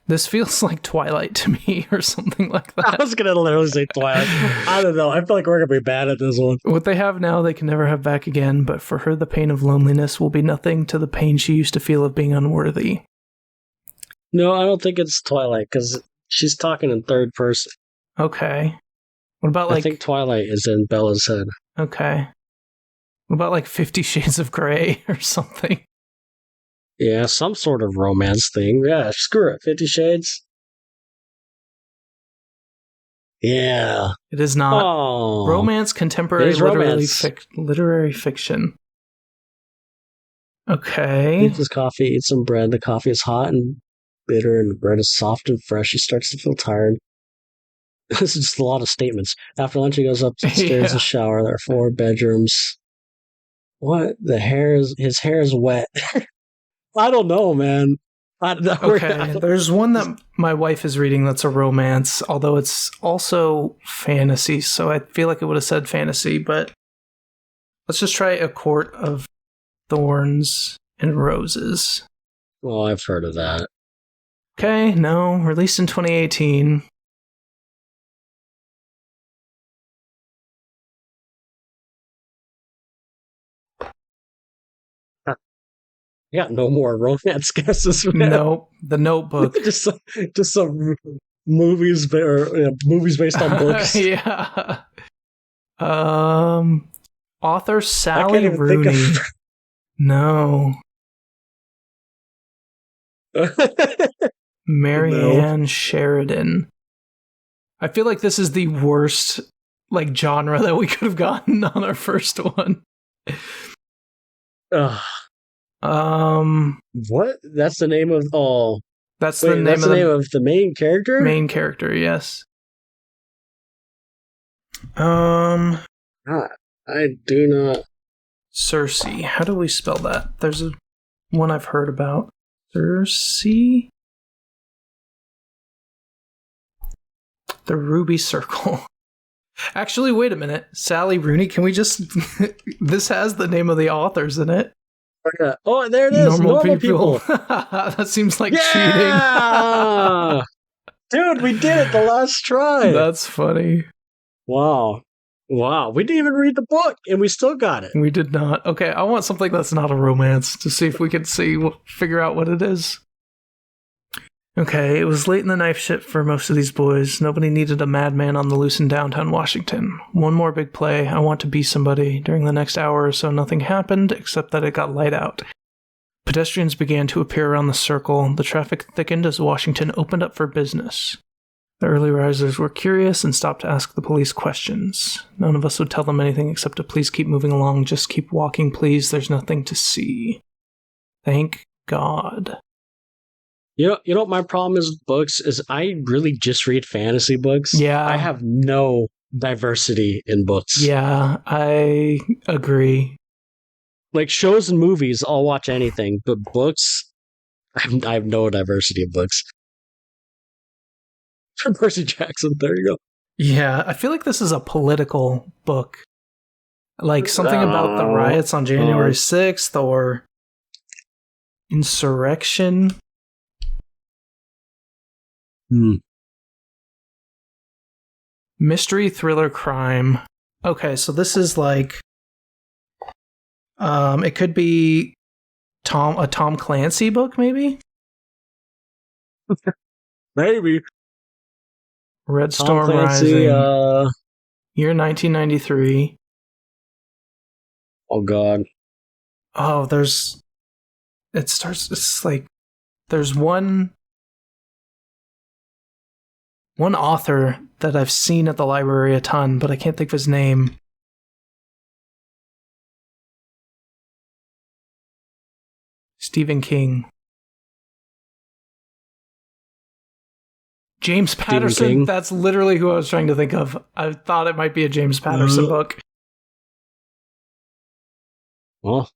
A: This feels like Twilight to me or something like that.
B: I was going to literally say Twilight. I don't know. I feel like we're going to be bad at this one.
A: What they have now, they can never have back again, but for her, the pain of loneliness will be nothing to the pain she used to feel of being unworthy.
B: No, I don't think it's Twilight, because she's talking in third person.
A: Okay. What about, like...
B: I think Twilight is in Bella's head.
A: Okay. What about, like, 50 Shades of Grey or something?
B: Yeah, some sort of romance thing. Yeah, screw it. 50 Shades? Yeah.
A: It is not.
B: Oh.
A: Romance, contemporary, literary fiction. Okay.
B: He eats his coffee, eats some bread. The coffee is hot and bitter, and the bread is soft and fresh. He starts to feel tired. This is just a lot of statements. After lunch, he goes upstairs to shower. There are 4 bedrooms. What? His hair is wet. I don't know, man.
A: Okay, there's one that my wife is reading that's a romance, although it's also fantasy, so I feel like it would have said fantasy, but let's just try A Court of Thorns and Roses.
B: Well, I've heard of that.
A: Okay, no, released in 2018.
B: Yeah, no more romance guesses. Man.
A: Nope, The Notebook.
B: just some movies based on books.
A: Yeah. Author Sally Rooney. No. Marianne Sheridan. I feel like this is the worst, like, genre that we could have gotten on our first one.
B: What? That's the name of
A: That's the name
B: of the main character?
A: Main character, yes.
B: I do not.
A: Cersei. How do we spell that? There's one I've heard about. Cersei? The Ruby Circle. Actually, wait a minute. Sally Rooney, can we just... This has the name of the authors in it.
B: Oh, there it is. Normal people.
A: That seems like
B: cheating. Dude, we did it the last try.
A: That's funny.
B: Wow. We didn't even read the book, and we still got it.
A: We did not. Okay, I want something that's not a romance to see if we can figure out what it is. Okay, it was late in the knife shift for most of these boys. Nobody needed a madman on the loose in downtown Washington. One more big play. I want to be somebody. During the next hour or so, nothing happened, except that it got light out. Pedestrians began to appear around the circle. The traffic thickened as Washington opened up for business. The early risers were curious and stopped to ask the police questions. None of us would tell them anything except to please keep moving along. Just keep walking, please. There's nothing to see. Thank God.
B: You know what my problem is with books is I really just read fantasy books.
A: Yeah.
B: I have no diversity in books.
A: Yeah, I agree.
B: Like shows and movies, I'll watch anything, but books, I have no diversity of books. Percy Jackson, there you go.
A: Yeah, I feel like this is a political book. Like something about the riots on January 6th or insurrection. Mystery, thriller, crime. Okay, so this is like it could be a Tom Clancy book, maybe?
B: Maybe.
A: Red
B: Tom
A: Storm
B: Clancy,
A: Rising. Year 1993.
B: Oh God.
A: Oh, it's like there's one author that I've seen at the library a ton, but I can't think of his name. Stephen King. James Patterson.
B: King.
A: That's literally who I was trying to think of. I thought it might be a James Patterson book.
B: Well.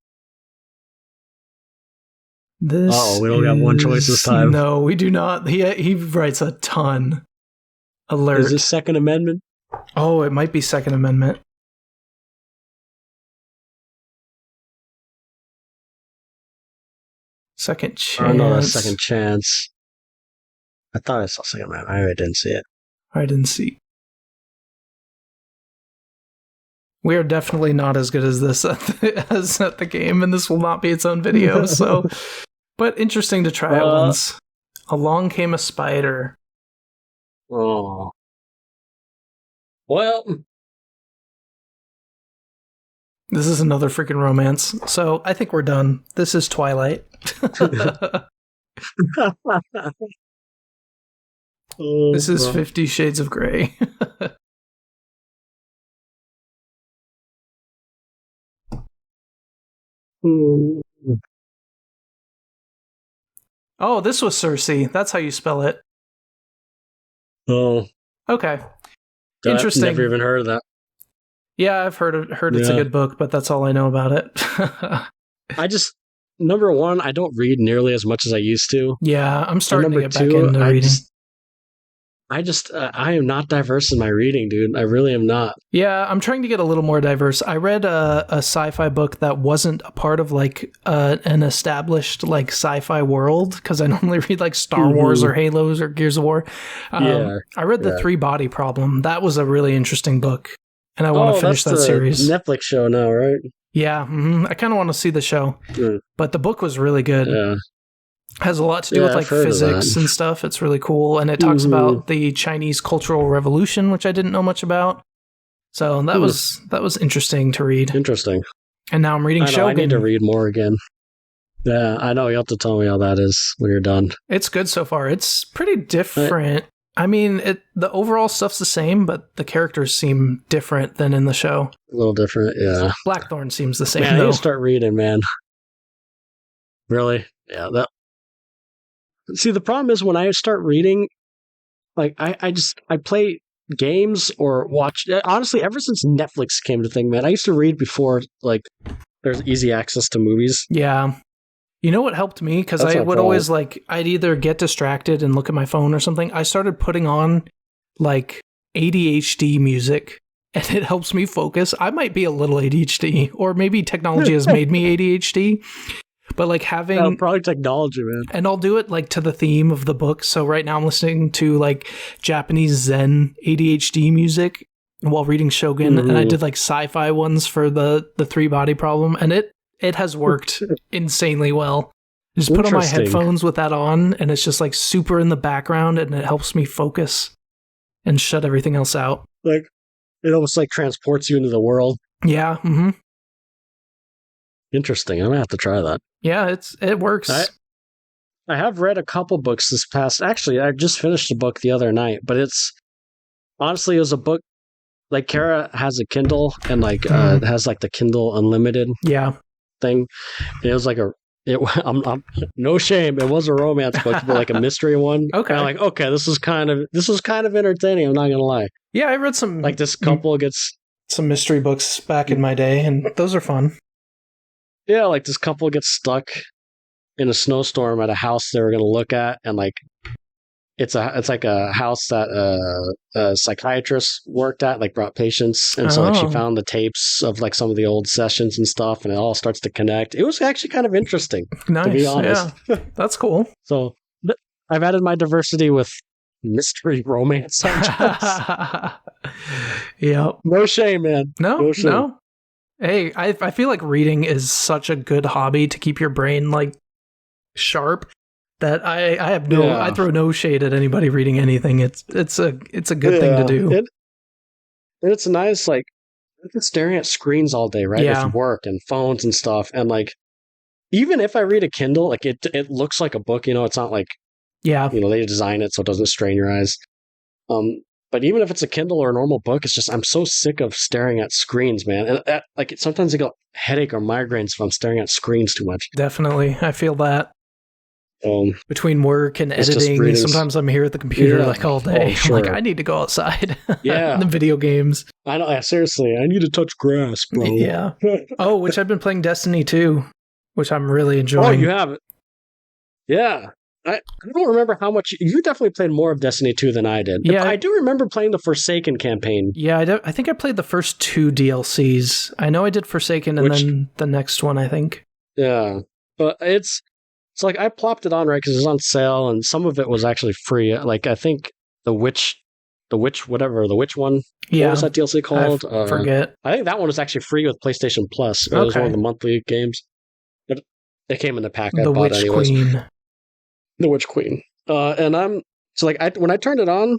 A: This
B: we don't got one choice this time.
A: No, we do not. He writes a ton. Alert.
B: Is this Second Amendment?
A: Oh, it might be Second Amendment. Second Chance.
B: Oh, no, that's Second Chance. I thought I saw Second Amendment. I didn't see it.
A: I didn't see. We are definitely not as good as this as at the game, and this will not be its own video. So, but interesting to try it once. Along Came a Spider.
B: Oh. Well.
A: This is another freaking romance. So I think we're done. This is Twilight. This is 50 Shades of Grey. Oh, this was Cersei. That's how you spell it.
B: Oh.
A: Okay. Interesting.
B: I've never even heard of that.
A: Yeah, I've heard it's a good book, but that's all I know about it.
B: Number one, I don't read nearly as much as I used to.
A: Yeah, I'm starting to get back into reading.
B: I am not diverse in my reading, dude. I really am not.
A: Yeah, I'm trying to get a little more diverse. I read a sci-fi book that wasn't a part of like an established like sci-fi world, because I normally read like Star Wars or Halos or Gears of War. I read The Three Body Problem. That was a really interesting book, and I want to finish that series.
B: Netflix show now, right?
A: Yeah, I kind of want to see the show, but the book was really good.
B: Yeah.
A: Has a lot to do with like physics and stuff. It's really cool, and it talks about the Chinese Cultural Revolution, which I didn't know much about. So that was interesting to read.
B: Interesting.
A: And now I'm reading Shogun.
B: I need to read more again. Yeah, I know. You have to tell me how that is when you're done.
A: It's good so far. It's pretty different. I mean, the overall stuff's the same, but the characters seem different than in the show.
B: A little different, yeah.
A: Blackthorn seems the same,
B: man,
A: though.
B: I need to start reading, man. Really? Yeah, See, the problem is when I start reading, like, I play games or watch... Honestly, ever since Netflix came to thing, man, I used to read before, like, there's easy access to movies.
A: Yeah. You know what helped me? Because I would always, like, I'd either get distracted and look at my phone or something. I started putting on, like, ADHD music, and it helps me focus. I might be a little ADHD, or maybe technology has made me ADHD. But like having
B: probably technology, man.
A: And I'll do it like to the theme of the book. So right now I'm listening to like Japanese Zen ADHD music while reading Shogun, and I did like sci-fi ones for the Three Body Problem, and it has worked insanely well. Just put on my headphones with that on, and it's just like super in the background, and it helps me focus and shut everything else out.
B: Like it almost like transports you into the world.
A: Yeah.
B: Interesting. I'm gonna have to try that.
A: Yeah, it works.
B: I have read a couple books this past... Actually, I just finished a book the other night, but it's... Honestly, it was a book... Like, Kara has a Kindle, and, like, it has, like, the Kindle Unlimited thing. And it was, like, I'm no shame, it was a romance book, but, like, a mystery one.
A: Okay.
B: And I'm like, okay, this was kind of entertaining, I'm not gonna lie.
A: Yeah, I read some...
B: Like, this couple gets...
A: Some mystery books back in my day, and those are fun.
B: Yeah, like this couple gets stuck in a snowstorm at a house they were going to look at, and like it's like a house that a psychiatrist worked at, like brought patients, and so like she found the tapes of like some of the old sessions and stuff, and it all starts to connect. It was actually kind of interesting, to be honest.
A: Yeah, that's cool.
B: So I've added my diversity with mystery romance.
A: Yeah,
B: no shame, man.
A: No shame. No. Hey, I feel like reading is such a good hobby to keep your brain like sharp that I have I throw no shade at anybody reading anything. It's a good thing to do.
B: It's nice, like I've been staring at screens all day, right? With work and phones and stuff, and like even if I read a Kindle, like it looks like a book, you know, it's not like they design it so it doesn't strain your eyes. But even if it's a Kindle or a normal book, it's just I'm so sick of staring at screens, man. And like sometimes I get headache or migraines if I'm staring at screens too much.
A: Definitely, I feel that. Between work and
B: it's just
A: editing,
B: reading-
A: sometimes I'm here at the computer
B: Yeah.
A: like all day.
B: Oh, sure.
A: I'm like, I need to go outside.
B: Yeah.
A: The video games.
B: I know. Seriously, I need to touch grass, bro.
A: Yeah. Oh, which I've been playing Destiny 2, which I'm really
B: Oh,
A: enjoying.
B: you have it. Yeah. I don't remember how much you definitely played more of Destiny 2 than I did.
A: Yeah.
B: I do remember playing the Forsaken campaign.
A: Yeah, I think I played the first 2 DLCs. I know I did Forsaken and then the next one, I think.
B: Yeah. But it's like I plopped it on, right, because it was on sale, and some of it was actually free. Like, I think the Witch one.
A: Yeah.
B: What was that DLC called?
A: I forget.
B: I think that one was actually free with PlayStation Plus. It was one of the monthly games. But it came in the pack. I
A: The
B: bought
A: Witch
B: anyways.
A: Queen.
B: The Witch Queen. And I'm so like when I turned it on,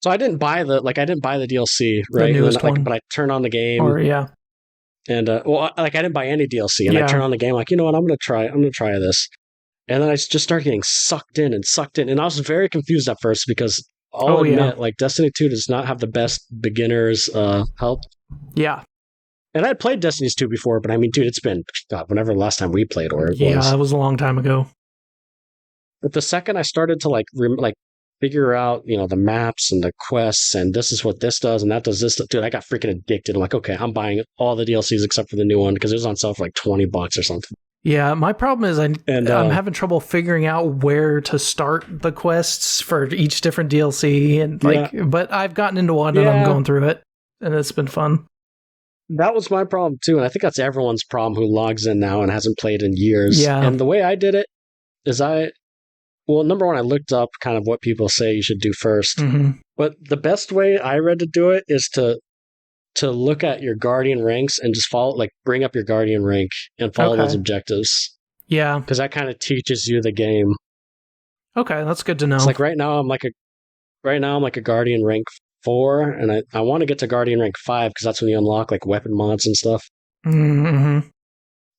B: so I didn't buy the DLC, right?
A: The newest one.
B: But I turned on the game, and I didn't buy any DLC, and I turned on the game like, you know what, I'm gonna try this, and then I just started getting sucked in, and I was very confused at first because I'll admit, like, Destiny 2 does not have the best beginners help.
A: Yeah.
B: And I had played Destiny 2 before, but I mean, dude, it's been whenever the last time we played, or it was.
A: Yeah, it was a long time ago.
B: But the second I started to figure out, the maps and the quests, and this is what this does and that does this, dude, I got freaking addicted. I'm like, okay, I'm buying all the DLCs except for the new one because it was on sale for like $20 or something.
A: Yeah, my problem is I'm having trouble figuring out where to start the quests for each different DLC, and but I've gotten into one and I'm going through it, and it's been fun.
B: That was my problem too, and I think that's everyone's problem who logs in now and hasn't played in years.
A: Yeah.
B: And the way I did it is number one, I looked up kind of what people say you should do first.
A: Mm-hmm.
B: But the best way I read to do it is to look at your Guardian ranks and just bring up your Guardian rank and follow those objectives.
A: Yeah.
B: Because that kind of teaches you the game.
A: Okay, that's good to know.
B: It's like right now I'm like a Guardian rank 4, and I want to get to Guardian rank 5 because that's when you unlock like weapon mods and stuff.
A: Mm-hmm.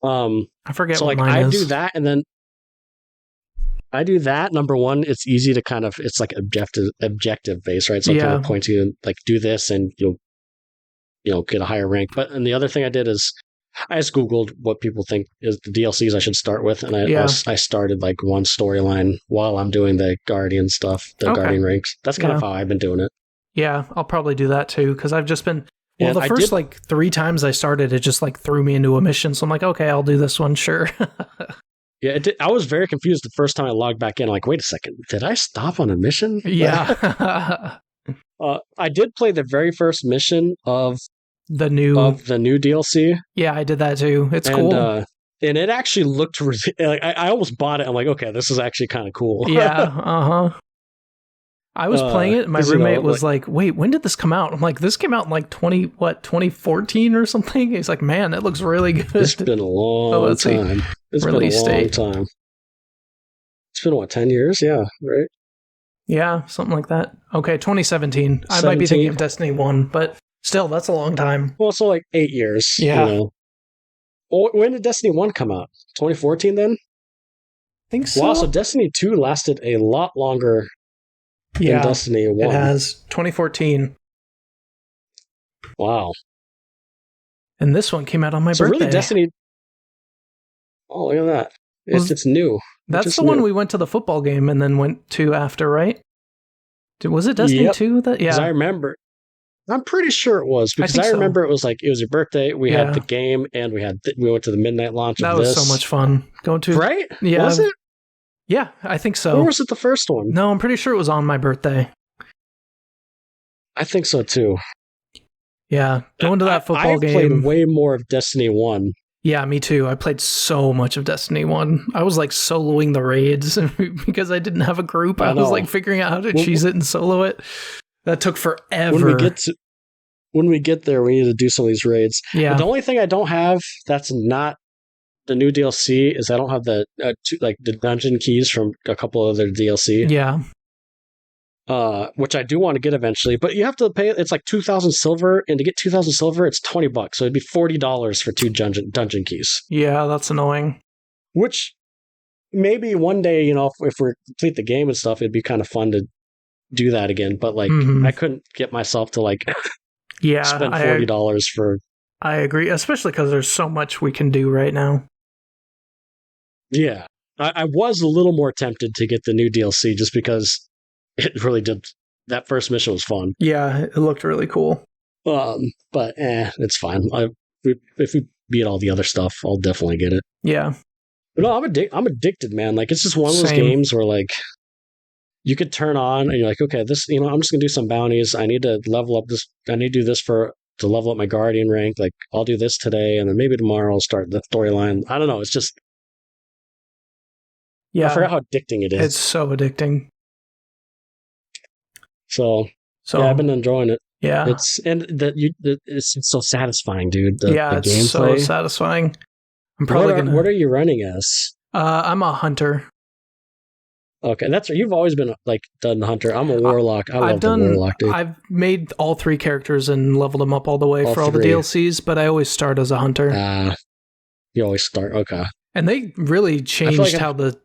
A: I forget
B: so
A: what
B: like
A: mine is.
B: I do that, and then I do that. Number one, it's easy to it's like objective based, right? So it kind of points you like do this and you'll get a higher rank. And the other thing I did is I just Googled what people think is the DLCs I should start with, and I started like one storyline while I'm doing the Guardian stuff, Guardian ranks. That's kind of how I've been doing it.
A: Yeah, I'll probably do that too because I've just been. Well, the first 3 times I started, it just like threw me into a mission. So I'm like, okay, I'll do this one, sure.
B: Yeah, it did. I was very confused the first time I logged back in. Like, wait a second, did I stop on a mission?
A: Yeah.
B: I did play the very first mission of
A: the new
B: DLC.
A: Yeah, I did that too. It's cool.
B: And it actually looked like I almost bought it. I'm like, okay, this is actually kind of cool.
A: Yeah. I was playing it, and my roommate was like, wait, when did this come out? I'm like, this came out in like 2014 or something? He's like, man, it looks really good.
B: It's been a long time. It's been a long time. It's been, 10 years? Yeah, right?
A: Yeah, something like that. Okay, 2017. I might be thinking of Destiny 1, but still, that's a long time.
B: Well, so like 8 years.
A: Yeah.
B: Well, when did Destiny 1 come out? 2014 then?
A: I think so.
B: Wow, so Destiny 2 lasted a lot longer than Destiny 1.
A: It has. 2014.
B: Wow.
A: And this one came out on my birthday.
B: Really, Destiny... Oh, look at that. It's new.
A: That's the one we went to the football game and then went to after, right? Was it Destiny 2? Yeah.
B: Because I remember. I'm pretty sure it was, because I remember it was like, it was your birthday, we had the game, and we went to the midnight launch of this.
A: That was so much fun.
B: Right?
A: Yeah.
B: Was it?
A: Yeah, I think so.
B: Or was it the first one?
A: No, I'm pretty sure it was on my birthday.
B: I think so too.
A: Yeah, going to that football game.
B: I played way more of Destiny 1.
A: Yeah, me too. I played so much of Destiny 1. I was like soloing the raids because I didn't have a group. I was like figuring out how to cheese it and solo it. That took forever.
B: When we get there, we need to do some of these raids.
A: Yeah.
B: But the only thing I don't have that's not the new DLC is I don't have the the dungeon keys from a couple other DLC.
A: Yeah.
B: Which I do want to get eventually, but you have to pay. It's like 2,000 silver, and to get 2,000 silver, it's $20. So it'd be $40 for 2 dungeon keys.
A: Yeah, that's annoying.
B: Which maybe one day, if we complete the game and stuff, it'd be kind of fun to do that again. But I couldn't get myself to spend $40 for. I
A: agree, especially because there's so much we can do right now.
B: Yeah. I was a little more tempted to get the new DLC just because it really did. That first mission was fun.
A: Yeah, it looked really cool.
B: But it's fine. If we beat all the other stuff, I'll definitely get it.
A: Yeah.
B: But no, I'm addicted, man. Like, it's just one of those
A: Same.
B: games where, like, you could turn on and you're like, okay, this, I'm just gonna do some bounties. I need to level up this. I need to do this to level up my guardian rank. Like, I'll do this today, and then maybe tomorrow I'll start the storyline. I don't know. It's just,
A: yeah,
B: I forgot how addicting it is.
A: It's so addicting.
B: So yeah, I've been enjoying it.
A: Yeah,
B: it's so satisfying, dude. The
A: it's
B: gameplay.
A: so satisfying. I'm probably
B: What are you running as?
A: I'm a hunter.
B: Okay, you've always been like done hunter. I'm a warlock. I love the warlock, dude.
A: I've made all 3 characters and leveled them up all the way for all the DLCs, but I always start as a hunter.
B: You always start. Okay.
A: And they really changed how the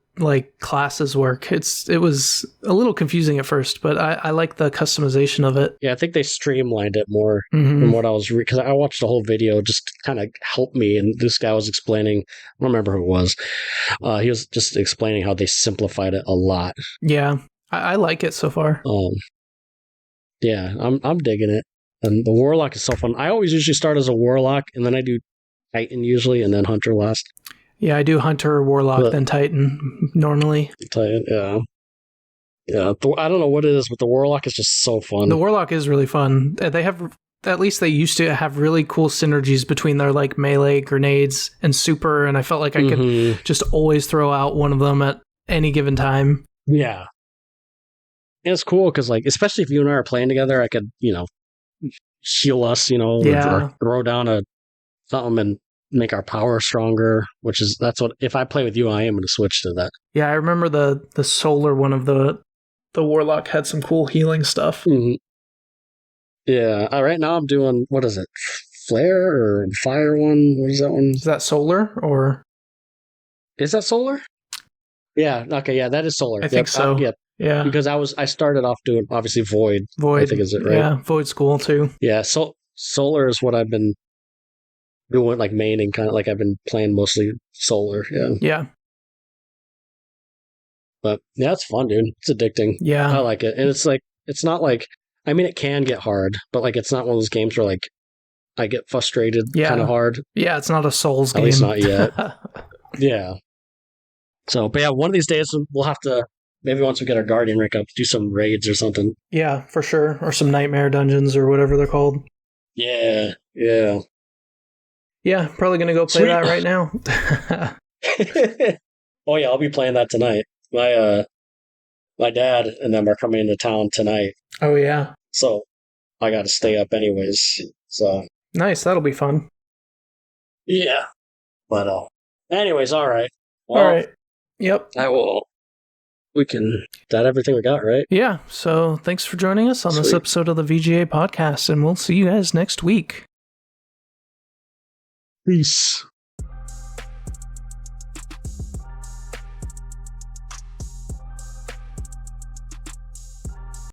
A: classes work. It was a little confusing at first, but I like the customization of it.
B: Yeah, I think they streamlined it more than what I was because I watched the whole video just to kind of help me, and this guy was explaining. I don't remember who it was. He was just explaining how they simplified it a lot.
A: Yeah, I like it so far.
B: Yeah, I'm digging it, and the warlock is so fun. I always usually start as a warlock, and then I do Titan usually, and then hunter last.
A: Yeah, I do hunter, warlock, then Titan normally.
B: Titan, yeah. Yeah, I don't know what it is, but the warlock is just so fun.
A: The warlock is really fun. They used to have really cool synergies between their melee grenades and super, and I felt like I could just always throw out one of them at any given time.
B: Yeah. And it's cool because especially if you and I are playing together, I could, heal us, or throw down something and make our power stronger, if I play with you, I am going to switch to that. Yeah,
A: I remember the solar one of the warlock had some cool healing stuff.
B: Mm-hmm. Yeah, right now I'm doing, what is it, flare or fire one? What is that one?
A: Is that solar or?
B: Is that solar? Yeah, okay, yeah, that is solar.
A: I think so.
B: Yeah, because I started off doing, obviously, Void, I think is it, right?
A: Yeah, Void's cool too.
B: Yeah, so solar is what I've been doing, maining, kind of I've been playing mostly solar.
A: Yeah.
B: But yeah, it's fun, dude. It's addicting.
A: Yeah,
B: I like it, and it's not it can get hard, but it's not one of those games where I get frustrated kind of hard.
A: Yeah, it's not a Souls game.
B: At least not yet. Yeah. So, but yeah, one of these days we'll have to, maybe once we get our guardian rank up, do some raids or something.
A: Yeah, for sure, or some nightmare dungeons or whatever they're called.
B: Yeah.
A: Yeah, probably going to go play that right now.
B: Oh, yeah, I'll be playing that tonight. My dad and them are coming into town tonight.
A: Oh, yeah.
B: So I got to stay up anyways. So
A: nice, that'll be fun.
B: Yeah. But anyways, all right.
A: Well, all right. Yep.
B: That everything we got, right?
A: Yeah, so thanks for joining us on this episode of the VGA Podcast, and we'll see you guys next week.
B: Peace.